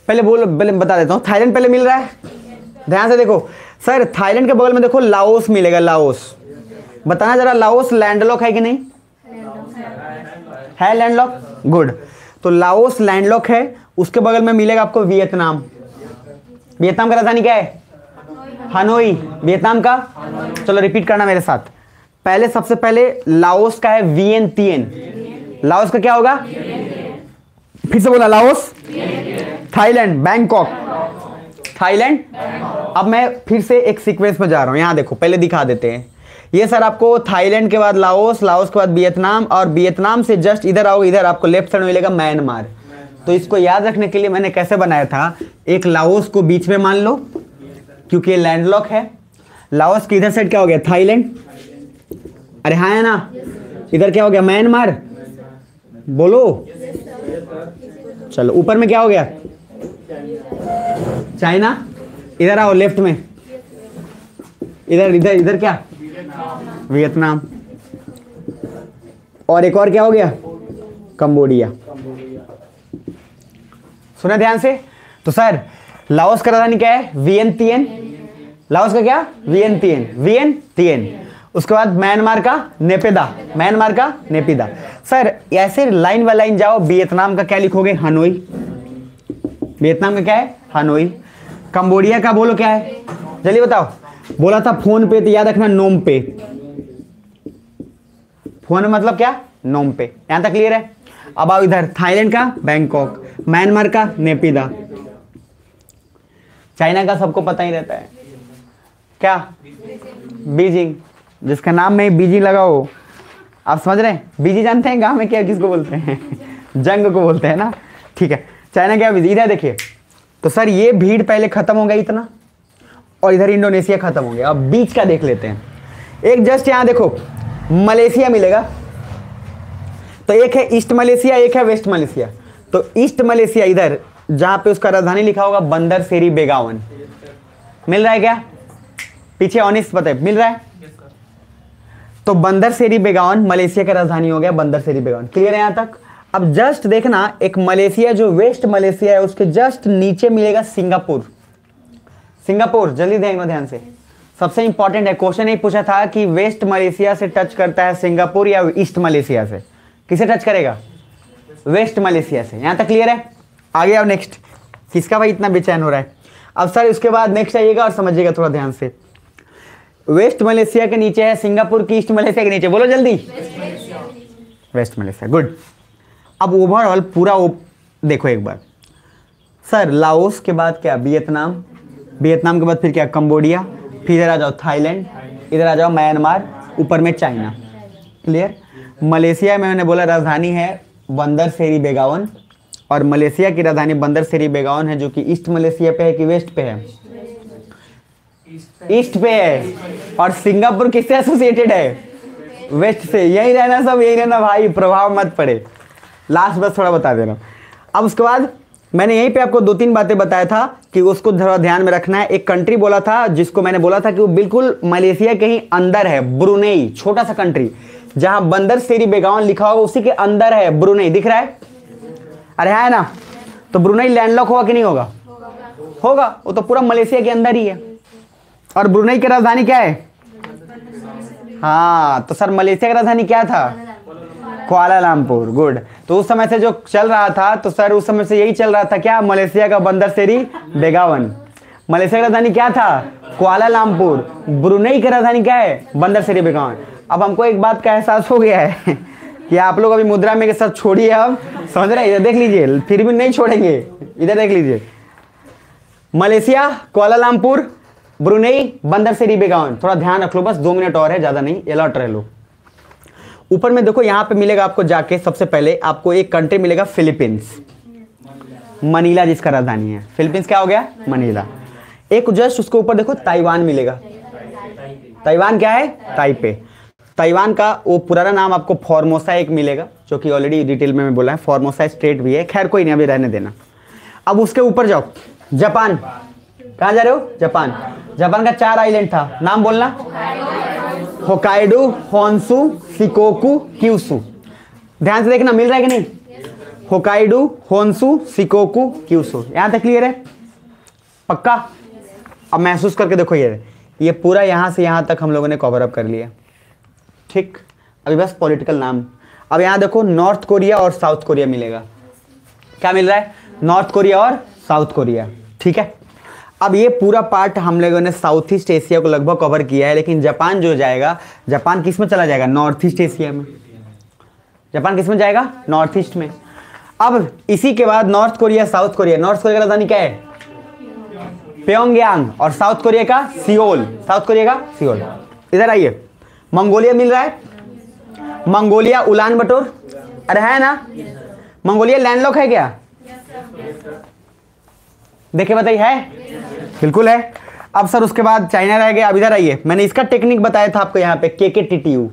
पहले बता देता हूं, थाईलैंड पहले मिल रहा है, ध्यान से देखो। सर थाईलैंड के बगल में देखो लाओस मिलेगा, लाओस। बताना जरा, लाओस लैंडलॉक है कि नहीं? है लैंडलॉक, गुड। तो लाओस लैंडलॉक है, उसके बगल में मिलेगा आपको वियतनाम। वियतनाम का राजधानी क्या है? हनोई। वियतनाम का, चलो रिपीट करना मेरे साथ। पहले सबसे पहले लाओस का है वियंतियन। लाओस का क्या होगा? फिर से बोला, लाओस, थाईलैंड, बैंकॉक, थाईलैंड। अब मैं फिर से एक सीक्वेंस में जा रहा हूं, यहां देखो, पहले दिखा देते हैं। ये सर आपको थाईलैंड के बाद लाओस, लाओस के बाद वियतनाम, और वियतनाम से जस्ट इधर आओ, इधर आपको लेफ्ट साइड में मिलेगा म्यांमार। तो इसको याद रखने के लिए मैंने कैसे बनाया था, एक लाओस को बीच में मान लो क्योंकि ये लैंडलॉक है। लाओस की इधर साइड क्या हो गया? थाईलैंड। अरे हाँ है ना, इधर क्या हो गया? म्यांमार। बोलो, चलो ऊपर में क्या हो गया? चाइना। इधर आओ लेफ्ट में, इधर इधर इधर क्या? वियतनाम। और एक और क्या हो गया? कंबोडिया। सुना ध्यान से। तो सर लाओस का राजधानी क्या है? वियंतियन। लाओस का क्या? वियंतियन, वियंतियन। उसके बाद म्यांमार का नेपिदा, म्यांमार का नेपिदा। सर ऐसे लाइन बाय लाइन जाओ। वियतनाम का क्या लिखोगे? हनोई। वियतनाम का क्या है? हनोई। कंबोडिया का बोलो क्या है? जल्दी बताओ। बोला था फोन पे, तो याद रखना नोम पे। फोन मतलब क्या? नोम पे। यहां तक क्लियर है? अब आओ इधर, थाईलैंड का बैंकॉक, म्यांमार का नेपिदा। चाइना का सबको पता ही रहता है, क्या? बीजिंग। जिसका नाम में बीजिंग लगा हो, आप समझ रहे हैं? बीजी जानते हैं गांव में क्या किसको बोलते हैं? जंग को बोलते हैं ना, ठीक है। चाइना क्या? बीजी। इधर देखिए, तो सर ये भीड़ पहले खत्म हो गया इतना, और इधर इंडोनेशिया खत्म हो गया। अब बीच का देख लेते हैं। एक जस्ट यहां देखो मलेशिया मिलेगा, तो एक है ईस्ट मलेशिया, एक है वेस्ट मलेशिया। तो ईस्ट मलेशिया इधर, जहां पे उसका राजधानी लिखा होगा बंदर सेरी बेगावन। मिल रहा है क्या? पीछे ऑनेस्ट बताए, मिल रहा है? तो बंदर सेरी बेगावन मलेशिया का राजधानी हो गया, बंदर सेरी बेगावन। क्लियर है यहां तक? अब जस्ट देखना, एक मलेशिया जो वेस्ट मलेशिया है उसके जस्ट नीचे मिलेगा सिंगापुर। सिंगापुर, जल्दी देखना ध्यान से, सबसे इंपॉर्टेंट है। क्वेश्चन ही पूछा था कि वेस्ट मलेशिया से टच करता है सिंगापुर या ईस्ट मलेशिया से? किसे टच करेगा? वेस्ट मलेशिया से। यहां तक क्लियर है? आगे आओ नेक्स्ट। किसका भाई इतना बेचैन हो रहा है? अब सर उसके बाद नेक्स्ट आइएगा और समझिएगा थोड़ा ध्यान से। वेस्ट मलेशिया के नीचे है सिंगापुर, की ईस्ट मलेशिया के नीचे? बोलो जल्दी। West Malaysia, good. अब ओवरऑल पूरा देखो एक बार। सर लाओस के बाद क्या? वियतनाम। वियतनाम के बाद फिर क्या? कंबोडिया। फिर इधर आ जाओ थाईलैंड, इधर आ जाओ म्यांमार, ऊपर में चाइना। क्लियर? मलेशिया में मैंने बोला राजधानी है बंदर सेरी बेगावन, और मलेशिया की राजधानी बंदर सेरी बेगावन है, जो कि ईस्ट मलेशिया पे है कि वेस्ट पे है? ईस्ट पे है। और सिंगापुर किससे एसोसिएटेड है? वेस्ट से। यही रहना सब, यही रहना भाई, प्रभाव मत पड़े। लास्ट बस थोड़ा बता दे रहा हूं। अब उसके बाद मैंने यहीं पे आपको 2-3 बातें बताया था कि उसको थोड़ा ध्यान में रखना है। एक कंट्री बोला था जिसको मैंने बोला था कि वो बिल्कुल मलेशिया के ही अंदर है, ब्रुनेई। छोटा सा कंट्री जहां बंदर सेरी बेगावन लिखा होगा उसी के अंदर है ब्रुनेई। दिख रहा है? अरे है ना? तो ब्रुनेई लैंडलॉक होगा कि नहीं होगा? होगा। वो तो पूरा मलेशिया के अंदर ही है। और ब्रुनेई की राजधानी क्या है? हाँ, तो सर मलेशिया की राजधानी क्या था? कुआलालंपुर। गुड। तो उस समय से जो चल रहा था, तो सर उस समय से यही चल रहा था क्या? मलेशिया का बंदर सेरी बेगावन। मलेशिया की राजधानी क्या था? कुआलालंपुर। ब्रुनेई की राजधानी क्या है? बंदर सेरी बेगावन। अब हमको एक बात का एहसास हो गया है कि आप लोग अभी मुद्रा में के सब छोड़िए, अब समझ रहे हैं? इधर देख लीजिए, फिर भी नहीं छोड़ेंगे। इधर देख लीजिए, मलेशिया, कुआलालंपुर, ब्रुनेई, बंदर सेरी बेगावन। थोड़ा ध्यान रख लो, बस 2 मिनट और है, ज्यादा नहीं, अलर्ट रह लो। ऊपर में देखो, यहां पे मिलेगा आपको जाके, सबसे पहले आपको एक कंट्री मिलेगा फिलीपींस, मनीला जिसका राजधानी है। फिलीपींस क्या हो गया? मनीला। एक जस्ट उसके ऊपर देखो ताइवान मिलेगा। ताइवान क्या है? ताइपे। ताइवान का वो पुराना नाम आपको फॉर्मोसा एक मिलेगा, जो कि ऑलरेडी डिटेल में मैं बोला है। फॉर्मोसा स्टेट भी है, खैर कोई नहीं, अभी रहने देना। अब उसके ऊपर जाओ, जापान। कहां जा रहे हो? जापान। जापान का 4 आइलैंड था, नाम बोलना। Hokkaido, Honshu, Shikoku, Kyushu. ध्यान से देखना, मिल रहा है कि नहीं? Hokkaido, Honshu, Shikoku, Kyushu. यहां तक क्लियर है? पक्का? अब महसूस करके देखो, ये पूरा यहां से यहां तक हम लोगों ने कवर अप कर लिया। ठीक, अभी बस पॉलिटिकल नाम। अब यहाँ देखो नॉर्थ कोरिया और साउथ कोरिया मिलेगा। क्या मिल रहा है? नॉर्थ कोरिया और साउथ कोरिया। ठीक है, अब ये पूरा पार्ट हम लोगों ने साउथ ईस्ट एशिया को लगभग कवर किया है, लेकिन जापान जो जाएगा, जापान किस में चला जाएगा? नॉर्थ ईस्ट एशिया में। जापान किस में जाएगा? नॉर्थ ईस्ट में। अब इसी के बाद north Korea, south Korea. North Korea का राजधानी क्या है? प्योंगयांग। और साउथ कोरिया का सियोल। साउथ कोरिया का सियोल। इधर आइए, मंगोलिया मिल रहा है। मंगोलिया उलान बटोर, अरे है ना? मंगोलिया लैंडलॉक है क्या? देखे बताइए, है? बिल्कुल है। अब सर उसके बाद चाइना रह गया। अब इधर आइए, मैंने इसका टेक्निक बताया था आपको यहाँ पे, KKTTU,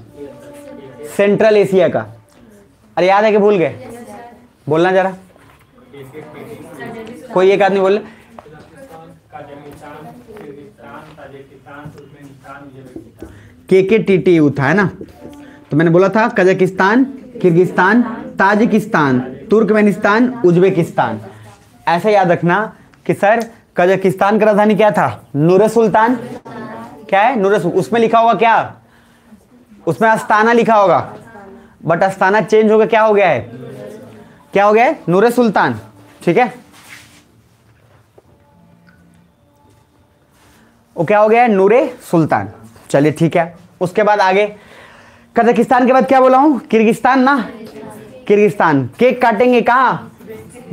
सेंट्रल एशिया का। अरे याद है कि भूल गए? बोलना जरा, कोई एक आदमी बोल। KKTTU था, है ना? तो मैंने बोला था Kazakhstan, Kyrgyzstan, Tajikistan, Turkmenistan, Uzbekistan. ऐसे याद रखना कि सर कजाकिस्तान का राजधानी क्या था? नूर सुल्तान। क्या है? नूर। उसमें लिखा होगा क्या? उसमें अस्ताना लिखा होगा, बट अस्ताना चेंज होगा, क्या हो गया है? क्या हो गया है? नूर सुल्तान। ठीक है, वो क्या हो गया है? नूरे सुल्तान। चलिए ठीक है, उसके बाद आगे कजाकिस्तान के बाद क्या बोला हूं? किर्गिस्तान ना? किर्गिस्तान। केक काटेंगे कहाँ?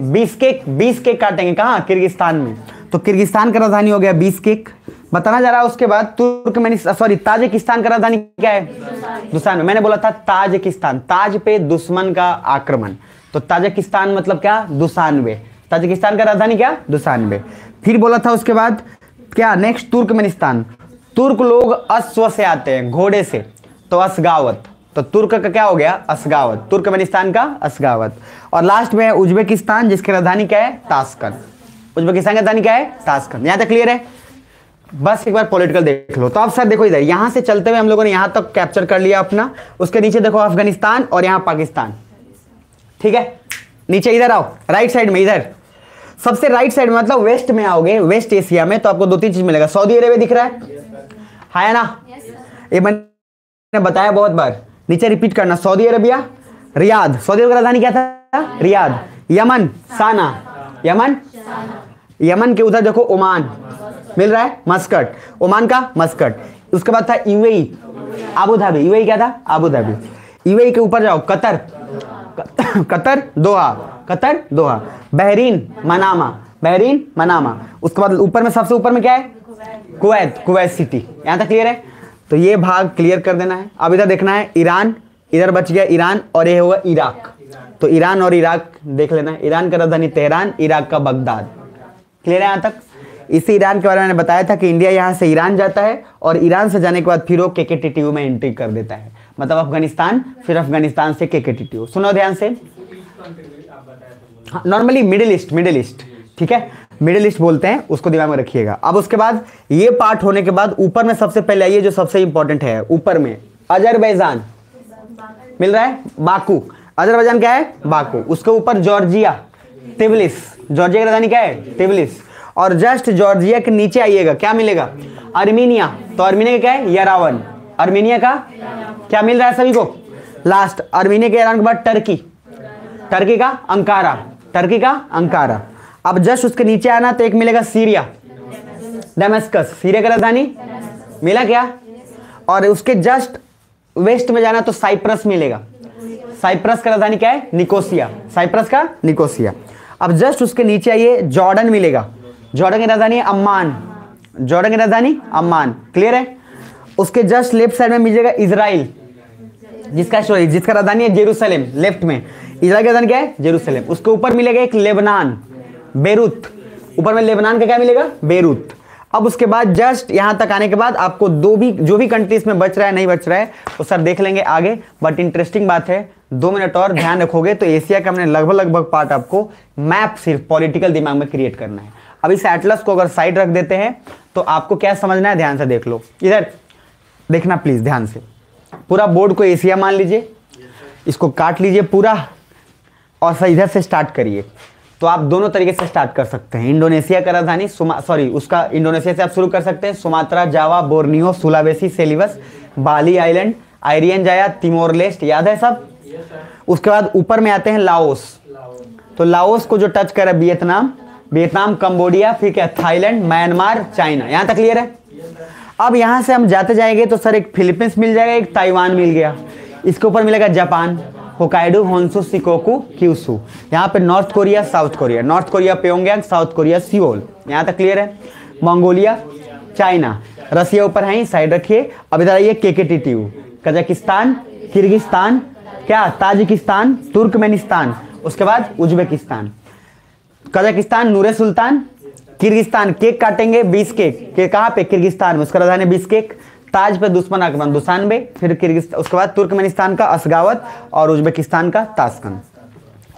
20 केक काटेंगे कहाँ? किर्गिस्तान में। तो किर्गिस्तान का राजधानी हो गया 20 केक। बताना जा रहा है। उसके बाद ताजिकिस्तान का राजधानी क्या है? दुसान में। मैंने बोला था ताजिकिस्तान, ताज पे दुश्मन का आक्रमण, तो ताजिकिस्तान मतलब क्या? दुसानवे। ताजिकिस्तान का राजधानी क्या? दुसानवे। फिर बोला था उसके बाद क्या? Next Turkmenistan. तुर्क लोग अश्व से आते हैं, घोड़े से, तो असगावत। तो तुर्क का क्या हो गया? असगावत। तुर्कमेनिस्तान का असगावत। और लास्ट में है उज्बेकिस्तान, जिसकी राजधानी क्या है? ताशकंद। उज्बेकिस्तान की राजधानी क्या है? ताशकंद। यहां तक क्लियर है? बस एक बार पॉलिटिकल देख लो। तो अब सर देखो इधर, यहां से चलते हुए हम लोगों ने यहां तक कैप्चर कर लिया अपना। उसके नीचे देखो अफगानिस्तान और यहां पाकिस्तान। ठीक है, नीचे इधर आओ, राइट साइड में, इधर सबसे राइट साइड में, मतलब वेस्ट में आओगे, वेस्ट एशिया में, तो आपको 2-3 चीज मिलेगा। सऊदी अरेबिया दिख रहा है ना? ये मैंने बताया बहुत बार, नीचे रिपीट करना। Saudi Arabia, Riyadh. सऊदी अरब की राजधानी क्या था? रियाद। यमन, साना। यमन, यमन के उधर देखो ओमान मिल रहा है, मस्कट। ओमान का मस्कट। उसके बाद था यूएई, अबू धाबी। यूएई क्या था? Abu Dhabi. यूएई के ऊपर जाओ, Qatar, Qatar Doha, Qatar Doha. Bahrain, Manama, Bahrain Manama. उसके बाद ऊपर में, सबसे ऊपर में क्या है? Kuwait, Kuwait City. यहां तक क्लियर है? तो ये भाग क्लियर कर देना है। अब इधर देखना है ईरान, इधर बच गया ईरान, और ये होगा इराक। तो ईरान और इराक देख लेना है। ईरान का राजधानी तेहरान, इराक का बगदाद। क्लियर है यहां तक? इसी ईरान के बारे में मैंने बताया था कि इंडिया यहां से ईरान जाता है, और ईरान से जाने के बाद फिर वो KKTTU में एंट्री कर देता है, मतलब अफगानिस्तान, फिर अफगानिस्तान से KKTTU। सुनो ध्यान से, normally middle east, middle east, ठीक है, मिडिल ईस्ट बोलते हैं, उसको दिमाग में रखिएगा। अब उसके बाद ये पार्ट होने के बाद ऊपर में सबसे पहले आइए, जो सबसे इंपॉर्टेंट है, ऊपर में अजरबैजान मिल रहा है, बाकू। अजरबैजान क्या है? बाकू। उसके ऊपर जॉर्जिया, तिब्लिस। जॉर्जिया की राजधानी क्या है? तिब्लिस। और जस्ट जॉर्जिया के नीचे आइएगा, क्या मिलेगा? अर्मीनिया। तो अर्मीनिया का क्या है? यरावन। अर्मीनिया का क्या मिल रहा है सभी को? लास्ट अर्मीनिया के यरावन के बाद टर्की, टर्की का अंकारा, टर्की का अंकारा। अब जस्ट उसके नीचे आना तो एक मिलेगा सीरिया, दमेस्कस। सीरिया का राजधानी मिला क्या? और उसके जस्ट वेस्ट में जाना तो साइप्रस मिलेगा। साइप्रस का राजधानी क्या है? निकोसिया। साइप्रस का निकोसिया। अब जस्ट उसके नीचे आइए, जॉर्डन मिलेगा। जॉर्डन की राजधानी अम्मान। जॉर्डन की राजधानी अम्मान। क्लियर है? उसके जस्ट लेफ्ट साइड में मिलेगा इजराइल, जिसका राजधानी है जेरूसलेम। लेफ्ट में इजराइल की राजधानी क्या है? जेरूसलेम। उसके ऊपर मिलेगा एक लेबनान, बेरूत। ऊपर में लेबनान का क्या मिलेगा? बेरूत। अब उसके बाद जस्ट यहां तक आने के बाद आपको जो भी कंट्रीज में बच रहा है, नहीं बच रहा है, वो सर देख लेंगे आगे। बट इंटरेस्टिंग बात है, 2 मिनट और ध्यान रखोगे तो एशिया का हमने लगभग पार्ट आपको मैप सिर्फ पॉलिटिकल दिमाग में क्रिएट करना है। अब इस एटलस को अगर साइड रख देते हैं तो आपको क्या समझना है, ध्यान से देख लो। इधर देखना प्लीज ध्यान से, पूरा बोर्ड को एशिया मान लीजिए, इसको काट लीजिए पूरा, और सर इधर से स्टार्ट करिए। तो आप दोनों तरीके से स्टार्ट कर सकते हैं। इंडोनेशिया का राजधानी उसका इंडोनेशिया से आप शुरू कर सकते हैं, सुमात्रा, जावा, बोर्नियो, सुलावेसी, सेलिवस, बाली आइलैंड, आयरियन जाया, तिमोर लेस्ट, याद है सब। उसके बाद ऊपर में आते हैं लाओस, तो लाओस को जो टच करे वियतनाम, वियतनाम, कंबोडिया, फिर क्या थाईलैंड, म्यांमार, चाइना। यहां तक क्लियर है। अब यहां से हम जाते जाएंगे तो सर एक फिलीपींस मिल जाएगा, एक ताइवान मिल गया, इसके ऊपर मिलेगा Japan, Hokkaido, Honshu, Shikoku, Kyushu. यहाँ पे north Korea, south Korea, north Korea Pyongyang, south Korea Seoul. यहाँ तक क्लियर है। मंगोलिया, चाइना, रसिया ऊपर है ही, साइड रखिए। अब इधर आइए KKTTU, कजाकिस्तान, किर्गिस्तान, क्या ताजिकिस्तान, तुर्कमेनिस्तान, उसके बाद उज्बेकिस्तान। कजाकिस्तान नूरे सुल्तान, किर्गिस्तान केक काटेंगे 20 केक कहाँ पे, किर्गिस्तान में, उसका राजधानी बिश्केक। ताज पे दुश्मन आक्रमण दुशानबे, फिर किर्गिस्तान, उसके बाद तुर्कमेनिस्तान का अशगावत और उज्बेकिस्तान का ताशकंद।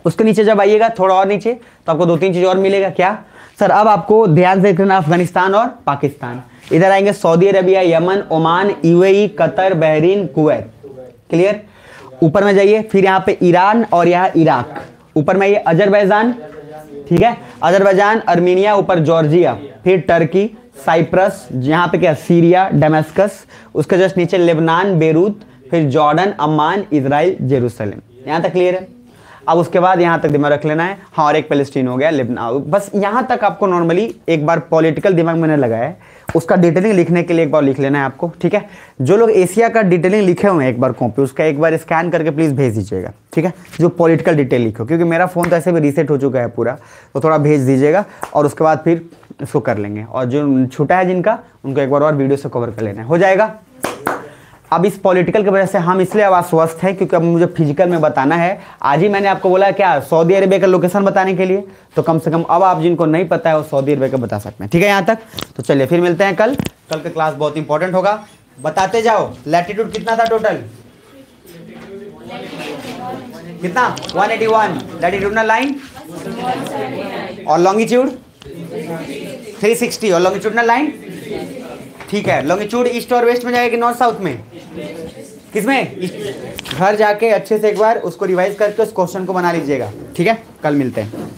उसके नीचे जब आइएगा थोड़ा और नीचे तो आपको 2-3 चीज और मिलेगा। क्या सर, अब आपको ध्यान से देखना अफगानिस्तान और पाकिस्तान। इधर आएंगे Saudi Arabia, Yemen, Oman, UAE, Qatar, Bahrain, Kuwait. Clear. ऊपर में जाइए, फिर यहाँ पे ईरान और यहाँ इराक। ऊपर में ये अजरबैजान, ठीक है, अजरबैजान, अर्मीनिया, ऊपर जॉर्जिया, फिर टर्की, साइप्रस, यहाँ पे क्या सीरिया, डेमास्कस, उसके जस्ट नीचे लेबनान, बेरूत, फिर जॉर्डन, अम्मान, इजराइल, जेरूसलम। यहाँ तक क्लियर है। अब उसके बाद यहाँ तक दिमाग रख लेना है। हाँ, और एक पैलेस्टीन हो गया, लेबनान। बस यहाँ तक आपको नॉर्मली एक बार पॉलिटिकल दिमाग मैंने लगाया है, उसका डिटेलिंग लिखने के लिए एक बार लिख लेना है आपको, ठीक है। जो लोग एशिया का डिटेलिंग लिखे हुए हैं एक बार कॉपी उसका एक बार स्कैन करके प्लीज़ भेज दीजिएगा, ठीक है, जो पॉलिटिकल डिटेल लिखो, क्योंकि मेरा फ़ोन तो ऐसे भी रीसेट हो चुका है पूरा, तो थोड़ा भेज दीजिएगा और उसके बाद फिर इसको कर लेंगे। और जो छूटा है जिनका, उनको एक बार और वीडियो से कवर कर लेना है, हो जाएगा। अब इस पॉलिटिकल की वजह से हम इसलिए अब आश्वस्त हैं क्योंकि अब मुझे फिजिकल में बताना है। आज ही मैंने आपको बोला क्या, सऊदी अरेबिया का लोकेशन बताने के लिए, तो कम से कम अब आप जिनको नहीं पता है वो सऊदी अरेबिया का बता सकते हैं, ठीक है। यहाँ तक तो चलिए फिर मिलते हैं कल का क्लास बहुत इंपॉर्टेंट होगा। बताते जाओ, लैटिट्यूड कितना था टोटल, कितना 181 लैटिट्यूडनल लाइन, और लॉन्गिट्यूड 360 और लॉन्गिट्यूडनल लाइन, ठीक है। लॉन्गिट्यूड ईस्ट और वेस्ट में जाएगा कि नॉर्थ साउथ में, किसमें, घर जाके अच्छे से एक बार उसको रिवाइज करके उस क्वेश्चन को बना लीजिएगा, ठीक है। कल मिलते हैं।